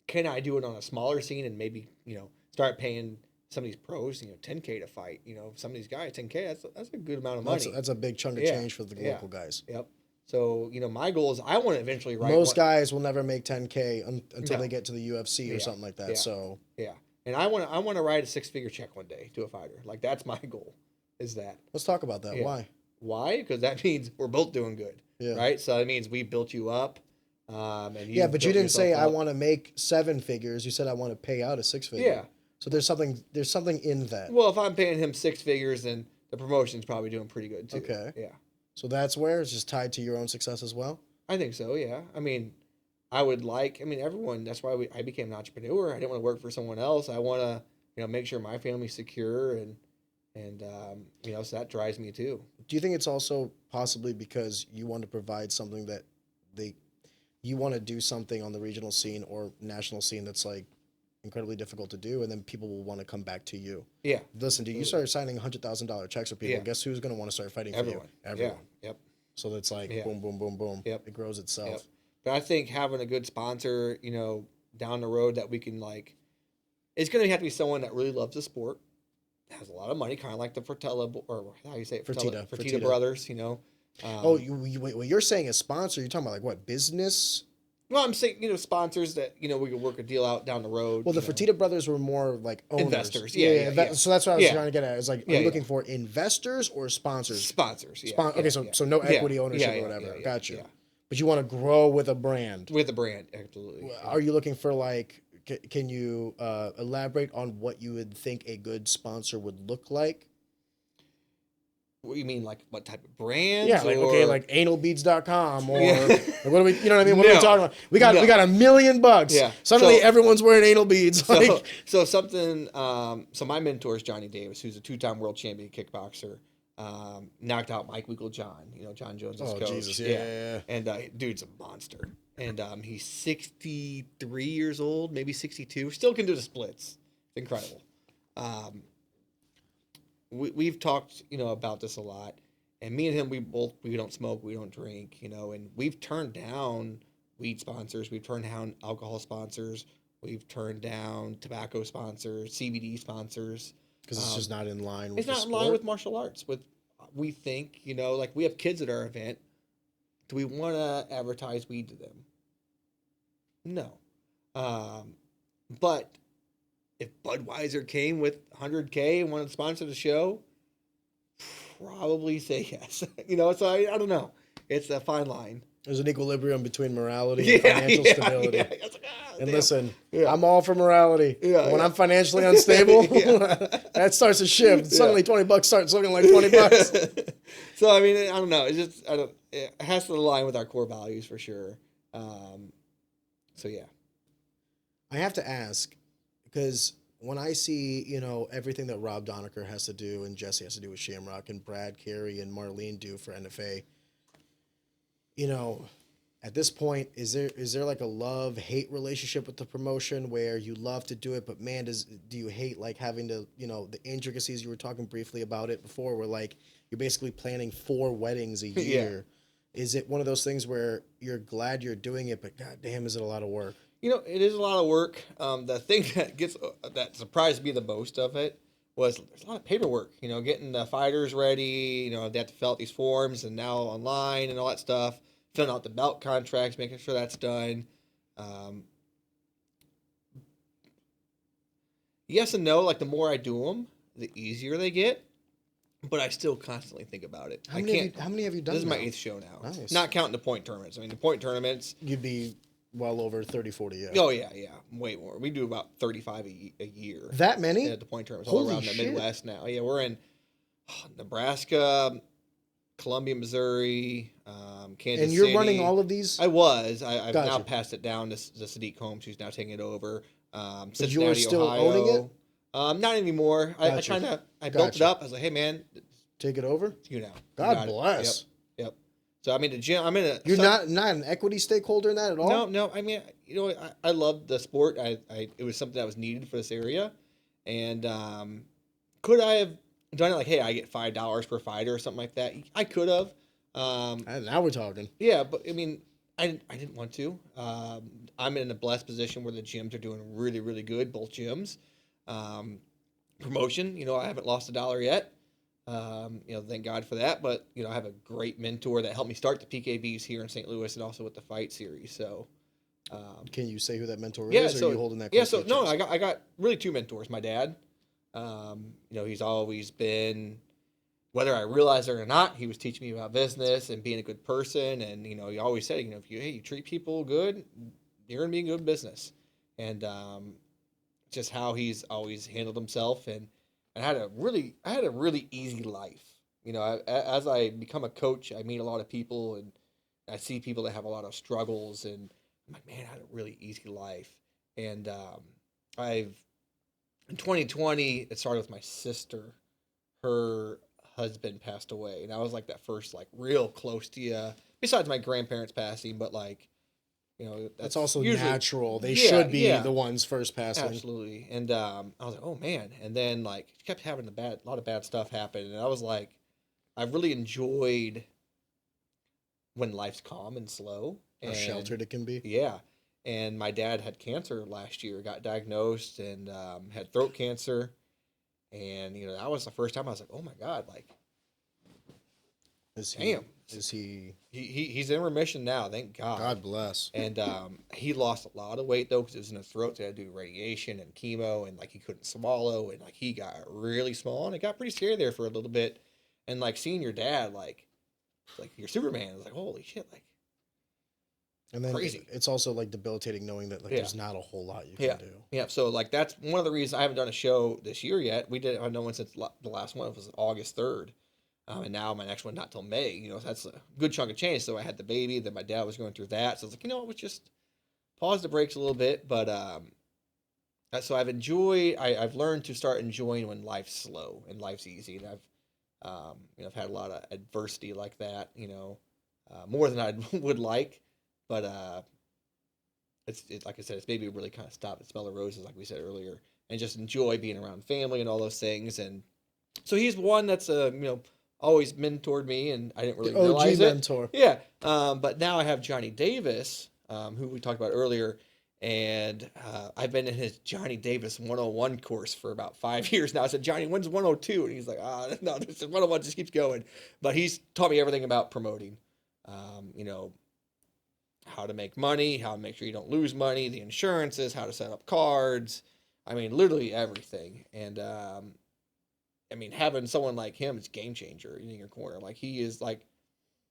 can I do it on a smaller scene and maybe, you know, start paying some of these pros, you know, 10K to fight? You know, some of these guys, 10K, that's a good amount of money. That's a big chunk of change for the local guys. Yep. So, you know, my goal is I want to eventually write. Most guys will never make 10K until they get to the UFC or something like that. Yeah. So and I want to write a 6-figure check one day to a fighter. Like, that's my goal. Is that? Let's talk about that. Why? Why? Because that means we're both doing good. Yeah. Right. So that means we built you up. And but you didn't say I want to make 7 figures. You said I want to pay out a 6-figure. Yeah. So there's something in that. Well, if I'm paying him 6 figures, then the promotion's probably doing pretty good too. Okay. Yeah. So that's where it's just tied to your own success as well? I think so, yeah. I mean, everyone, that's why I became an entrepreneur. I didn't want to work for someone else. I want to, you know, make sure my family's secure and you know, so that drives me too. Do you think it's also possibly because you want to provide something that you want to do something on the regional scene or national scene that's like incredibly difficult to do, and then people will want to come back to you? Yeah. Listen, dude, you started signing $100,000 checks for people. Guess who's going to want to start fighting for you? Everyone. Yeah. Yep. So that's like boom, boom, boom, boom. Yep. It grows itself. Yep. But I think having a good sponsor, you know, down the road that we can like, it's going to have to be someone that really loves the sport, has a lot of money, kind of like the Fertella, or how you say it? Fertitta brothers, you know. What you're saying is sponsor, you're talking about like what, business? Well, I'm saying, you know, sponsors that, you know, we could work a deal out down the road. Well, the Fertitta brothers were more like owners. Investors. Yeah. So that's what I was trying to get at. Is like, are you looking for investors or sponsors? Sponsors, okay, so no equity ownership or whatever. Got you. Yeah. But you want to grow with a brand. With a brand, absolutely. Are you looking for like, can you elaborate on what you would think a good sponsor would look like? What do you mean, like what type of brand? Yeah, like like analbeads.com or like, what do we? You know what I mean? What are we talking about? We got $1 million. Yeah. Suddenly everyone's wearing anal beads. So something. So my mentor is Johnny Davis, who's a 2-time world champion kickboxer. Knocked out Mike Weagle John. You know, John Jones' coach. Oh Jesus, yeah. And dude's a monster. And he's 63 years old, maybe 62. Still can do the splits. It's incredible. We've talked, you know, about this a lot, and me and him, we don't smoke, we don't drink, you know, and we've turned down weed sponsors, we've turned down alcohol sponsors, we've turned down tobacco sponsors, CBD sponsors, because it's just not in line with it's not in line with martial arts. We think, you know, like we have kids at our event, do we want to advertise weed to them? No. But if Budweiser came with 100K and wanted to sponsor the show, probably say yes. You know, so I don't know. It's a fine line. There's an equilibrium between morality and financial stability. Yeah. Like, and listen, I'm all for morality. When I'm financially unstable, that starts to shift. Suddenly $20 starts looking like $20. So, I mean, I don't know. It's just, it has to align with our core values for sure. So yeah. I have to ask, because when I see, everything that Rob Donaker has to do and Jesse has to do with Shamrock and Brad Carey and Marlene do for NFA, at this point, is there like a love-hate relationship with the promotion where you love to do it, but man, do you hate like having to, the intricacies? You were talking briefly about it before, where like you're basically planning 4 weddings a year. Yeah. Is it one of those things where you're glad you're doing it, but goddamn, is it a lot of work? It is a lot of work. The thing that surprised me the most of it was there's a lot of paperwork. Getting the fighters ready. They have to fill out these forms, and now online and all that stuff. Filling out the belt contracts, making sure that's done. Yes and no. Like the more I do them, the easier they get. But I still constantly think about it. How many have you done? This is my 8th show now. Nice. Not counting the point tournaments. I mean, the point tournaments. You'd be well over 30, 40, yeah. Oh, yeah. Way more. We do about 35 a year. That many? At the point tournaments Holy all around shit. the Midwest now. Yeah, we're in Nebraska, Columbia, Missouri, Kansas City. And you're running all of these? I was. I've Gotcha. now passed it down to Sadiq Holmes, who's now taking it over. But you're still Ohio. owning it? Not anymore. Gotcha. I built it up. I was like, hey, man. Take it over? You know. God bless. Yep. So I'm in the gym. You're not an equity stakeholder in that at all? No. I mean, I love the sport. It was something that was needed for this area, and could I have done it like, hey, I get $5 per fighter or something like that? I could have. Now we're talking. Yeah, but I mean, I didn't want to. I'm in a blessed position where the gyms are doing really, really good. Both gyms. Promotion. I haven't lost $1 yet. Thank God for that. But, I have a great mentor that helped me start the PKBs here in St. Louis and also with the fight series. So, can you say who that mentor is? Or are you holding that? I got really 2 mentors. My dad, he's always been, whether I realize it or not, he was teaching me about business and being a good person. And, he always said, if you treat people good, you're going to be in good business. And, just how he's always handled himself and I had a really easy life. As I become a coach, I meet a lot of people and I see people that have a lot of struggles and I'm like, man, I had a really easy life. And in 2020, it started with my sister. Her husband passed away. And I was like that first, like real close to you, besides my grandparents passing, but like, that's also usually natural. They should be the ones first passing. Absolutely. And I was like, oh man. And then like kept having a lot of bad stuff happen. And I was like, I really enjoyed when life's calm and slow. How sheltered it can be. Yeah. And my dad had cancer last year, got diagnosed and had throat cancer. And, that was the first time I was like, oh my God, like, damn. Is he? He's in remission now, thank God. God bless. And he lost a lot of weight though because it was in his throat. So he had to do radiation and chemo, and like he couldn't swallow, and like he got really small, and it got pretty scary there for a little bit. And like seeing your dad, like you're Superman. It's like holy shit, like. And then crazy. It's also like debilitating knowing that like there's not a whole lot you can do. Yeah. So like that's one of the reasons I haven't done a show this year yet. I've done one since the last one was August 3rd. And now my next one not till May, so that's a good chunk of change. So I had the baby, then my dad was going through that. So I was like, let's just pause the brakes a little bit. But so I've learned to start enjoying when life's slow and life's easy. And I've had a lot of adversity like that, more than I would like. But it's like I said, it's maybe really kind of stop and smell the roses, like we said earlier, and just enjoy being around family and all those things. And so he's one that's always mentored me, and I didn't really realize it. Mentor. Yeah. But now I have Johnny Davis, who we talked about earlier, and I've been in his Johnny Davis 101 course for about 5 years now. I said, Johnny, when's 102? And he's like, no, this 101 just keeps going. But he's taught me everything about promoting, how to make money, how to make sure you don't lose money, the insurances, how to set up cards. I mean, literally everything. And, having someone like him is a game changer in your corner. Like he is like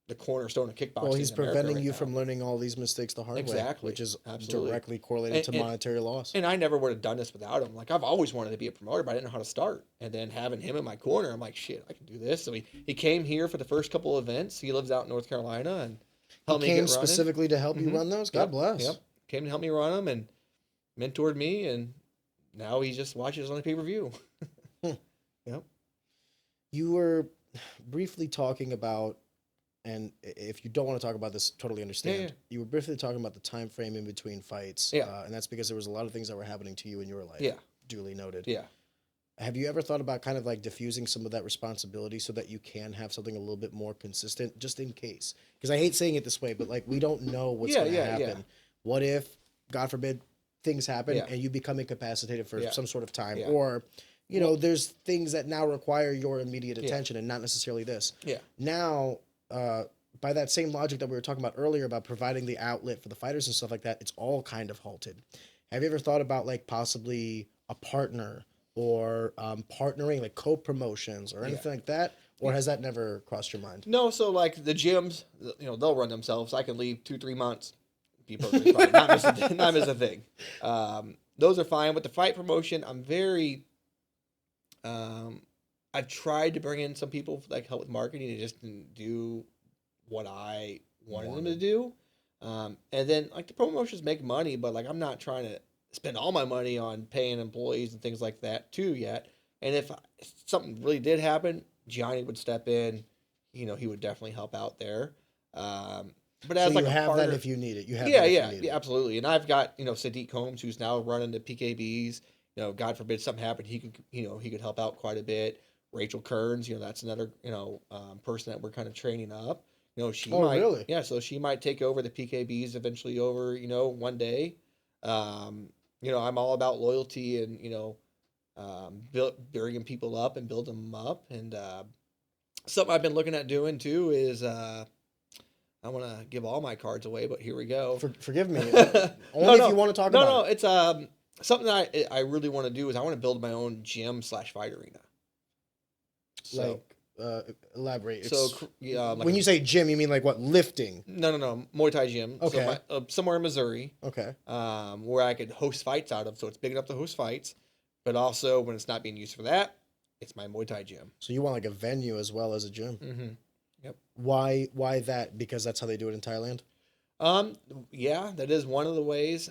the cornerstone of kickboxing. Well, he's preventing you from learning all these mistakes the hard way, which is directly correlated to monetary loss. And I never would have done this without him. Like I've always wanted to be a promoter, but I didn't know how to start. And then having him in my corner, I'm like, shit, I can do this. So he came here for the first couple of events. He lives out in North Carolina, and help me came get running. specifically to help you run those? God Yep, bless. Yep. Came to help me run them and mentored me, and now he just watches on the pay-per-view. Yep. You were briefly talking about, and if you don't want to talk about this, totally understand. Yeah. You were briefly talking about the time frame in between fights. Yeah. And that's because there was a lot of things that were happening to you in your life. Yeah. Duly noted. Yeah. Have you ever thought about kind of like diffusing some of that responsibility so that you can have something a little bit more consistent, just in case? Because I hate saying it this way, but like we don't know what's going to happen. Yeah. What if, God forbid, things happen Yeah. and you become incapacitated for some sort of time, Yeah. or you know, there's things that now require your immediate attention and not necessarily this. Yeah. Now, by that same logic that we were talking about earlier about providing the outlet for the fighters and stuff like that, it's all kind of halted. Have you ever thought about like possibly a partner or partnering, like co-promotions or anything like that? Or has that never crossed your mind? No, so like the gyms, you know, they'll run themselves. I can leave 2-3 months. Be perfectly fine. Not miss a thing. Those are fine. With the fight promotion, I'm very... I've tried to bring in some people like help with marketing. They just didn't do what I wanted them to do. And then like the promotions make money, but like I'm not trying to spend all my money on paying employees and things like that too yet. And if something really did happen, Johnny would step in. You know, he would definitely help out there. But as So like you a have partner, that if you need it. You have yeah, that if yeah, you need yeah, it. absolutely. And I've got, you know, Sadiq Combs, who's now running the PKBs. You know, God forbid something happened, he could, you know, he could help out quite a bit. Rachel Kearns, you know, that's another, you know, person that we're kind of training up. You know, she might, really? yeah, so she might take over the PKBs eventually over, you know, one day. You know, I'm all about loyalty and, you know, bringing people up and building them up. And something I've been looking at doing too is, I want to give all my cards away, but here we go. Forgive me. Only if you want to talk about it. It's something that I really want to do is I want to build my own gym/fight arena. So, Elaborate. So like when you say gym, you mean like what, lifting? no, Muay Thai gym. Okay. So somewhere in Missouri. Okay. Where I could host fights out of, so it's big enough to host fights, but also when it's not being used for that, it's my Muay Thai gym. So you want like a venue as well as a gym? Mm-hmm. Yep. Why that? Because that's how they do it in Thailand? Yeah, that is one of the ways.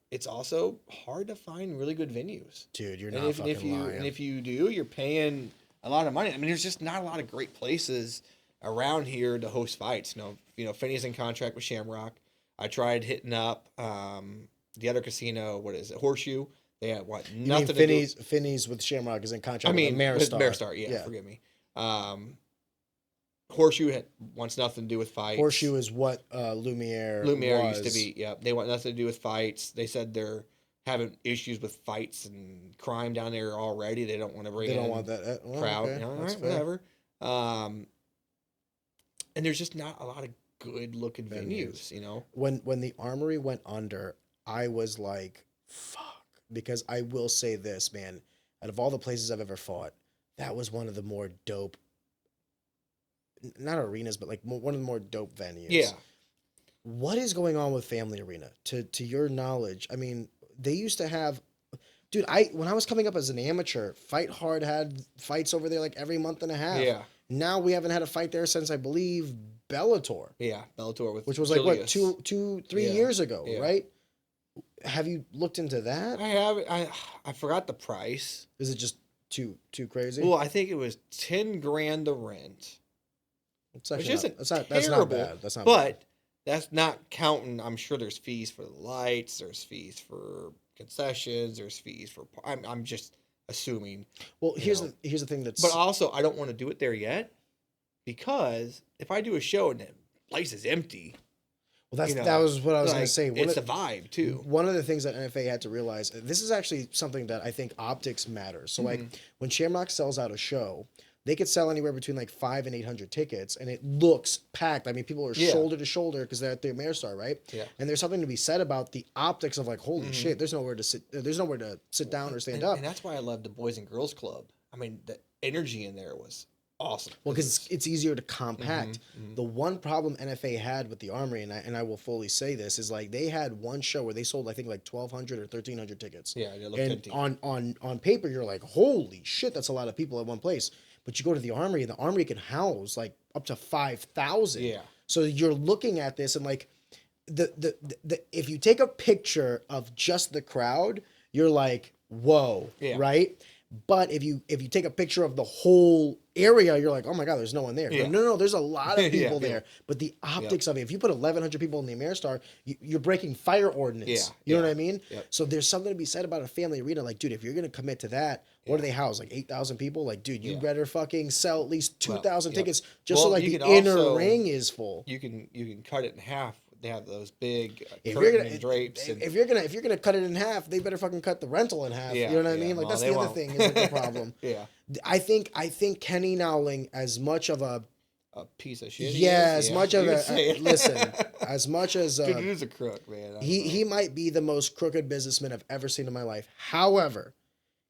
It's also hard to find really good venues. Dude, you're And not if fucking you lying. and if you do, you're paying a lot of money. I mean, there's just not a lot of great places around here to host fights. You know, Finney's in contract with Shamrock. I tried hitting up the other casino. What is it? Horseshoe. They had nothing to do. Finney's with Shamrock is in contract. I mean, with with Maristar. Yeah, forgive me. Horseshoe wants nothing to do with fights. Horseshoe is what Lumiere used to be. Yeah, they want nothing to do with fights. They said they're having issues with fights and crime down there already. They don't want to bring in want that crowd. Okay. You know, all That's right, fair. whatever. And there's just not a lot of good looking venues. You know, when the Armory went under, I was like, fuck. Because I will say this, man, out of all the places I've ever fought, that was one of the more dope, not arenas, but like one of the more dope venues. yeah. What is going on with Family Arena? To your knowledge, I mean, they used to have, dude. When I was coming up as an amateur, Fight Hard had fights over there like every month and a half. Yeah. Now we haven't had a fight there since I believe Bellator. Yeah, Bellator with which was like what, Julius. 3 years ago, Yeah. right? Have you looked into that? I have. I forgot the price. Is it just too crazy? Well, I think it was $10,000 to rent. It's Which actually isn't that's not terrible, bad. That's not but bad. that's not counting. I'm sure there's fees for the lights. There's fees for concessions. There's fees for. I'm just assuming. Well, here's the thing that's. But also, I don't want to do it there yet, because if I do a show and the place is empty, well, that was what I was going to say. It's a vibe too. One of the things that NFA had to realize, this is actually something that I think optics matters. So like when Shamrock sells out a show, they could sell anywhere between like 500 and 800 tickets, and it looks packed. I mean, people are shoulder to shoulder because they're at the Ameristar, right? Yeah. And there's something to be said about the optics of like, holy shit, there's nowhere to sit down or stand up. And that's why I love the Boys and Girls Club. I mean, the energy in there was awesome. Well, because it's easier to compact. The one problem NFA had with the Armory, and I will fully say this, is like they had one show where they sold, I think, like 1,200 or 1,300 tickets. Yeah, it looked and empty. on paper, you're like, holy shit, that's a lot of people at one place. But you go to the Armory, and the Armory can house like up to 5,000. Yeah. So you're looking at this and like the if you take a picture of just the crowd, you're like, whoa, Yeah. right? But if you take a picture of the whole area, you're like, oh my God, there's no one there. Yeah. No, there's a lot of people Yeah. there. But the optics of it, if you put 1,100 people in the Ameristar, you're breaking fire ordinance. Yeah. You know what I mean? Yep. So there's something to be said about a family arena. Like, dude, if you're going to commit to that, what do they house? Like 8,000 people? Like, dude, you better fucking sell at least 2,000 tickets just so like the inner ring is full. You can cut it in half. They have those big If curtain you're drapes. if you're gonna cut it in half, they better fucking cut the rental in half. Yeah, You know what I mean? Like well, that's they the other won't. thing is like the problem. Yeah. I think Kenny Nowling, as much of a piece of shit. as much of you a can say it. listen, as much as Dude, he is a crook, man. he might be the most crooked businessman I've ever seen in my life. However,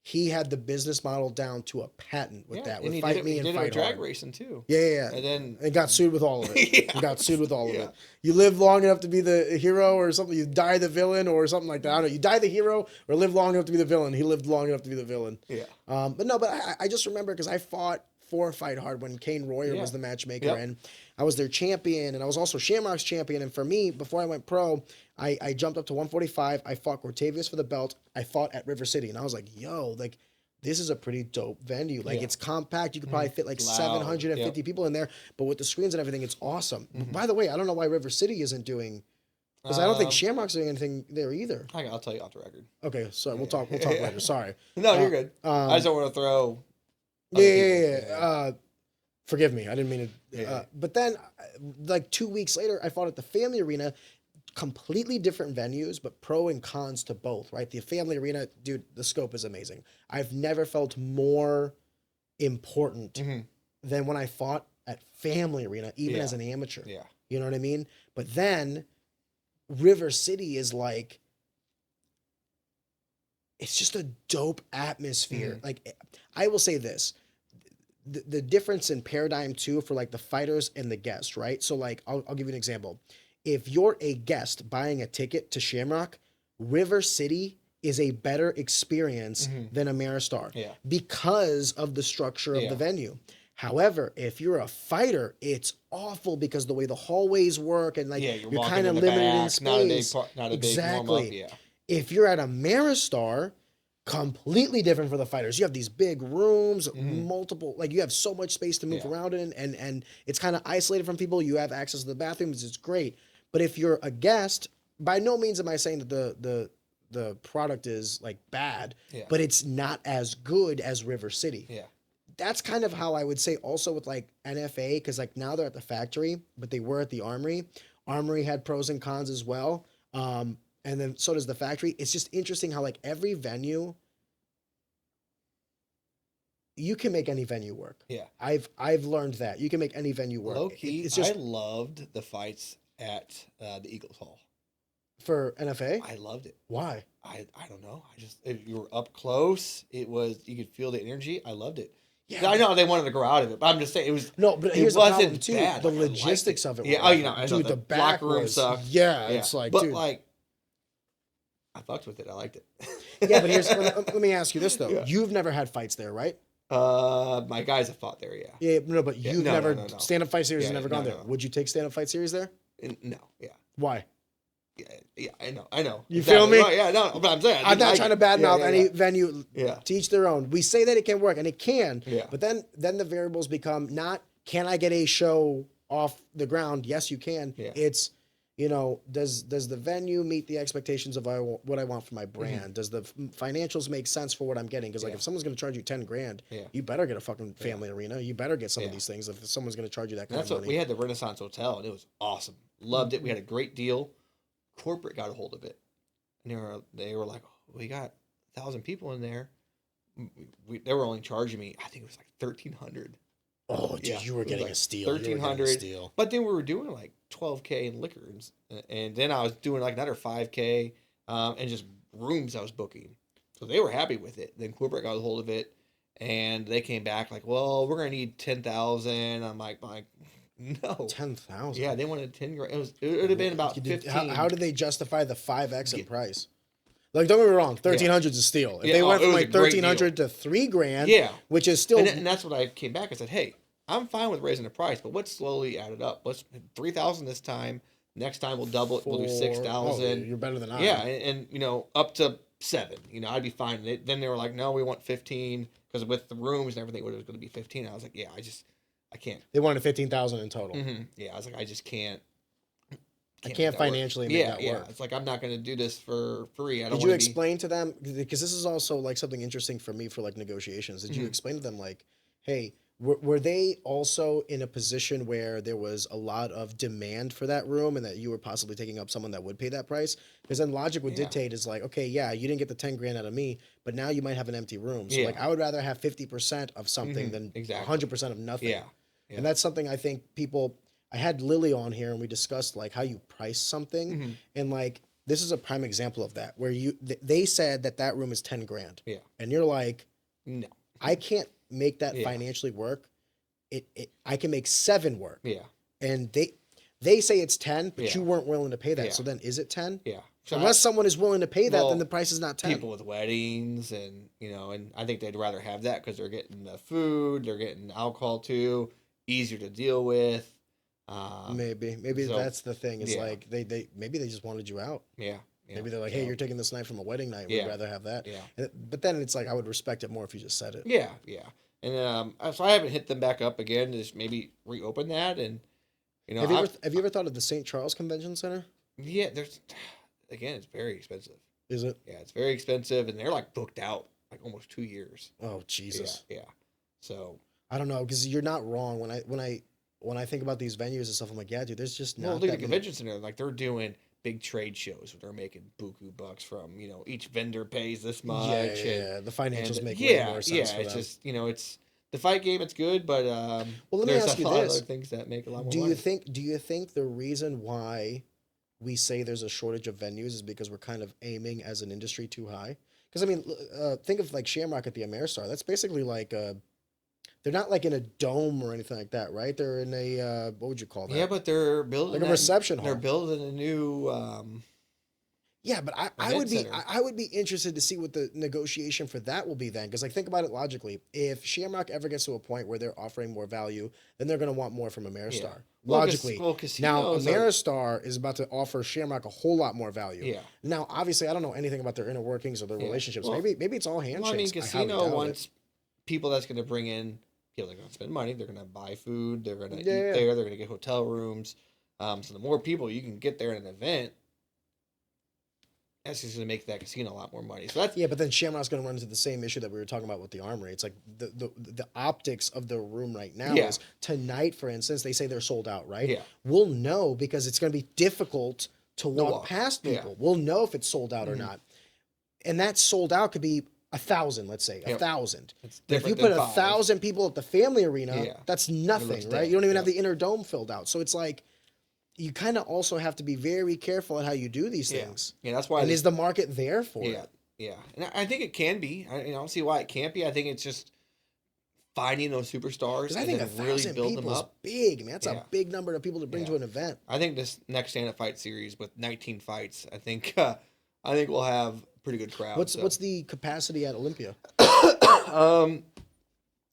he had the business model down to a patent with that. With Fight Me and Fight drag Hard. racing too. Yeah. And then got sued with all of it. Yeah. He got sued with all of it. You live long enough to be the hero or something. You die the villain or something like that. I don't know. You die the hero or live long enough to be the villain. He lived long enough to be the villain. Yeah. But I just remember because I fought for Fight Hard when Kane Royer was the matchmaker and I was their champion and I was also Shamrock's champion. And for me, before I went pro, I jumped up to 145. I fought Cortavius for the belt. I fought at River City and I was like, yo, like, this is a pretty dope venue. Like it's compact. You could probably fit like 750 people in there. But with the screens and everything, it's awesome. By the way, I don't know why River City isn't doing, because I don't think Shamrock's doing anything there either. I'll tell you off the record. Okay, so we'll talk later. Sorry. No, you're good. I just don't want to throw. Forgive me. I didn't mean to. But then, like 2 weeks later, I fought at the Family Arena. Completely different venues, but pro and cons to both, right? The Family Arena, dude, the scope is amazing. I've never felt more important than when I fought at Family Arena, even as an amateur. Yeah. You know what I mean? But then River City is like, it's just a dope atmosphere. Like, I will say this. The difference in paradigm too for like the fighters and the guests, right? So like, I'll give you an example. If you're a guest buying a ticket to Shamrock, River City is a better experience than Ameristar because of the structure of the venue. However, if you're a fighter, it's awful because the way the hallways work and like you're kind of limited in space. Not a big warm-up. If you're at Ameristar, completely different for the fighters. You have these big rooms, multiple, like you have so much space to move around in and it's kind of isolated from people. You have access to the bathrooms. It's great. But if you're a guest, by no means am I saying that the product is like bad, but it's not as good as River City. Yeah. That's kind of how I would say also with like NFA, because like now they're at the factory, but they were at the Armory. Armory had pros and cons as well. And then so does the factory. It's just interesting how like every venue, you can make any venue work. Yeah. I've learned that. You can make any venue work. Low key, it's just, I loved the fights at the Eagles Hall. For NFA? I loved it. Why? I don't know. If you were up close, you could feel the energy. I loved it. Yeah, I know they wanted to grow out of it, but I'm just saying it was. No, but here's the problem too. Bad. The logistics of it. Yeah, I dude, the back locker room was, sucked. Yeah, it's like, but dude. like, I fucked with it. I liked it. Yeah, but let me ask you this though. Yeah. You've never had fights there, right? My guys have fought there. Yeah. Yeah, no, but you've never stand-up fight series. Never gone there. No. Would you take stand-up fight series there? No. Yeah. Why? Yeah, I know. You feel me? Right, yeah, no, but I'm saying I'm not trying to badmouth any venue. Yeah. To each their own. We say that it can work, and it can. Yeah. But then the variables become not, can I get a show off the ground? Yes, you can. Yeah. It's, does the venue meet the expectations of what I want for my brand? Mm-hmm. Does the financials make sense for what I'm getting? Because like if someone's going to charge you $10,000, you better get a fucking family arena. You better get some of these things if someone's going to charge you that kind of money. We had the Renaissance Hotel, and it was awesome. Loved it. We had a great deal. Corporate got a hold of it, and they were like, oh, we got 1,000 people in there. They were only charging me, I think it was like $1,300. Oh, dude, you were getting a steal. $1,300. But then we were doing like $12K in liquor, and then I was doing like another $5K, and just rooms I was booking. So they were happy with it. Then corporate got a hold of it, and they came back like, well, we're gonna need 10,000. I'm like. No, 10,000. Yeah, they wanted $10,000. It would have been about 15. How did they justify the 5x in price? Like, don't get me wrong, 1,300 is a steal. If they went from like 1,300 to $3,000, which is still, and that's what I came back and said, hey, I'm fine with raising the price, but let's slowly add it up. Let's 3,000 this time. Next time we'll double it. We'll do 6,000. You're better than I Yeah, am. and you know, up to 7. You know, I'd be fine. Then they were like, no, we want 15 because with the rooms and everything, it was going to be 15. I was like, yeah, I can't. They wanted 15,000 in total. Yeah, I was like, I just can't. I can't financially make that work. It's like I'm not going to do this for free. I don't. Did you explain to them, because this is also like something interesting for me for like negotiations? Did you explain to them like, hey, were they also in a position where there was a lot of demand for that room and that you were possibly taking up someone that would pay that price? Because then logic would dictate is like, okay, yeah, you didn't get the 10 grand out of me, but now you might have an empty room. So like, I would rather have 50% of something than 100% of nothing. Yeah. And that's something I think people. I had Lily on here and we discussed like how you price something, and like this is a prime example of that where they said that room is 10 grand. Yeah. And you're like, no, I can't make that financially work. I can make 7 work. Yeah. And they say it's 10, but you weren't willing to pay that. Yeah. So then is it 10? Yeah. So unless someone is willing to pay that, then the price is not 10. People with weddings and, you know, and I think they'd rather have that because they're getting the food, they're getting alcohol too, easier to deal with. Maybe so, that's the thing. Is like they maybe they just wanted you out. Yeah. Maybe they're like, hey, you're taking this night from a wedding night. We'd rather have that. Yeah. But then it's like I would respect it more if you just said it. Yeah. Yeah. And so I haven't hit them back up again. Just maybe reopen that. And you know, have you ever thought of the St. Charles Convention Center? Yeah. It's very expensive. Is it? Yeah, it's very expensive, and they're like booked out like almost 2 years. Oh Jesus. Yeah. So I don't know, because you're not wrong. When I think about these venues and stuff, I'm like, yeah, dude, there's just not. Well, look at the convention center. Like they're doing big trade shows where they're making buku bucks from. You know, each vendor pays this much. Yeah. The financials make way more sense. Yeah, it's just, you know, it's the fight game. It's good, but well, let me ask you lot this: of other things that make a lot more do money. Do you think the reason why we say there's a shortage of venues is because we're kind of aiming as an industry too high? Because I mean, think of like Shamrock at the Ameristar. That's basically like they're not like in a dome or anything like that, right? They're in a what would you call that? Yeah, but they're building like a reception hall. They're building a new. Yeah, but I would be interested to see what the negotiation for that will be then, because like think about it logically. If Shamrock ever gets to a point where they're offering more value, then they're going to want more from Ameristar. Yeah. Logically. Now Ameristar is about to offer Shamrock a whole lot more value. Yeah. Now, obviously, I don't know anything about their inner workings or their relationships. Well, maybe it's all handshakes. Well, I mean, casino wants people that's going to bring in. They're going to spend money. They're going to buy food. They're going to eat there. They're going to get hotel rooms. So the more people you can get there at an event, that's just going to make that casino a lot more money. So that's but then Shamrock's going to run into the same issue that we were talking about with the Armory. It's like the optics of the room right now is tonight, for instance, they say they're sold out, right? Yeah. We'll know because it's going to be difficult to walk past people. Yeah. We'll know if it's sold out or not. And that sold out could be 1,000, let's say, 1,000. But if you put 1,000 people at the Family Arena, that's nothing, right? You don't even have the inner dome filled out. So it's like, you kind of also have to be very careful at how you do these things. Yeah, that's why. And is the market there for it? Yeah, and I think it can be. I don't see why it can't be. I think it's just finding those superstars and then really build them up. Big, man. That's a big number of people to bring to an event. I think this next stand-up fight series with 19 fights, I think we'll have a pretty good crowd. What's the capacity at Olympia?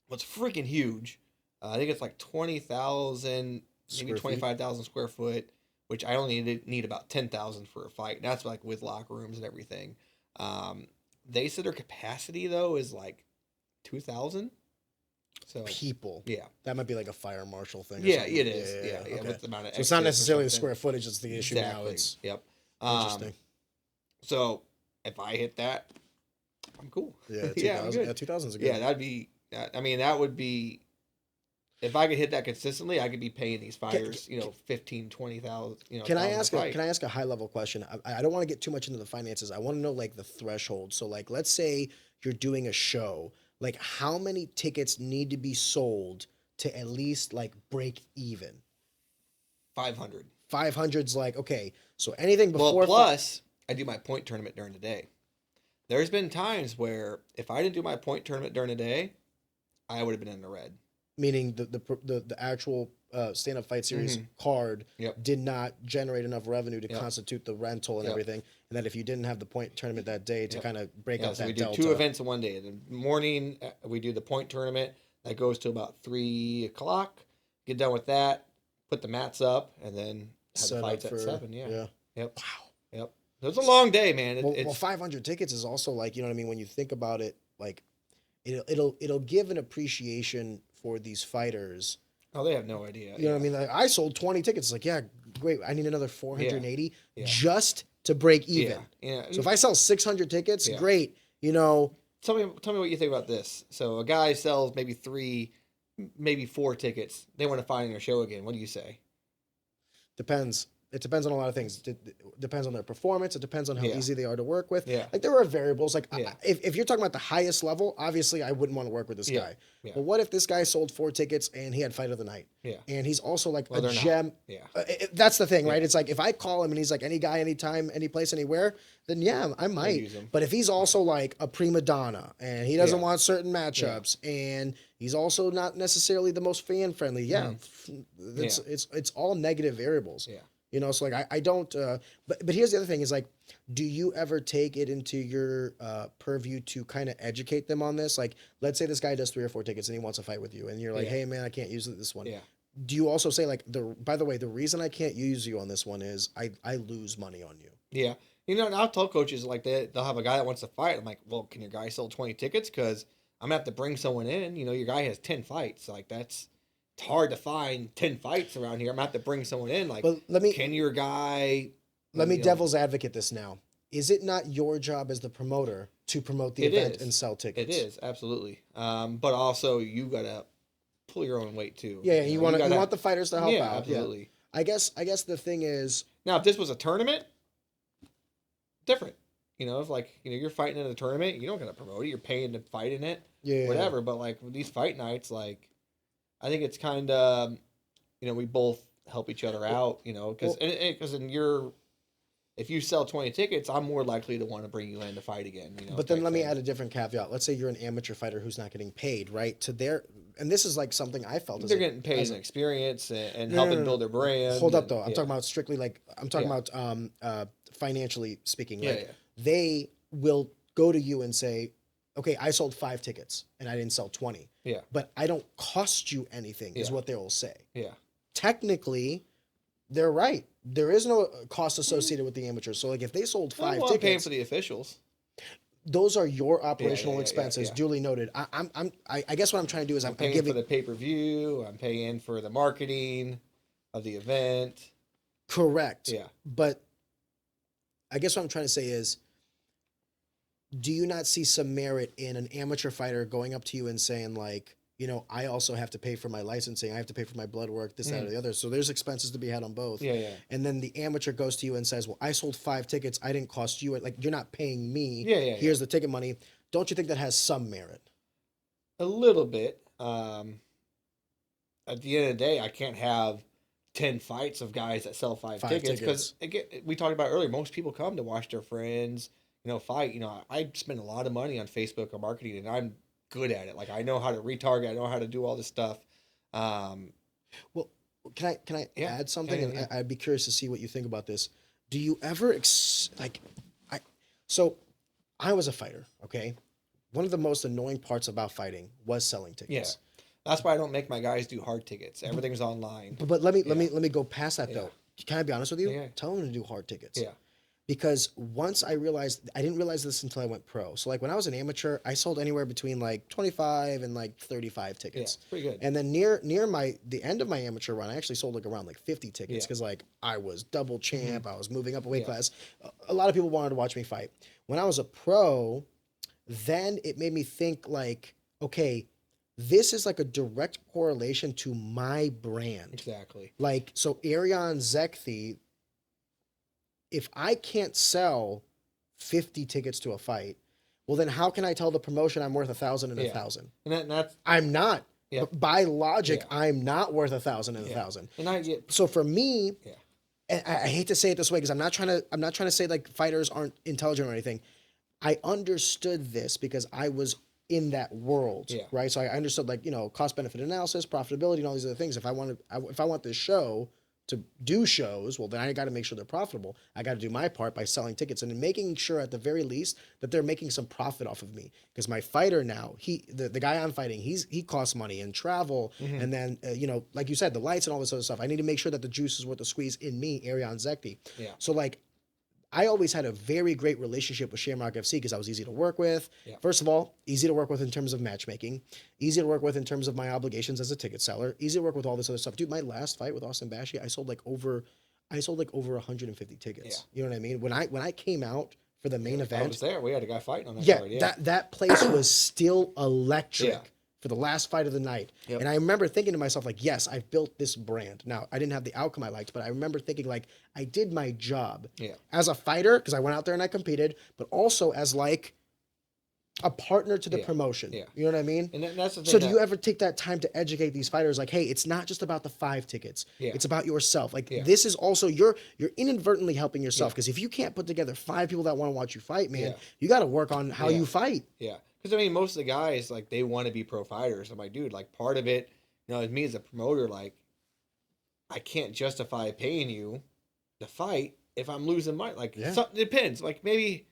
What's freaking huge? I think it's like 20,000. Maybe 25,000 square foot, which I only need about 10,000 for a fight. That's like with locker rooms and everything. They said their capacity though is like 2,000. So people. Yeah, that might be like a fire marshal thing. Yeah, it is. Yeah. Okay. With the amount of so it's not necessarily the square footage that's the issue now. It's interesting. So if I hit that, I'm cool. Yeah, 2,000. Yeah, 2,000 is good. Yeah, that'd be. I mean, that would be. If I could hit that consistently, I could be paying these fighters, 15, 20,000. Can I ask a high level question? I don't want to get too much into the finances. I want to know like the threshold. So like, let's say you're doing a show. Like, how many tickets need to be sold to at least like break even? 500. 500's like, okay. So anything before. Well, plus I do my point tournament during the day. There's been times where if I didn't do my point tournament during the day, I would have been in the red. Meaning the actual stand-up fight series card did not generate enough revenue to constitute the rental and everything, and that if you didn't have the point tournament that day to kind of break up that delta. We do 2 events in one day. In the morning, we do the point tournament. That goes to about 3 o'clock. Get done with that, put the mats up, and then have the fights at 7. Yeah. Yep. Wow. Yep. It's a long day, man. Well, 500 tickets is also like, you know what I mean? When you think about it, like it'll give an appreciation for these fighters. Oh, they have no idea. You know what I mean? Like, I sold 20 tickets. It's like, yeah, great. I need another 480 Yeah. just to break even. Yeah. So if I sell 600 tickets, great. You know. Tell me what you think about this. So a guy sells maybe 3, maybe 4 tickets. They want to fight in their show again. What do you say? Depends. It depends on a lot of things. It depends on their performance. It depends on how easy they are to work with. Yeah. Like, there are variables. Like, if you're talking about the highest level, obviously I wouldn't want to work with this guy. Yeah. But what if this guy sold 4 tickets and he had fight of the night? Yeah. And he's also like a gem. Not. Yeah. That's the thing, right? It's like, if I call him and he's like any guy, anytime, any place, anywhere, then yeah, I might. But if he's also like a prima donna and he doesn't want certain matchups and he's also not necessarily the most fan friendly, it's all negative variables. Yeah. You know, so like I don't. But here's the other thing: is like, do you ever take it into your purview to kind of educate them on this? Like, let's say this guy does 3 or 4 tickets and he wants to fight with you, and you're like, "Hey, man, I can't use this one." Yeah. Do you also say like, by the way, the reason I can't use you on this one is I lose money on you? Yeah. You know, and I'll tell coaches like they'll have a guy that wants to fight. I'm like, well, can your guy sell 20 tickets? Because I'm gonna have to bring someone in. You know, your guy has 10 fights. Like it's hard to find 10 fights around here. I'm gonna have to bring someone in. Like, can your guy? Let me devil's advocate this now. Is it not your job as the promoter to promote the event and sell tickets? It is, absolutely. But also you gotta pull your own weight too. Yeah, you want the fighters to help out. Absolutely. Yeah. I guess the thing is, now if this was a tournament, different. You know, if like you're fighting in a tournament, you don't gotta promote it. You're paying to fight in it. Yeah. Whatever. But like with these fight nights, like I think it's kind of, we both help each other out, because if you sell 20 tickets, I'm more likely to want to bring you in to fight again. But then let me add a different caveat. Let's say you're an amateur fighter who's not getting paid, right? And this is like something I felt. They're getting paid in experience and helping build their brand. Hold up though. I'm talking about strictly about financially speaking. Right? They will go to you and say, okay, I sold 5 tickets and I didn't sell 20. Yeah. But I don't cost you anything, is what they will say. Yeah. Technically, they're right. There is no cost associated with the amateurs. So, like, if they sold 5 tickets, I'm paying for the officials. Those are your operational expenses, duly noted. I guess what I'm trying to do is I'm paying giving for the pay-per-view. I'm paying for the marketing of the event. Correct. Yeah. But I guess what I'm trying to say is, do you not see some merit in an amateur fighter going up to you and saying like, I also have to pay for my licensing. I have to pay for my blood work, this, that, or the other. So there's expenses to be had on both. Yeah. And then the amateur goes to you and says, well, I sold 5 tickets. I didn't cost you it. Like, you're not paying me. Here's the ticket money. Don't you think that has some merit? A little bit. At the end of the day, I can't have 10 fights of guys that sell 5 tickets. Because we talked about earlier, most people come to watch their friends, fight. I spend a lot of money on Facebook or marketing, and I'm good at it. Like, I know how to retarget. I know how to do all this stuff. Well, can I add something? And I'd be curious to see what you think about this. Do you ever so I was a fighter. Okay, one of the most annoying parts about fighting was selling tickets. Yeah, that's why I don't make my guys do hard tickets. Everything's online. But let me go past that though. Can I be honest with you? Yeah. Tell them to do hard tickets. Yeah. Because once I didn't realize this until I went pro. So like when I was an amateur, I sold anywhere between like 25 and like 35 tickets. Yeah, pretty good. And then near the end of my amateur run, I actually sold like around like 50 tickets because like I was double champ, I was moving up a weight class. A lot of people wanted to watch me fight. When I was a pro, then it made me think like, okay, this is like a direct correlation to my brand. Exactly. Like, so Ariane Zekthi, if I can't sell 50 tickets to a fight, well, then how can I tell the promotion I'm worth 1,000 and 1,000? And that's I'm not. By logic, I'm not worth 1,000 and 1,000. And so for me, and I hate to say it this way because I'm not trying to say like fighters aren't intelligent or anything. I understood this because I was in that world, right? So I understood like cost benefit analysis, profitability, and all these other things. If I want this show, to do shows, well, then I got to make sure they're profitable. I got to do my part by selling tickets and making sure at the very least that they're making some profit off of me. Because my fighter now, the guy I'm fighting, he costs money and travel. And then, you know, like you said, the lights and all this other stuff. I need to make sure that the juice is worth the squeeze in me, Ariane Zekti. Yeah. So like, I always had a very great relationship with Shamrock FC because I was easy to work with. Yeah. First of all, easy to work with in terms of matchmaking, easy to work with in terms of my obligations as a ticket seller, easy to work with all this other stuff. Dude, my last fight with Austin Bashi, I sold like over 150 tickets. Yeah. You know what I mean? When I came out for the main I event, was there. We had a guy fighting on that yeah, card. Yeah. that place was still electric. Yeah. For the last fight of the night. Yep. And I remember thinking to myself, like, yes, I've built this brand. Now, I didn't have the outcome I liked, but I remember thinking, like, I did my job as a fighter, because I went out there and I competed, but also as, like, a partner to the promotion. Yeah. You know what I mean? And that's the thing. So do you ever take that time to educate these fighters? Like, hey, it's not just about the 5 tickets. Yeah. It's about yourself. Like, this is also, you're inadvertently helping yourself. Because if you can't put together 5 people that want to watch you fight, man, you got to work on how you fight. Yeah. Because, I mean, most of the guys, like, they want to be pro fighters. I'm like, dude, like, part of it, you know, as me as a promoter, like, I can't justify paying you to fight if I'm losing money. Like, something depends. Like, maybe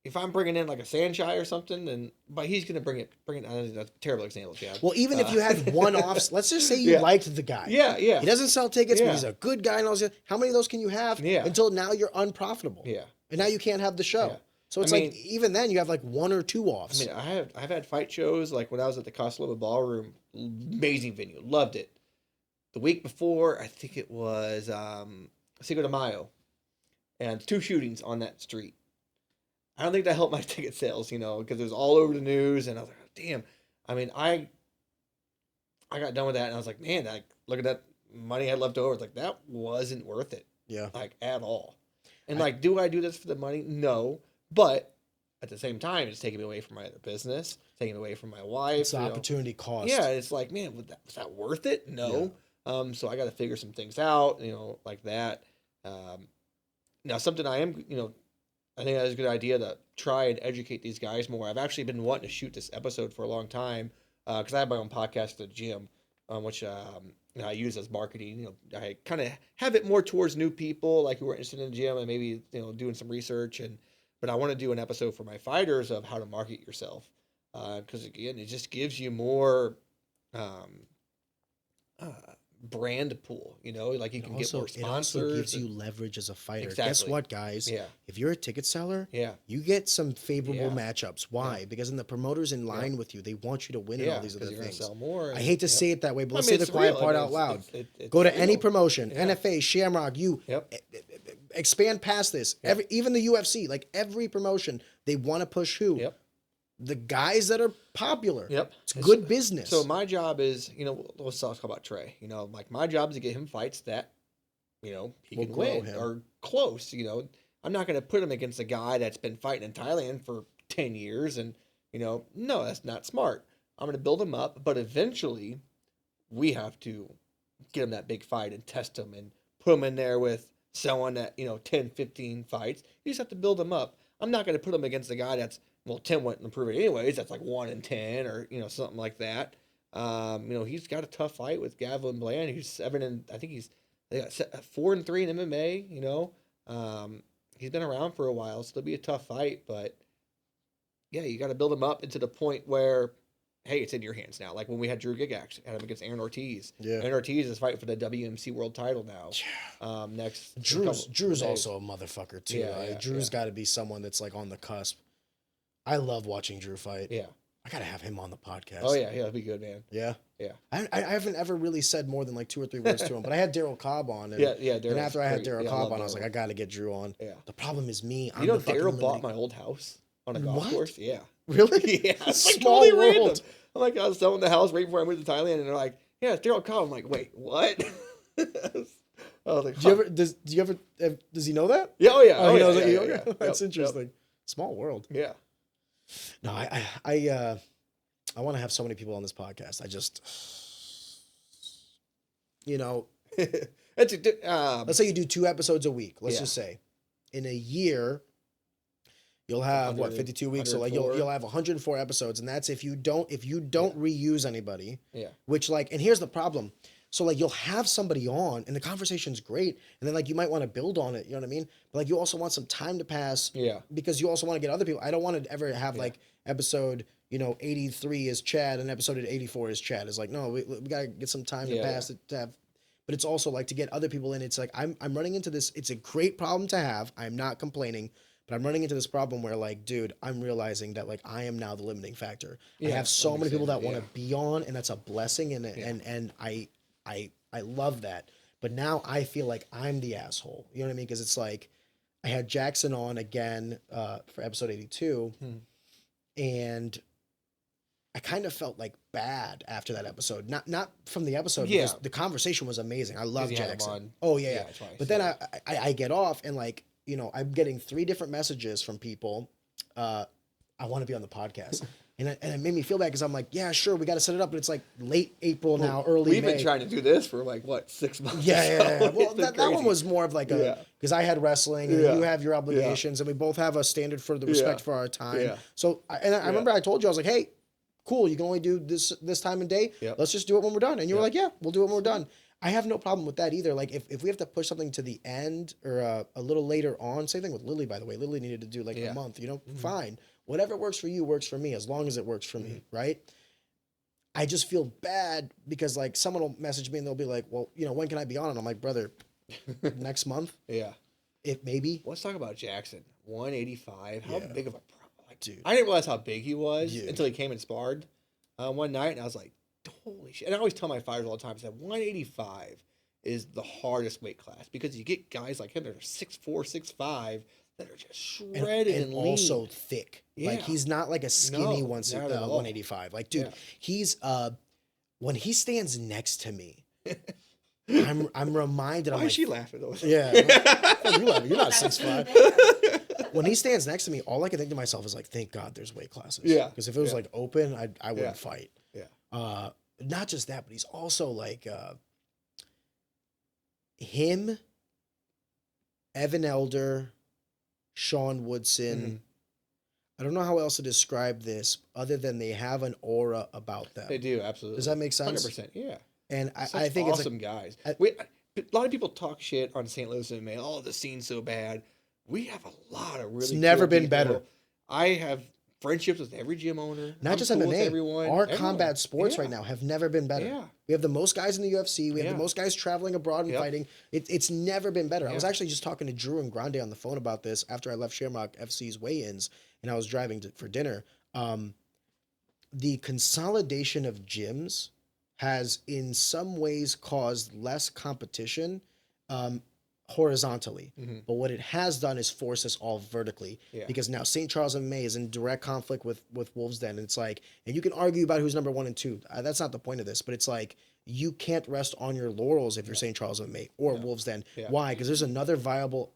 if I'm bringing in, like, a Sanchez or something, then, but he's going to bring it, that's a terrible example, Chad. Well, even if you had one-offs, let's just say you liked the guy. Yeah, yeah. He doesn't sell tickets, but he's a good guy and all this. How many of those can you have until now you're unprofitable? Yeah. And now you can't have the show. Yeah. So it's like, even then, you have like 1 or 2 offs. I mean, I've had fight shows, like when I was at the Casa Loma Ballroom, amazing venue, loved it. The week before, I think it was Cinco de Mayo, and 2 shootings on that street. I don't think that helped my ticket sales, you know, because it was all over the news, and I was like, damn. I mean, I got done with that, and I was like, man, like, look at that money I had left over. It's like, that wasn't worth it. Yeah. Like, at all. And like, do I do this for the money? No. But at the same time, it's taking me away from my other business, taking me away from my wife. It's the opportunity cost. Yeah, it's like, man, was that worth it? No. Yeah. So I got to figure some things out, you know, like that. Now, something I am, you know, I think that is a good idea to try and educate these guys more. I've actually been wanting to shoot this episode for a long time because I have my own podcast at the gym, which you know, I use as marketing. You know, I kind of have it more towards new people, like who are interested in the gym and maybe, you know, doing some research. But I want to do an episode for my fighters of how to market yourself, because again, it just gives you more brand pool. You know, like you can get more sponsors. It also gives you leverage as a fighter. Exactly. Guess what, guys? Yeah. If you're a ticket seller, yeah, you get some favorable matchups. Why? Because then the promoter's in line with you. They want you to win in all these other you're things. Sell more. I hate to say it that way, but let's say the quiet part out loud. Go to any promotion, NFA, Shamrock, expand past this. Even the UFC, like every promotion, they want to push who? The guys that are popular. It's good business. So my job is, you know, let's talk about Trey. You know, like my job is to get him fights that, you know, he can win or close. You know, I'm not going to put him against a guy that's been fighting in Thailand for 10 years and, you know, no, that's not smart. I'm going to build him up, but eventually we have to get him that big fight and test him and put him in there with someone that, you know, 10, 15 fights. You just have to build him up. I'm not going to put him against a guy that's, well, 10 wouldn't improve it anyways. That's like 1 in 10 or, you know, something like that. You know, he's got a tough fight with Gavin Bland. He's 7 and I think they got 4 and 3 in MMA, you know. He's been around for a while, so it'll be a tough fight, but yeah, you got to build him up into the point where, hey, it's in your hands now. Like when we had Drew Gigax, had him against Aaron Ortiz. Yeah. Aaron Ortiz is fighting for the WMC world title now. Next. Drew's also a motherfucker too. Yeah, Drew's got to be someone that's like on the cusp. I love watching Drew fight. Yeah. I got to have him on the podcast. Oh, yeah. That'd be good, man. Yeah. Yeah. I haven't ever really said more than like 2 or 3 words to him, but I had Daryl Cobb on. And, and after I had Daryl Cobb on, I was like, I got to get Drew on. Yeah. The problem is me. You know, Daryl bought my old house on a golf course? Yeah. Really? Yeah. It's like Small totally world. random. I'm like, I was selling the house right before I moved to Thailand, and they're like, yeah, it's Daryl Cobb. I'm like, wait, what? I was like, does he know that? Yeah, oh, yeah. Oh, he knows that. Yeah, Okay. That's interesting. Small world. Yeah. No, I want to have so many people on this podcast. I just, you know, let's say you do 2 episodes a week. Let's just say, in a year, you'll have 52 weeks. So like you'll have 104 episodes, and that's if you don't reuse anybody. Yeah. Which like, and here's the problem. So like you'll have somebody on and the conversation's great. And then like you might want to build on it. You know what I mean? But like you also want some time to pass. Yeah. Because you also want to get other people. I don't want to ever have like episode, 83 is Chad and episode 84 is Chad. It's like, no, we got to get some time to pass it to have. But it's also like to get other people in. It's like I'm running into this. It's a great problem to have. I'm not complaining. But I'm running into this problem where, like, dude, I'm realizing that, like, I am now the limiting factor. I have so many people that want to be on, and that's a blessing, and I love that. But now I feel like I'm the asshole. You know what I mean? Because it's like I had Jackson on again for episode 82, and I kind of felt like bad after that episode. Not from the episode, because the conversation was amazing. I love Jackson. Oh yeah. But then I get off and like. I'm getting 3 different messages from people. I want to be on the podcast. And it made me feel bad because I'm like, yeah, sure, we got to set it up. But it's like late April now, early May. We've been trying to do this for like, 6 months? Yeah. Well, that one was more of like because I had wrestling and you have your obligations and we both have a standard for the respect for our time. Yeah. So, I remember I told you, I was like, hey, cool, you can only do this time and day. Yep. Let's just do it when we're done. And you were like, yeah, we'll do it when we're done. I have no problem with that either. Like if we have to push something to the end or a little later on, same thing with Lily, by the way. Lily needed to do like a month, fine. Whatever works for you works for me as long as it works for me, right? I just feel bad because like someone will message me and they'll be like, well, when can I be on? And I'm like, brother, next month? Yeah. If maybe. Let's talk about Jackson. 185. How big of a problem? Like, dude. I didn't realize how big he was until he came and sparred one night and I was like, holy shit. And I always tell my fighters all the time, I said 185 is the hardest weight class because you get guys like him that are 6'4", 6'5", that are just shredded and lean. Also thick. Yeah. Like he's not like a skinny 185. Like, dude, he's when he stands next to me, I'm reminded. Why is she laughing? Yeah. You're not 6'5". When he stands next to me, all I can think to myself is like, thank God there's weight classes. Yeah. Because if it was like open, I wouldn't fight. Yeah. Not just that, but he's also like him, Evan Elder, Sean Woodson. I don't know how else to describe this other than they have an aura about them. They do, absolutely. Does that make sense? 100%, yeah. And I think awesome it's guys. A lot of people talk shit on St. Louis MMA. Oh, the scene's so bad. We have a lot of really. It's never been people. Better. I have friendships with every gym owner. Not just MMA. Our combat sports right now have never been better. Yeah. We have the most guys in the UFC. We have the most guys traveling abroad and fighting. It's never been better. I was actually just talking to Drew and Grande on the phone about this after I left Shamrock FC's weigh-ins and I was driving for dinner. The consolidation of gyms has in some ways caused less competition horizontally. But what it has done is force us all vertically because now St. Charles MMA is in direct conflict with Wolves Den. And it's like, and you can argue about who's number 1 and 2. That's not the point of this, but it's like, you can't rest on your laurels if you're St. Charles MMA or Wolves Den. Why? Because there's another viable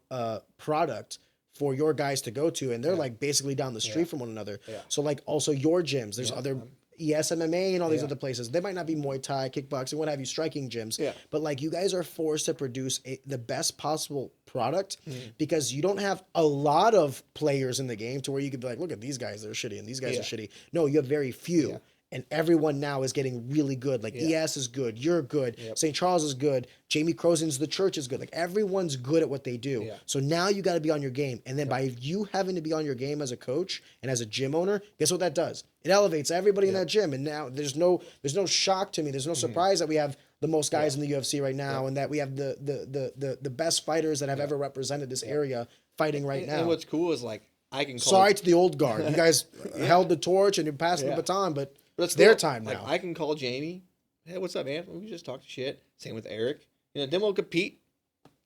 product for your guys to go to. And they're like basically down the street from one another. So like also your gyms, there's other ES MMA and all these other places. They might not be Muay Thai, kickboxing, what have you, striking gyms. But like you guys are forced to produce the best possible product because you don't have a lot of players in the game to where you could be like, look at these guys, they're shitty and these guys are shitty. No, you have very few. And everyone now is getting really good. Like ES is good, you're good, St. Charles is good, Jamie Crozen's The Church is good. Like everyone's good at what they do. So now you got to be on your game. And then by you having to be on your game as a coach and as a gym owner, guess what that does? It elevates everybody in that gym. And now there's no shock to me. There's no surprise that we have the most guys in the UFC right now and that we have the best fighters that have ever represented this area fighting right now. And what's cool is like I can call Sorry to the old guard. You guys held the torch and you passed the baton, but it's their time now. Like, I can call Jamie. Hey, what's up, man? We just talk shit. Same with Eric. Then we'll compete.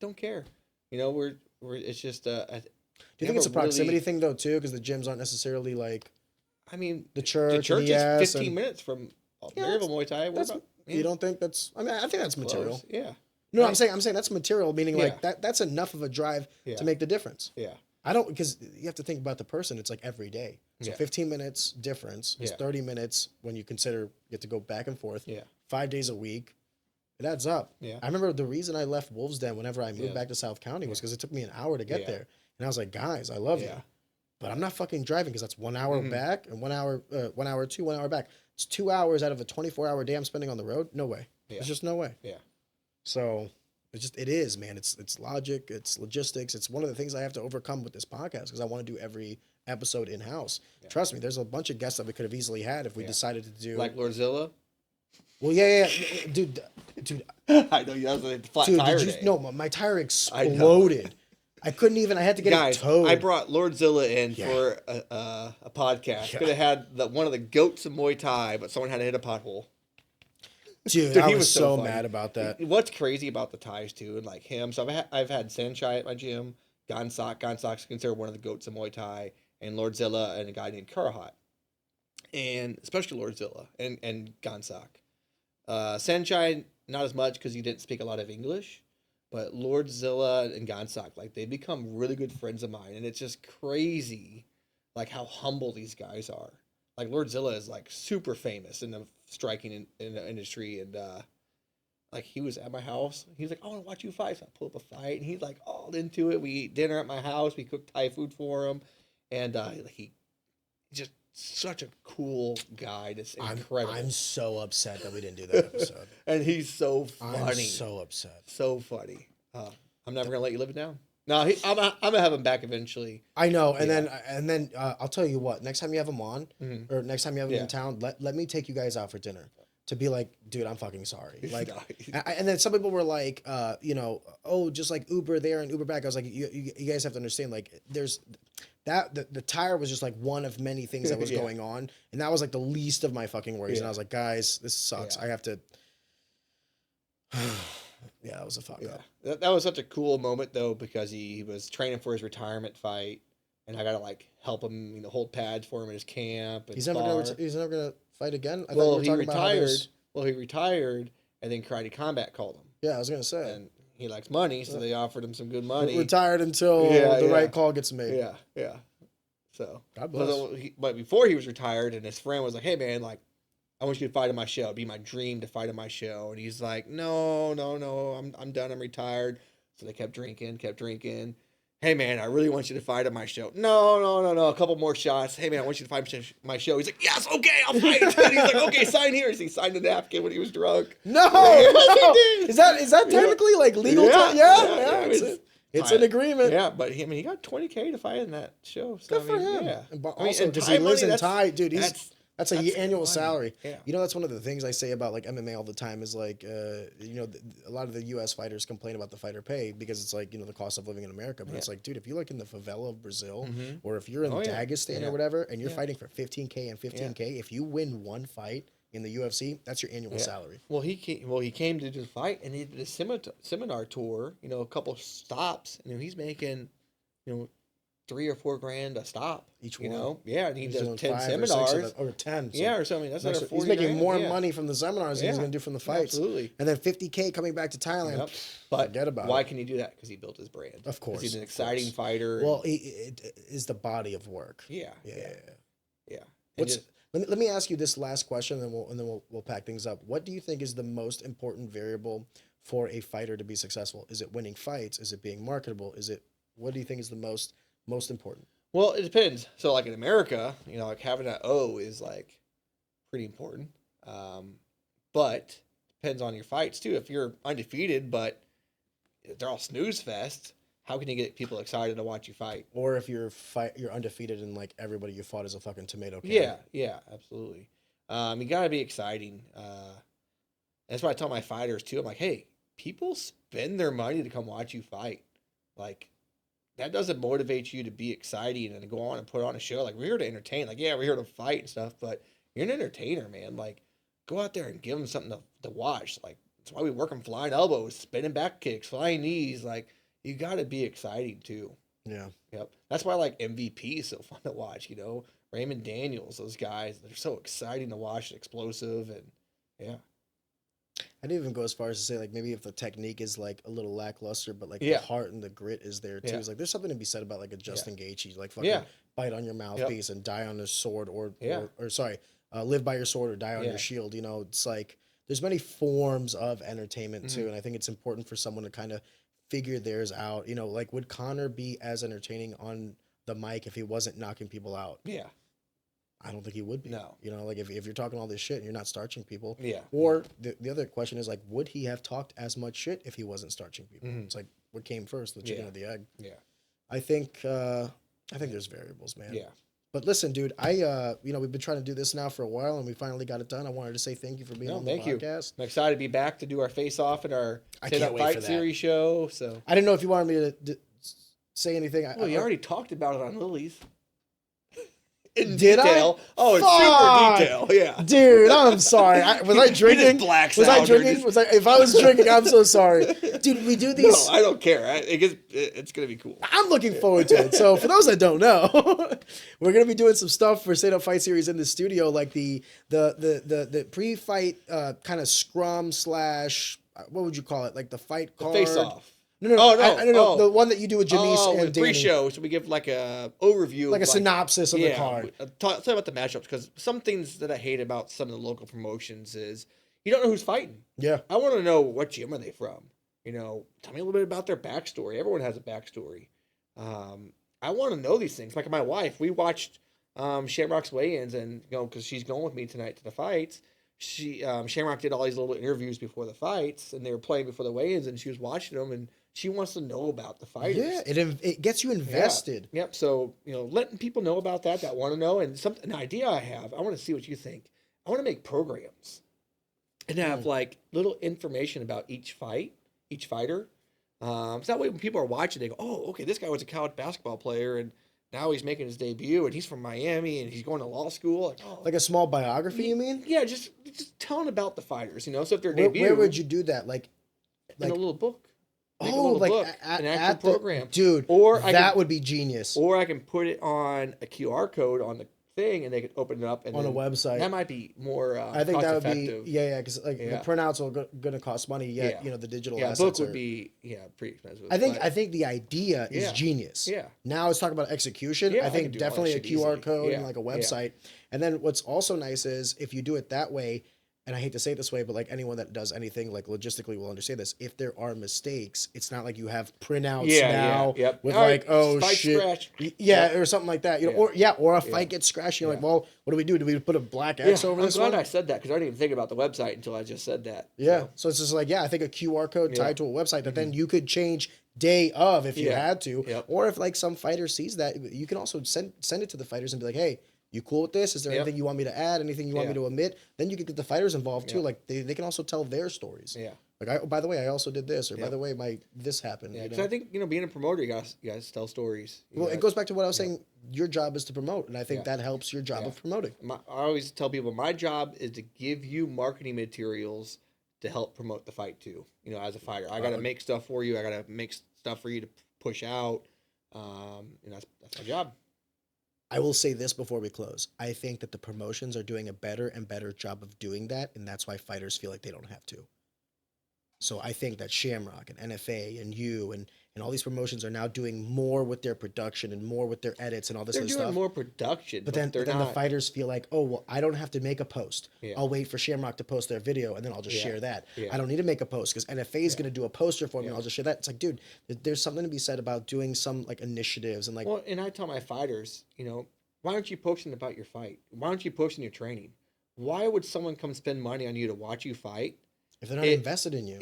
Don't care. We're it's just. Do you think it's a proximity thing though too? Because the gyms aren't necessarily like. I mean, the church. The church is 15 minutes from Maryville Muay Thai. You don't think that's? I mean, I think that's material. Close. Yeah. No, I'm saying that's material, meaning like that's enough of a drive to make the difference. Yeah. I don't, because you have to think about the person. It's like every day. So 15 minutes difference is 30 minutes when you consider you have to go back and forth. 5 days a week. It adds up. I remember the reason I left Wolves Den whenever I moved back to South County was because it took me an hour to get there. And I was like, guys, I love you. But I'm not fucking driving because that's 1 hour back and 1 hour, 1 hour 2, 1 hour back. It's 2 hours out of a 24-hour day I'm spending on the road. No way. Yeah. There's just no way. Yeah. So it is, man. It's logic, it's logistics. It's one of the things I have to overcome with this podcast because I want to do every episode in house. Yeah. Trust me, there's a bunch of guests that we could have easily had if we decided to do like Lordzilla. Well, yeah, dude. I know you have a flat tire. No, my tire exploded. I couldn't even. I had to get it towed. I brought Lordzilla in for a podcast. Could have had one of the goats of Muay Thai, but someone had to hit a pothole. Dude, I was so mad about that. What's crazy about the ties too, and like him. So I've had Sanchai at my gym. Gansok's considered one of the goats of Muay Thai, and Lordzilla and a guy named Karahat, and especially Lordzilla and Gansok. Sanchai not as much because he didn't speak a lot of English, but Lordzilla and Gansok, like they become really good friends of mine, and it's just crazy, like how humble these guys are. Like Lordzilla is like super famous in the striking in the industry, and like he was at my house. He was like, "I want to watch you fight." So I pull up a fight, and he's like all into it. We eat dinner at my house. We cook Thai food for him, and he just such a cool guy. That's incredible. I'm so upset that we didn't do that episode. And he's so funny. I'm so upset. So funny. I'm never gonna let you live it down. No, I'm gonna have him back eventually. I know, and then I'll tell you what. Next time you have him on, or next time you have him in town, let me take you guys out for dinner. To be like, dude, I'm fucking sorry. Like, and then some people were like, oh, just like Uber there and Uber back. I was like, you guys have to understand, like, there's that the tire was just like one of many things that was going on, and that was like the least of my fucking worries. And I was like, guys, this sucks. I have to. Yeah, that was a fuck up. That was such a cool moment though, because he was training for his retirement fight, and I gotta like help him, hold pads for him in his camp. And he's never gonna fight again. He retired, and then Karate Combat called him. Yeah, I was gonna say. And he likes money, so they offered him some good money. Retired until the right call gets made. Yeah. So, God bless. But before he was retired, and his friend was like, "Hey man, like, I want you to fight in my show. It'd be my dream to fight in my show." And he's like, No, I'm done. I'm retired. So they kept drinking. Hey man, I really want you to fight at my show. No. A couple more shots. Hey man, I want you to fight my show. He's like, yes, okay, I'll fight. And he's like, okay, sign here. So he signed a napkin when he was drunk. No. Is that technically like legal? Yeah. It's an agreement. Yeah, but he got $20K to fight in that show. So, good for him. Yeah. But also, because he lives in Thai, dude. That's an annual salary. Yeah. That's one of the things I say about like MMA all the time is like, a lot of the U.S. fighters complain about the fighter pay because it's like, the cost of living in America. But it's like, dude, if you're like in the favela of Brazil or if you're in Dagestan or whatever and you're fighting for $15K and $15K, if you win one fight in the UFC, that's your annual salary. Well, he came to do the fight and he did a seminar tour, a couple stops, and he's making, $3 or $4 grand a stop each one. Yeah, and he does 10 seminars or 10. So or something. That's like he's making more money from the seminars than he's going to do from the fights. Absolutely. And then $50K coming back to Thailand. Yep. But forget about why it. can he do that? Because he built his brand. Of course. He's an exciting fighter. Well, it is the body of work. Yeah. Let me ask you this last question, and then we'll pack things up. What do you think is the most important variable for a fighter to be successful? Is it winning fights? Is it being marketable? What do you think is the most important? Well, it depends. So, like in America, like having that O is like pretty important. But depends on your fights too. If you're undefeated, but they're all snooze fest, how can you get people excited to watch you fight? Or if you're undefeated and like everybody you fought is a fucking tomato can. Yeah, absolutely. You gotta be exciting. That's why I tell my fighters too. I'm like, hey, people spend their money to come watch you fight. Like, that doesn't motivate you to be exciting and to go on and put on a show. Like, we're here to entertain. Like, yeah, we're here to fight and stuff, but you're an entertainer, man. Like, go out there and give them something to watch. Like, that's why we work on flying elbows, spinning back kicks, flying knees. Like, you got to be exciting too. Yeah. Yep. That's why like MVP is so fun to watch. Raymond Daniels, those guys, they're so exciting to watch, explosive, and yeah. I'd even go as far as to say like maybe if the technique is like a little lackluster, but like the heart and the grit is there too. It's like there's something to be said about like a Justin Gaethje, like fucking bite on your mouthpiece and die on his sword, or live by your sword or die on your shield. It's like there's many forms of entertainment too, and I think it's important for someone to kind of figure theirs out. Like would Conor be as entertaining on the mic if he wasn't knocking people out? Yeah. I don't think he would be. No. You know, like if you're talking all this shit and you're not starching people. Yeah. Or the other question is like, would he have talked as much shit if he wasn't starching people? It's like, what came first, the chicken or the egg? Yeah. I think there's variables, man. Yeah. But listen, dude, we've been trying to do this now for a while and we finally got it done. I wanted to say thank you for being on the podcast. I'm excited to be back to do our face off at our Stand-Up Fight Series show. So I didn't know if you wanted me to say anything. Well, you already talked about it on Lily's. In Did detail. I? Oh, it's super detail. Yeah. Dude, I'm sorry. Was I drinking? Was I drinking? If I was drinking, I'm so sorry. Dude, we do these. No, I don't care. It's going to be cool. I'm looking forward to it. So for those that don't know, we're going to be doing some stuff for Stand Up Fight Series in the studio, like the pre-fight kind of scrum / what would you call it? Like the fight card. The face-off. No. I don't know. The one that you do with Janice and Danny. Pre-show, so we give like a overview, like a synopsis of the card. Talk about the matchups, because some things that I hate about some of the local promotions is you don't know who's fighting. Yeah, I want to know what gym are they from. You know, tell me a little bit about their backstory. Everyone has a backstory. I want to know these things. Like my wife, we watched Shamrock's weigh-ins, and because she's going with me tonight to the fights. Shamrock did all these little interviews before the fights, and they were playing before the weigh-ins, and she was watching them, and she wants to know about the fighters. Yeah, it gets you invested. Yeah. Yep. So, letting people know about that want to know, and an idea I have, I want to see what you think. I want to make programs and have like little information about each fighter. So that way when people are watching, they go, oh, okay, this guy was a college basketball player, and now he's making his debut, and he's from Miami, and he's going to law school. Like a small biography, you mean? Yeah, just telling about the fighters, So if they're where would you do that? Like in a little book. Make a little book, an actual program. Dude, or that would be genius. Or I can put it on a QR code on the thing, and they can open it up. And on a website. That might be more I think that would effective. be, because the printouts are going to cost money, the digital assets book would be, pretty expensive. I think the idea is genius. Yeah. Now let's talk about execution. I think definitely a QR code and like a website. And then what's also nice is if you do it that way, and I hate to say it this way, but like anyone that does anything like logistically will understand this. If there are mistakes, it's not like you have printouts with like, oh shit, scratch. Or something like that. Or a fight gets scratched. You're like, well, what do we do? Do we put a black X over this one? I'm glad I said that because I didn't even think about the website until I just said that. Yeah, so it's just like, I think a QR code tied to a website that then you could change day of if you had to, or if like some fighter sees that, you can also send it to the fighters and be like, hey, you cool with this? Is there anything you want me to add? Anything you want me to omit? Then you can get the fighters involved too. Like they can also tell their stories. Yeah. Like by the way, I also did this, or by the way, this happened. Yeah. Because I think being a promoter, you guys tell stories. It goes back to what I was saying. Your job is to promote, and I think that helps your job of promoting. I always tell people my job is to give you marketing materials to help promote the fight too. As a fighter, I got to make stuff for you. I got to make stuff for you to push out. That's my job. I will say this before we close. I think that the promotions are doing a better and better job of doing that, and that's why fighters feel like they don't have to. So I think that Shamrock and NFA and you and all these promotions are now doing more with their production and more with their edits and all this other stuff. They're doing more production, but then the fighters feel like, oh, well, I don't have to make a post. I'll wait for Shamrock to post their video, and then I'll just share that. I don't need to make a post because NFA is going to do a poster for me, and I'll just share that. It's like, dude, there's something to be said about doing some like initiatives and like. Well, and I tell my fighters, why aren't you posting about your fight? Why aren't you posting your training? Why would someone come spend money on you to watch you fight? If they're not invested in you.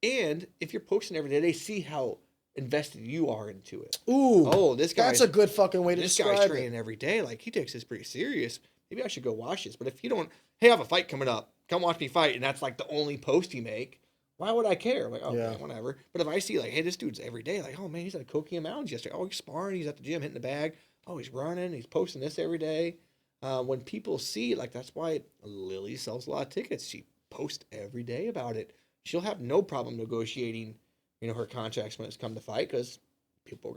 And if you're posting every day, they see how invested you are into it. Ooh. Oh, that's a good fucking way to describe it. This guy's training every day. Like, he takes this pretty serious. Maybe I should go watch this. But if you don't, hey, I have a fight coming up. Come watch me fight. And that's like the only post you make. Why would I care? I'm like, okay, whatever. But if I see like, hey, this dude's every day. Like, oh, man, he's at Coquina Mountains yesterday. Oh, he's sparring. He's at the gym hitting the bag. Oh, he's running. He's posting this every day. When people see, like, that's why Lily sells a lot of tickets. She posts every day about it. She'll have no problem negotiating, her contracts when it's come to fight because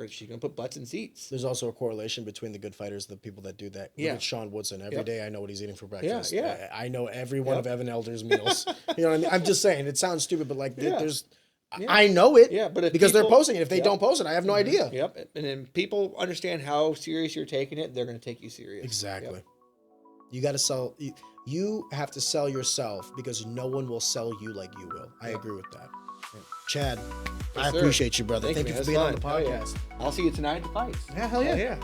she's gonna put butts in seats. There's also a correlation between the good fighters, the people that do that. Look at Sean Woodson. Every day I know what he's eating for breakfast. I know every one of Evan Elder's meals. You know what I mean? I'm just saying, it sounds stupid, but like there's. I know it but because they're posting it. If they don't post it, I have no idea. Yep. And then people understand how serious you're taking it, they're going to take you serious. Exactly. Yep. You got to sell. You have to sell yourself because no one will sell you like you will. I agree with that. Chad, I appreciate you, brother. Thank you for being on the podcast. I'll see you tonight at the fights. Yeah, hell yeah.